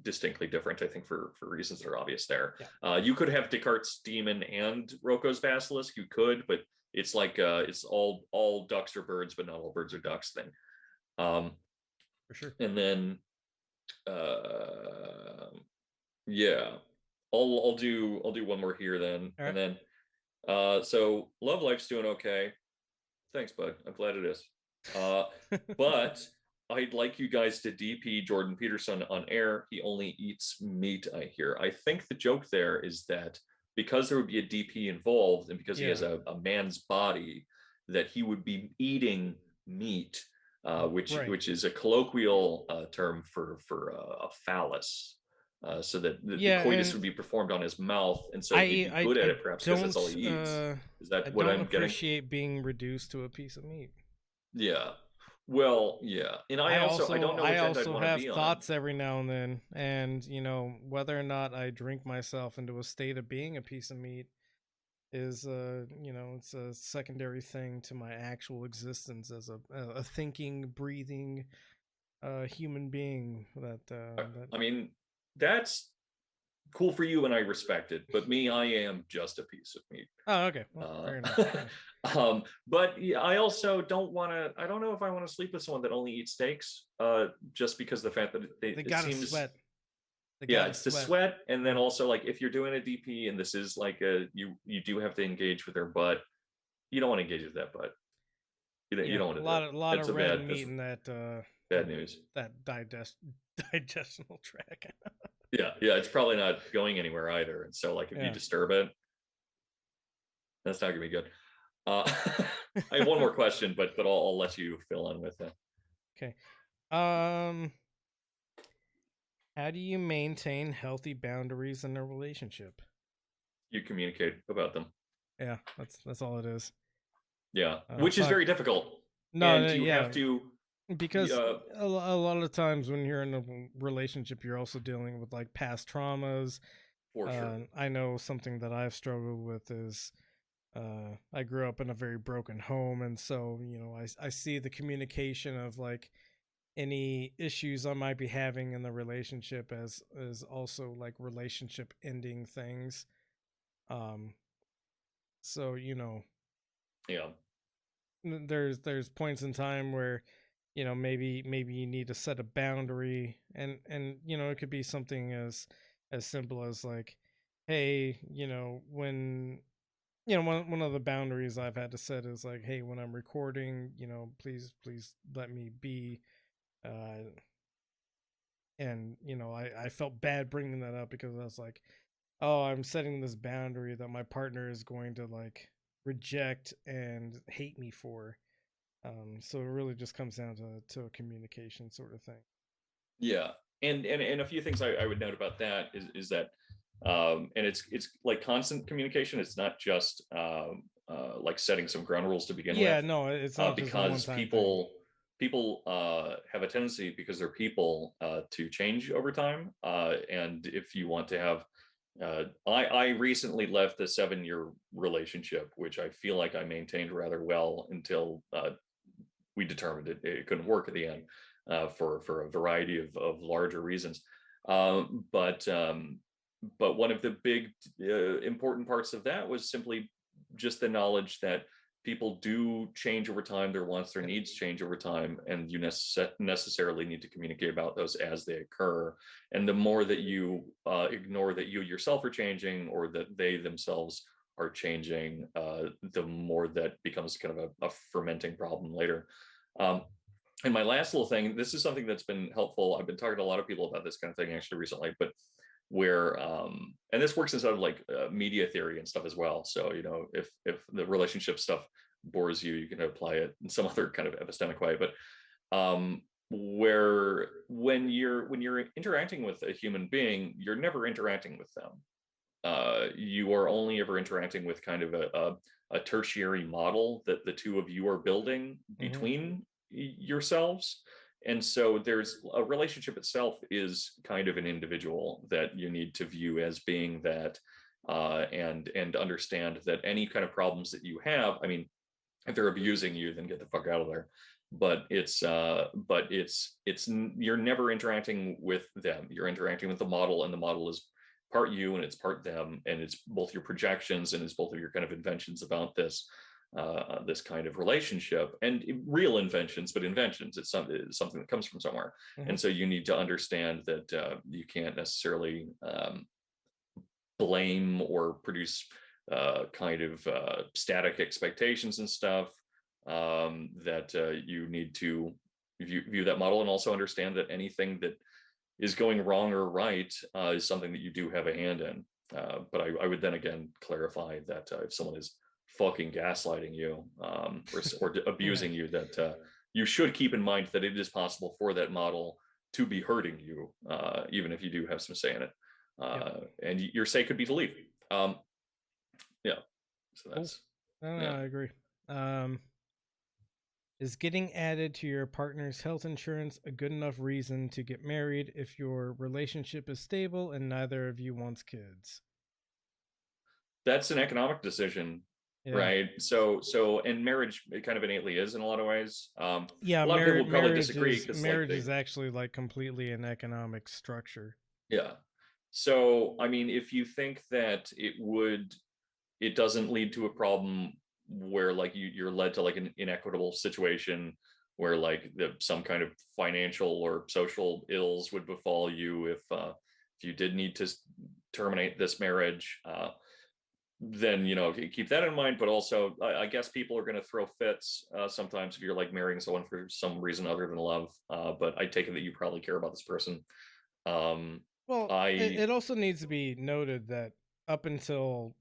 distinctly different, I think, for reasons that are obvious there. You could have Descartes' demon and Roca's basilisk. You could, but it's like it's all ducks are birds, but not all birds are ducks thing. For sure. And then I'll do one more here then. And then so Love Life's doing okay. Thanks, bud. I'm glad it is. But I'd like you guys to DP Jordan Peterson on air. He only eats meat, I hear. I think the joke there is that because there would be a DP involved, and because he has a man's body, that he would be eating meat, which is a colloquial term for a phallus. So that the coitus would be performed on his mouth, and so he'd be good at it, perhaps because that's all he eats. Is that what I'm getting? I don't appreciate being reduced to a piece of meat. Yeah. Well, yeah. And I don't know which end I'd want to be on. I also have thoughts every now and then, and you know, whether or not I drink myself into a state of being a piece of meat is you know, it's a secondary thing to my actual existence as a thinking, breathing human being. I mean, that's cool for you and I respect it, but me, I am just a piece of meat. Oh, okay. Well, fair enough. But yeah, I also I don't know if I want to sleep with someone that only eats steaks, just because the fact that they gotta sweat. It's the sweat, and then also like if you're doing a DP and this is like you do have to engage with their butt, you don't want to engage with that butt. You don't want to. A lot of red meat in that bad news. That digestional tract. Yeah, it's probably not going anywhere either. And so like if you disturb it, that's not gonna be good. I have one more question, but I'll let you fill in with it. Okay. How do you maintain healthy boundaries in a relationship? You communicate about them. Yeah, that's all it is. Yeah, which is very difficult. No, and you yeah. have to, because a lot of times when you're in a relationship, you're also dealing with like past traumas. for sure. I know something that I've struggled with is I grew up in a very broken home, and so I see the communication of like any issues I might be having in the relationship as also like relationship ending things. So Yeah. there's points in time where maybe you need to set a boundary, and it could be something as simple as like, hey, when one of the boundaries I've had to set is like, hey, when I'm recording, please let me be. And I felt bad bringing that up because I was like, oh, I'm setting this boundary that my partner is going to like reject and hate me for. So it really just comes down to a communication sort of thing. Yeah, and a few things I would note about that is that, and it's like constant communication. It's not just like setting some ground rules to begin Yeah, with. no, it's not just a because one-time people have a tendency, because they're people, to change over time. And if you want to have, I recently left a 7-year relationship, which I feel like I maintained rather well until we determined it couldn't work at the end, for a variety of larger reasons. But one of the big important parts of that was simply just the knowledge that people do change over time, their wants, their needs change over time, and you necessarily need to communicate about those as they occur. And the more that you ignore that you yourself are changing, or that they themselves are changing, the more that becomes kind of a fermenting problem later. And my last little thing, this is something that's been helpful. I've been talking to a lot of people about this kind of thing actually recently, but where and this works inside of like media theory and stuff as well. So if the relationship stuff bores you, you can apply it in some other kind of epistemic way. But where when you're interacting with a human being, you're never interacting with them. You are only ever interacting with kind of a tertiary model that the two of you are building between yourselves. And so there's a relationship itself is kind of an individual that you need to view as being that, and understand that any kind of problems that you have, I mean, if they're abusing you, then get the fuck out of there. But it's you're never interacting with them. You're interacting with the model, and the model is part you and it's part them, and it's both your projections and it's both of your kind of inventions about this kind of relationship, and real inventions, but inventions. It's something that comes from somewhere. And so you need to understand that you can't necessarily blame or produce kind of static expectations and stuff. That you need to view that model, and also understand that anything that is going wrong or right is something that you do have a hand in. But I would then again clarify that if someone is fucking gaslighting you, or abusing you, that you should keep in mind that it is possible for that model to be hurting you, even if you do have some say in it. And your say could be to leave. Yeah. So that's. Cool. I agree. Is getting added to your partner's health insurance a good enough reason to get married if your relationship is stable and neither of you wants kids? That's an economic decision, right? So and marriage, it kind of innately is in a lot of ways. A lot of people probably disagree, because marriage is actually like completely an economic structure. Yeah. So I mean, if you think that it doesn't lead to a problem where like you're led to like an inequitable situation where like some kind of financial or social ills would befall you if you did need to terminate this marriage, then keep that in mind. But also I guess people are going to throw fits sometimes if you're like marrying someone for some reason other than love, but I take it that you probably care about this person. Well, it also needs to be noted that up until,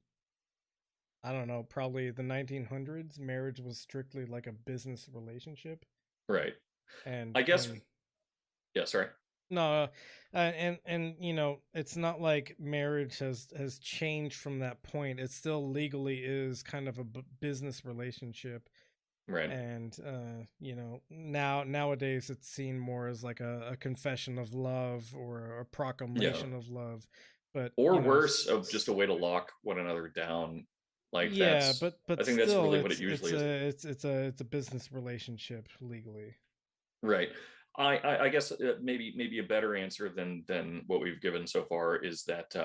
I don't know, probably the 1900s, marriage was strictly like a business relationship. Right. And I guess, yeah, sorry. No, and it's not like marriage has changed from that point. It still legally is kind of a business relationship. Right. And nowadays it's seen more as like a confession of love or a proclamation of love, but or worse, of just a way to lock one another down. Like yeah, that's, but I think still, that's really what it usually is. it's a business relationship legally. Right. I guess maybe a better answer than what we've given so far is that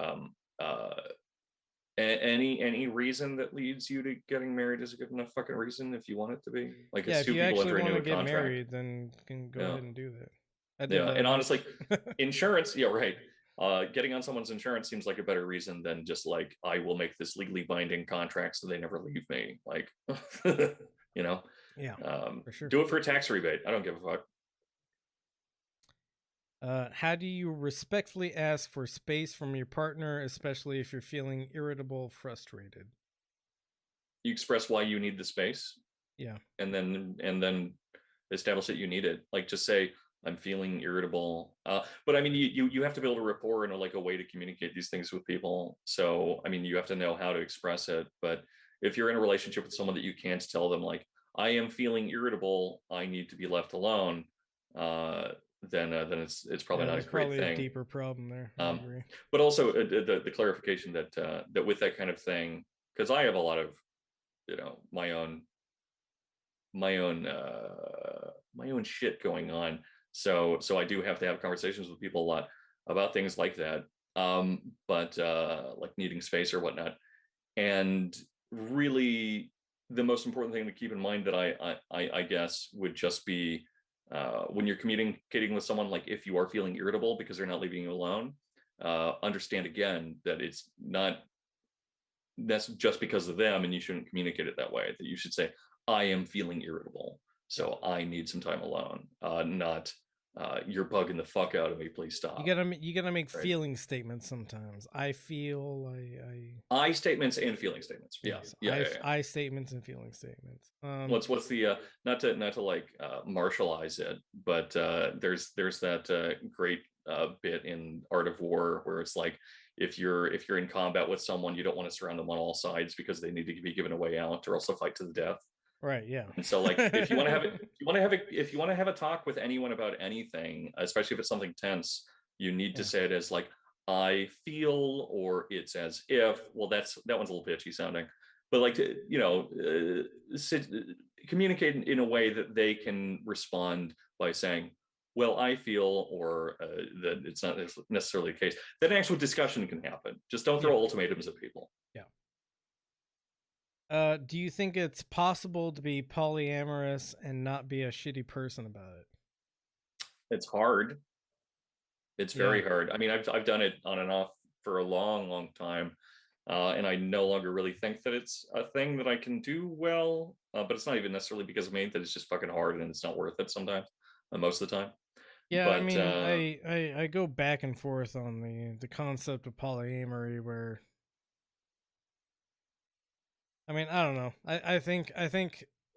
any reason that leads you to getting married is a good enough fucking reason if you want it to be. Like, Yeah, it's if two you people actually entering want to into a get contract. married, then can go ahead and do that. I did Yeah, that. and honestly, insurance, yeah, right. Getting on someone's insurance seems like a better reason than just like, I will make this legally binding contract so they never leave me. Like, yeah, for sure. Do it for a tax rebate. I don't give a fuck. How do you respectfully ask for space from your partner, especially if you're feeling irritable, frustrated? You express why you need the space. Yeah. And then establish that you need it. Like, just say, I'm feeling irritable. But I mean, you have to build a rapport and like a way to communicate these things with people. So, I mean, you have to know how to express it. But if you're in a relationship with someone that you can't tell them, like, I am feeling irritable, I need to be left alone, then it's probably not a great probably thing. A deeper problem there. I agree. But also the clarification that that with that kind of thing, because I have a lot of, my own shit going on. So I do have to have conversations with people a lot about things like that. But like needing space or whatnot. And really, the most important thing to keep in mind that I guess would just be when you're communicating with someone, like if you are feeling irritable because they're not leaving you alone, understand again that it's not, that's just because of them, and you shouldn't communicate it that way. That you should say, I am feeling irritable, so I need some time alone, not you're bugging the fuck out of me, please stop. You gotta make feeling statements sometimes. I feel I statements and feeling statements. Yes, Yeah. I statements and feeling statements. What's the not to like martialize it, but there's that great bit in Art of War where it's like, if you're in combat with someone, you don't want to surround them on all sides because they need to be given a way out, or also fight to the death. Right. Yeah. And so, like, if you want to have a talk with anyone about anything, especially if it's something tense, you need to say it as like, I feel, or it's as if. Well, that one's a little bitchy sounding, but like, communicate in a way that they can respond by saying, well, I feel, or that it's not necessarily the case. Then actual discussion can happen. Just don't throw ultimatums at people. Yeah. Do you think it's possible to be polyamorous and not be a shitty person about it? It's hard. It's very hard. I mean, I've done it on and off for a long, long time. And I no longer really think that it's a thing that I can do well, but it's not even necessarily because of me, that it's just fucking hard and it's not worth it sometimes, most of the time. Yeah, but, I mean, I go back and forth on the concept of polyamory, where, I mean, I don't know. I think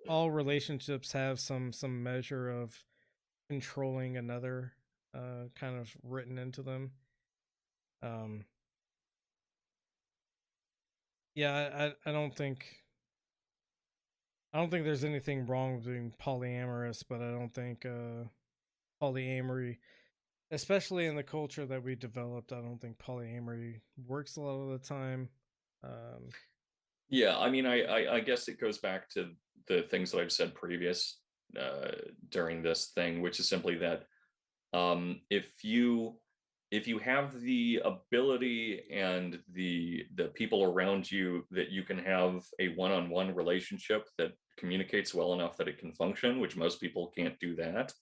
all relationships have some measure of controlling another, kind of written into them. Yeah, I don't think there's anything wrong with being polyamorous, but I don't think polyamory, especially in the culture that we developed, I don't think polyamory works a lot of the time. Yeah, I mean, I guess it goes back to the things that I've said previous during this thing, which is simply that if you have the ability and the people around you that you can have a one-on-one relationship that communicates well enough that it can function, which most people can't do that,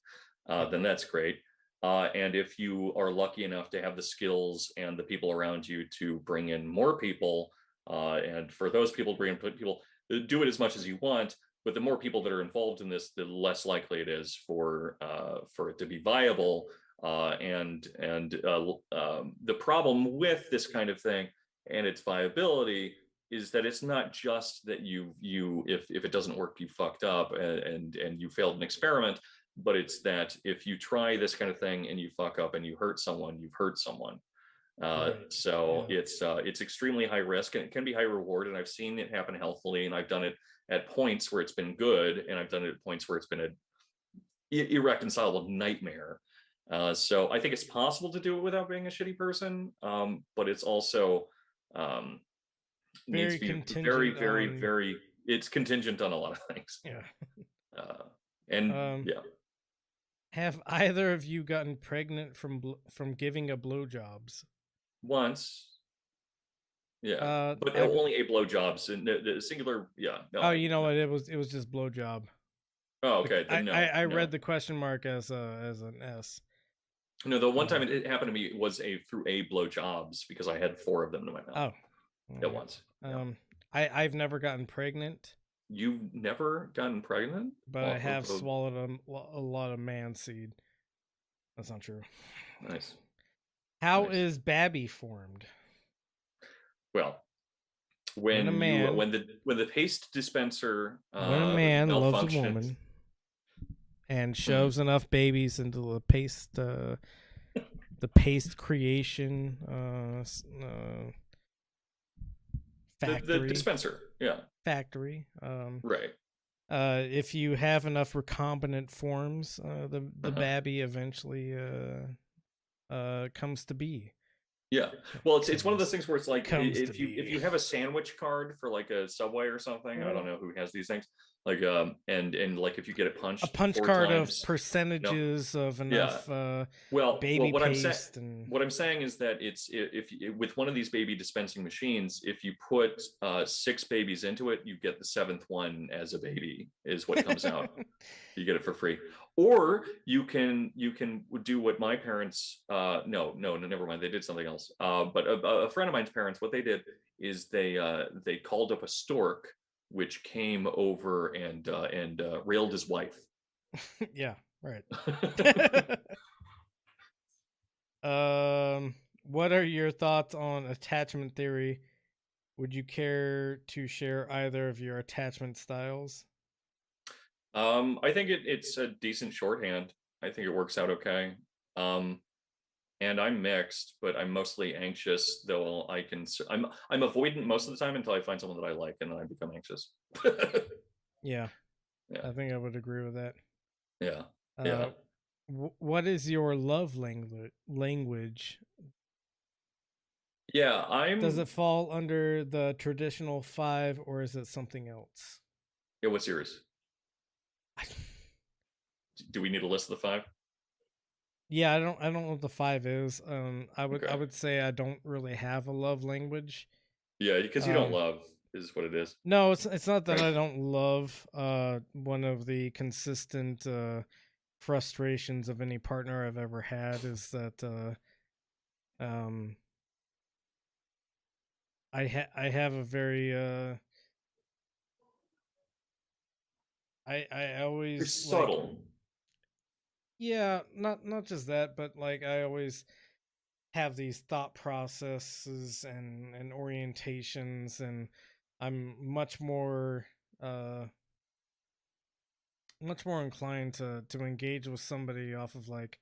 then that's great. And if you are lucky enough to have the skills and the people around you to bring in more people, and for those people to bring in people, do it as much as you want. But the more people that are involved in this, the less likely it is for it to be viable. The problem with this kind of thing and its viability is that it's not just that if it doesn't work, you fucked up and you failed an experiment, but it's that if you try this kind of thing and you fuck up and you hurt someone, you've hurt someone. So it's extremely high risk, and it can be high reward. And I've seen it happen healthily, and I've done it at points where it's been good, and I've done it at points where it's been an irreconcilable nightmare. So I think it's possible to do it without being a shitty person, but it's also needs to be very, very, very. It's contingent on a lot of things. Yeah. Yeah. Have either of you gotten pregnant from giving a blowjobs? Once. Yeah, but only a blowjobs and the singular. Yeah. No, oh, you know what? It was just blowjob. Oh, okay. I read the question mark as an S. No, the one time it happened to me was through a blowjobs because I had 4 of them in my mouth. Oh, at once. I've never gotten pregnant. You've never gotten pregnant? But I have swallowed a lot of man seed. That's not true. Nice. How is Babby formed? Well, when the paste dispenser when a man loves a woman and shoves enough babies into the paste creation factory, the dispenser, factory, right. If you have enough recombinant forms, the Babby eventually comes to be. Yeah, well, it's one of those things where it's like if you have a sandwich card for like a Subway or something, I don't know who has these things, like and like if you get it punched, a punch card of percentages of enough baby paste. What I'm saying is that it's if with one of these baby dispensing machines, if you put 6 babies into it, you get the 7th one as a baby is what comes out. You get it for free. Or you can do what my parents no, never mind, they did something else. But a friend of mine's parents, what they did is they called up a stork which came over and railed his wife. Yeah, right. What are your thoughts on attachment theory? Would you care to share either of your attachment styles? I think it's a decent shorthand. I think it works out okay. And I'm mixed, but I'm mostly anxious, though I'm avoidant most of the time until I find someone that I like, and then I become anxious. Yeah. I think I would agree with that. Yeah. What is your love language? Yeah, Does it fall under the traditional 5, or is it something else? Yeah, what's yours? Do we need a list of the 5? Yeah, I don't know what the 5 is. I would say I don't really have a love language. Yeah, because you don't love is what it is. No, it's not that I don't love. One of the consistent frustrations of any partner I've ever had is that I have a very I always You're subtle. Yeah, not just that, but like I always have these thought processes and orientations, and I'm much more inclined to engage with somebody off of like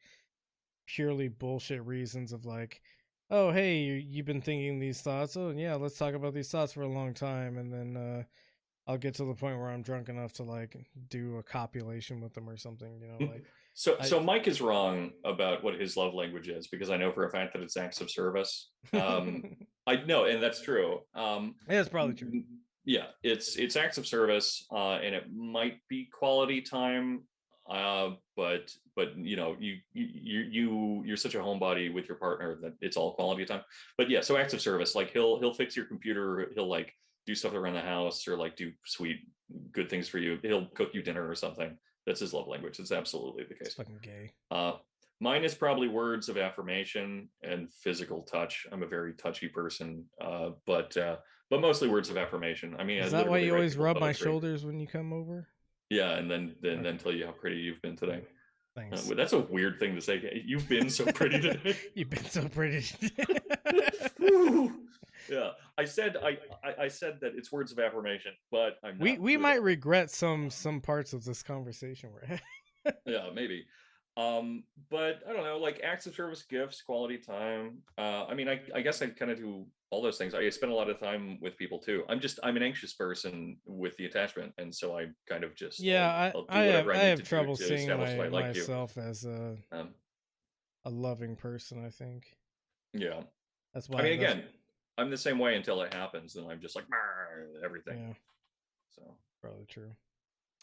purely bullshit reasons of like, oh hey, you've been thinking these thoughts, oh yeah, let's talk about these thoughts for a long time, and then I'll get to the point where I'm drunk enough to like do a copulation with them or something, you know, like. So Mike is wrong about what his love language is, because I know for a fact that it's acts of service. I know, and that's true. Yeah, it's probably true. Yeah, it's acts of service, and it might be quality time, but you know, you're such a homebody with your partner that it's all quality time. But yeah, so acts of service, like he'll fix your computer, he'll like do stuff around the house, or like do sweet good things for you. He'll cook you dinner or something. That's his love language. It's absolutely the case. It's fucking gay. Mine is probably words of affirmation and physical touch. I'm a very touchy person, but mostly words of affirmation. I mean, is that why you always rub my shoulders when you come over? Yeah, and then tell you how pretty you've been today. Thanks. That's a weird thing to say. You've been so pretty today. You've been so pretty today. Yeah, I said that it's words of affirmation, but we might regret some parts of this conversation we're having. Yeah, maybe. But I don't know, like acts of service, gifts, quality time. I mean, I guess I kind of do all those things. I spend a lot of time with people too. I'm an anxious person with the attachment, and so I kind of just Yeah, I'll I do whatever I need have to do trouble to seeing establish that I like you. myself as Um, a loving person. I think yeah. that's I why. mean, again, I'm the same way until it happens, and I'm just like everything. Yeah, So probably true.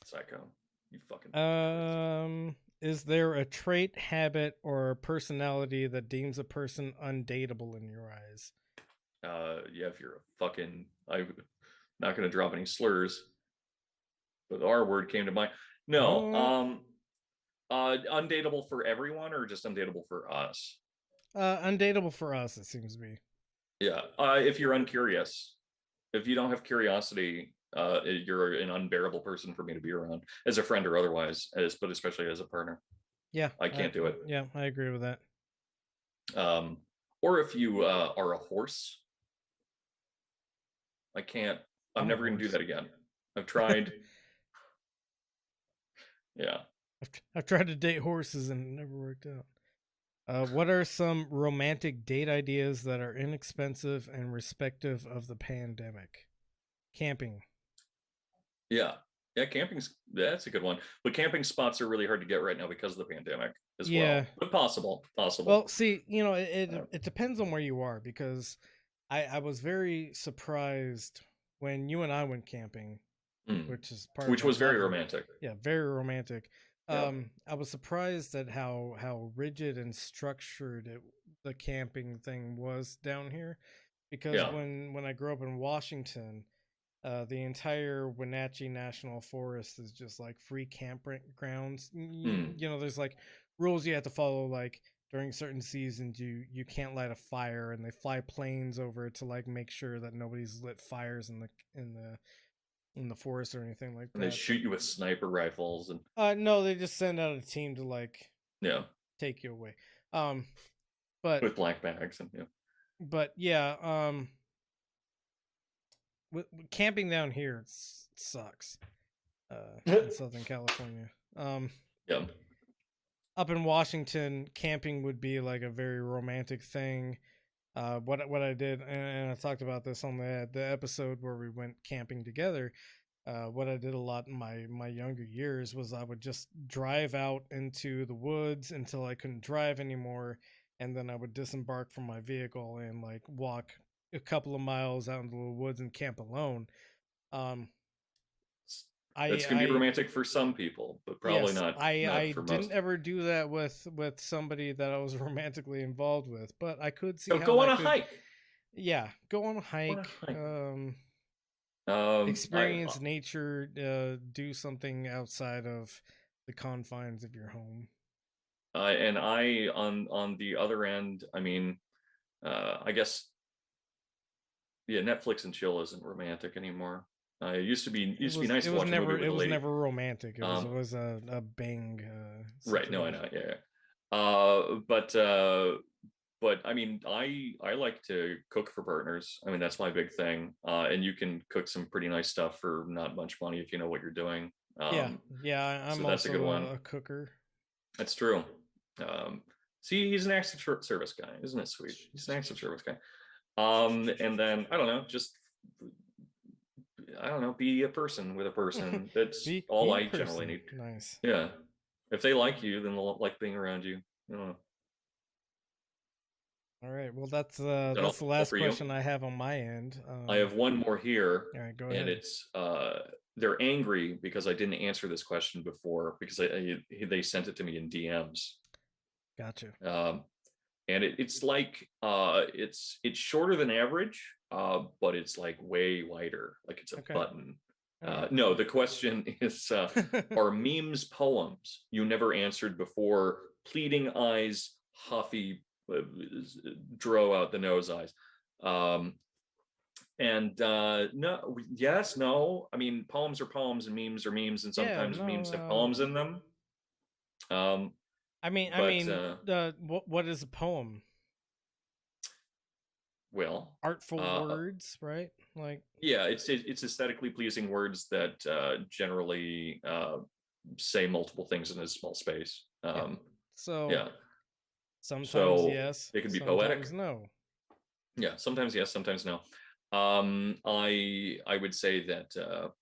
psycho, you fucking. Is there a trait, habit, or personality that deems a person undateable in your eyes? Yeah, if you're a fucking, I'm not going to drop any slurs, but the R word came to mind. No, Oh, undateable for everyone or just undateable for us? undateable for us, it seems to be. Yeah, if you're uncurious, if you don't have curiosity, you're an unbearable person for me to be around as a friend or otherwise, but especially as a partner. Yeah, I can't do it. Yeah, I agree with that. Or if you are a horse, I can't. I'm I'm a never going to do horse. that again. I've tried. Yeah. I've tried to date horses and it never worked out. What are some romantic date ideas that are inexpensive and respective of the pandemic? Camping. Yeah. Yeah, that's a good one. But camping spots are really hard to get right now because of the pandemic as well. But possible. Well, see, it depends on where you are, because I was very surprised when you and I went camping, which is part which of was very romantic. Yeah, very romantic. Yeah. I was surprised at how rigid and structured the camping thing was down here, because when I grew up in Washington, the entire Wenatchee National Forest is just like free campgrounds. You know, there's like rules you have to follow, like during certain seasons you can't light a fire, and they fly planes over to like make sure that nobody's lit fires in the forest or anything like that. And they shoot you with sniper rifles and no, they just send out a team to like take you away. But with black bags and But yeah, camping down here sucks. In Southern California. Yeah. Up in Washington, camping would be like a very romantic thing. What I did, and I talked about this on the episode where we went camping together. What I did a lot in my younger years was I would just drive out into the woods until I couldn't drive anymore, and then I would disembark from my vehicle and like walk a couple of miles out into the woods and camp alone. That's gonna be romantic for some people, but probably not I for didn't most. ever do that with somebody that I was romantically involved with, but I could see So how go on that a could, hike. yeah, go on a hike. Experience nature, do something outside of the confines of your home. And I on the other end, I mean, I guess Netflix and chill isn't romantic anymore. It used to be nice to watch a movie with a lady. It was never romantic. It was always a bang. Right. No, I know. Yeah. But I mean, I like to cook for partners. I mean, that's my big thing. And you can cook some pretty nice stuff for not much money if you know what you're doing. I'm so that's also a good one. A cooker. That's true. See, he's an acts of service guy, isn't it sweet? He's an acts of service guy. And then I don't know, be a person with a person. That's all I generally need. Nice. Yeah. If they like you, then they'll like being around you. I don't know. All right. Well, that's the last question I have on my end. I have one more here. All right, go ahead. And it's they're angry because I didn't answer this question before because they sent it to me in DMs. Gotcha. And it's like it's shorter than average, but it's like way wider, like it's a button. No, the question is: are memes poems you never answered before? Pleading eyes, huffy, draw out the nose eyes. No, yes, no. I mean, poems are poems and memes are memes, and sometimes memes have poems in them. What is a poem? Well, artful words, right? Like, yeah, it's aesthetically pleasing words that generally say multiple things in a small space. So Yeah. sometimes yes, it can be sometimes poetic. no. Yeah, sometimes yes, sometimes no. I would say that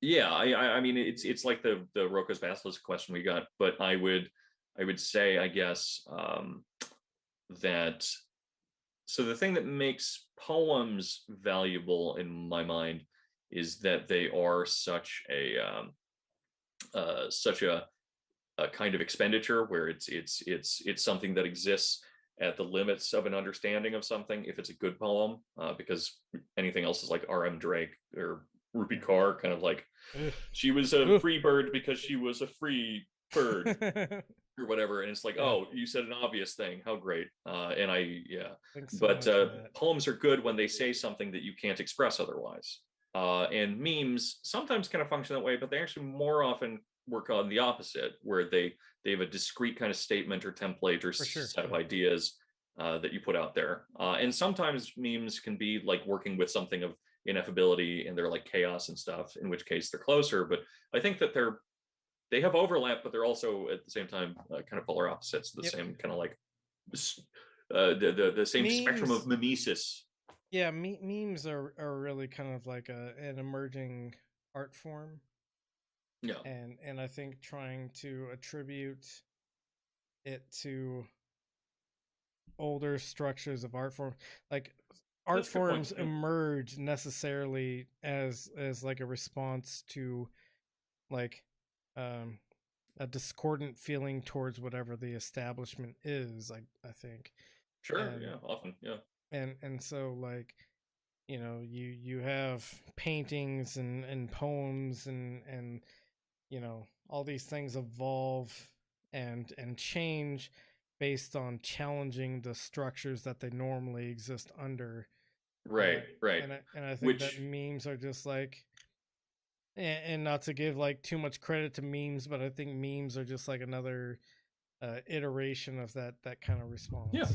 yeah, I mean it's like the Roko's Basilisk question we got, but I would say, I guess, that so the thing that makes poems valuable in my mind is that they are such a kind of expenditure where it's something that exists at the limits of an understanding of something if it's a good poem, because anything else is like R.M. Drake or Rupi Kaur, kind of like she was a free bird because she was a free bird or whatever, and it's like, oh, you said an obvious thing, how great. Thanks so But much for that. poems are good when they say something that you can't express otherwise, and memes sometimes kind of function that way, but they actually more often work on the opposite, where they have a discrete kind of statement or template or set of ideas that you put out there, and sometimes memes can be like working with something of ineffability and they're like chaos and stuff, in which case they're closer. But I think that they have overlap, but they're also at the same time kind of polar opposites, the same kind of like the same spectrum of mimesis. Yeah, memes are really kind of like an emerging art form. Yeah. And I think trying to attribute it to older structures of art form, like art forms emerge necessarily as like a response to like a discordant feeling towards whatever the establishment is, I think. Sure. Yeah, often. Yeah. And so, like, you know, you have paintings and poems and you know, all these things evolve and change based on challenging the structures that they normally exist under. Right. And I think that memes are just like, and not to give like too much credit to memes, but I think memes are just like another iteration of that kind of response. Yeah.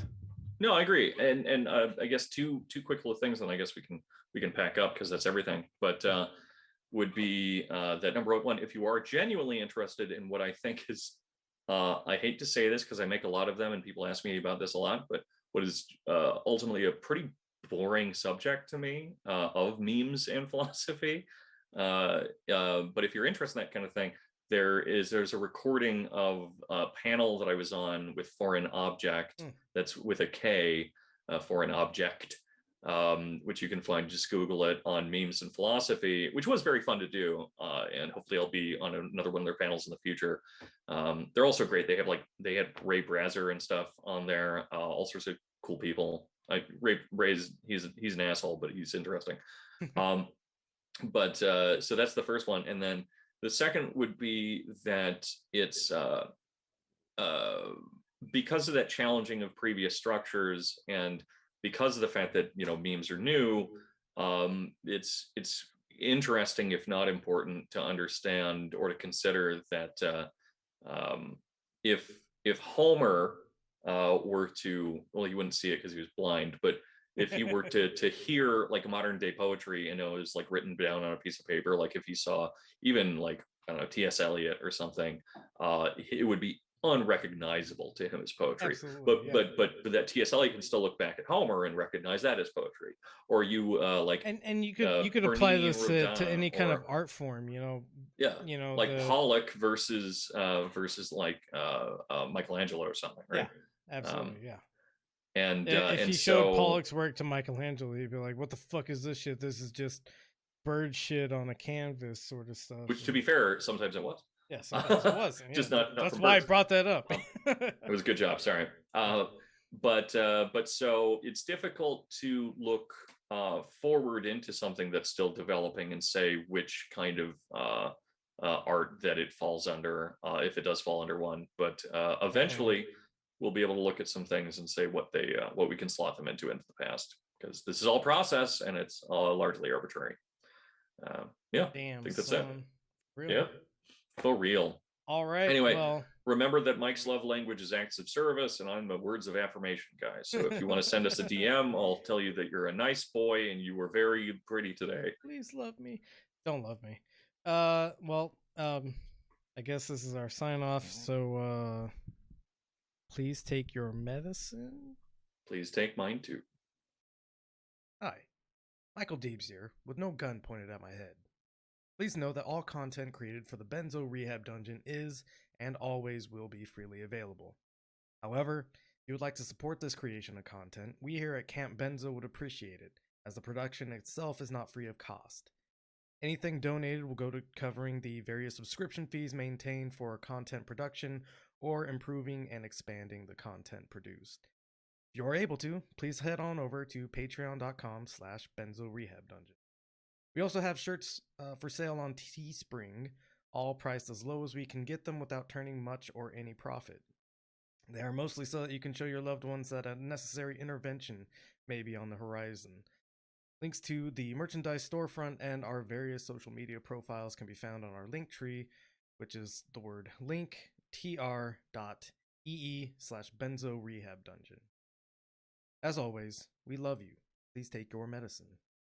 No, I agree. And I guess two quick little things, and I guess we can pack up because that's everything. But would be that number one, if you are genuinely interested in what I think is, I hate to say this because I make a lot of them and people ask me about this a lot, but what is ultimately a pretty boring subject to me, of memes and philosophy. But if you're interested in that kind of thing, there's a recording of a panel that I was on with Foreign Object, that's with a K, Foreign Object, which you can find, just Google it, on memes and philosophy, which was very fun to do. And hopefully I'll be on another one of their panels in the future. They're also great. They had Ray Brazzer and stuff on there, all sorts of cool people. Ray's he's an asshole, but he's interesting. But so that's the first one. And then the second would be that it's because of that challenging of previous structures, and because of the fact that, you know, memes are new, it's interesting, if not important, to understand or to consider that if Homer were to, well, you wouldn't see it because he was blind, but if he were to hear like modern day poetry and it was like written down on a piece of paper, like if he saw even like, I don't know, T.S. Eliot or something, it would be unrecognizable to him as poetry. Absolutely, but that T.S. Eliot can still look back at Homer and recognize that as poetry. Or you like, and you could apply this to any kind of art form, you know. Yeah, you know, like Pollock versus like Michelangelo or something, right? Yeah, absolutely. Yeah. And if you showed Pollock's work to Michelangelo, he'd be like, "What the fuck is this shit? This is just bird shit on a canvas," sort of stuff. Which, to be fair, sometimes it was. Yeah, sometimes it was. Just not that's why birds. I brought that up. It was a good job. Sorry. But so it's difficult to look forward into something that's still developing and say which kind of art that it falls under, if it does fall under one. But eventually, we'll be able to look at some things and say what we can slot them into the past, because this is all process and it's largely arbitrary. Yeah, damn, I think that's it. Really? Yeah, for real. All right. Anyway, well, remember that Mike's love language is acts of service, and I'm the words of affirmation guy. So if you want to send us a DM, I'll tell you that you're a nice boy and you were very pretty today. Please love me. Don't love me. I guess this is our sign off. So, please take your medicine. Please take mine too. Hi, Michael Deebs here, with no gun pointed at my head. Please know that all content created for the Benzo Rehab Dungeon is and always will be freely available. However, if you would like to support this creation of content, we here at Camp Benzo would appreciate it, as the production itself is not free of cost. Anything donated will go to covering the various subscription fees maintained for content production or improving and expanding the content produced. If you are able to, please head on over to patreon.com/benzorehabdungeon. We also have shirts for sale on Teespring, all priced as low as we can get them without turning much or any profit. They are mostly so that you can show your loved ones that a necessary intervention may be on the horizon. Links to the merchandise storefront and our various social media profiles can be found on our link tree, which is the word linktr.ee/benzorehabdungeon. As always, we love you. Please take your medicine.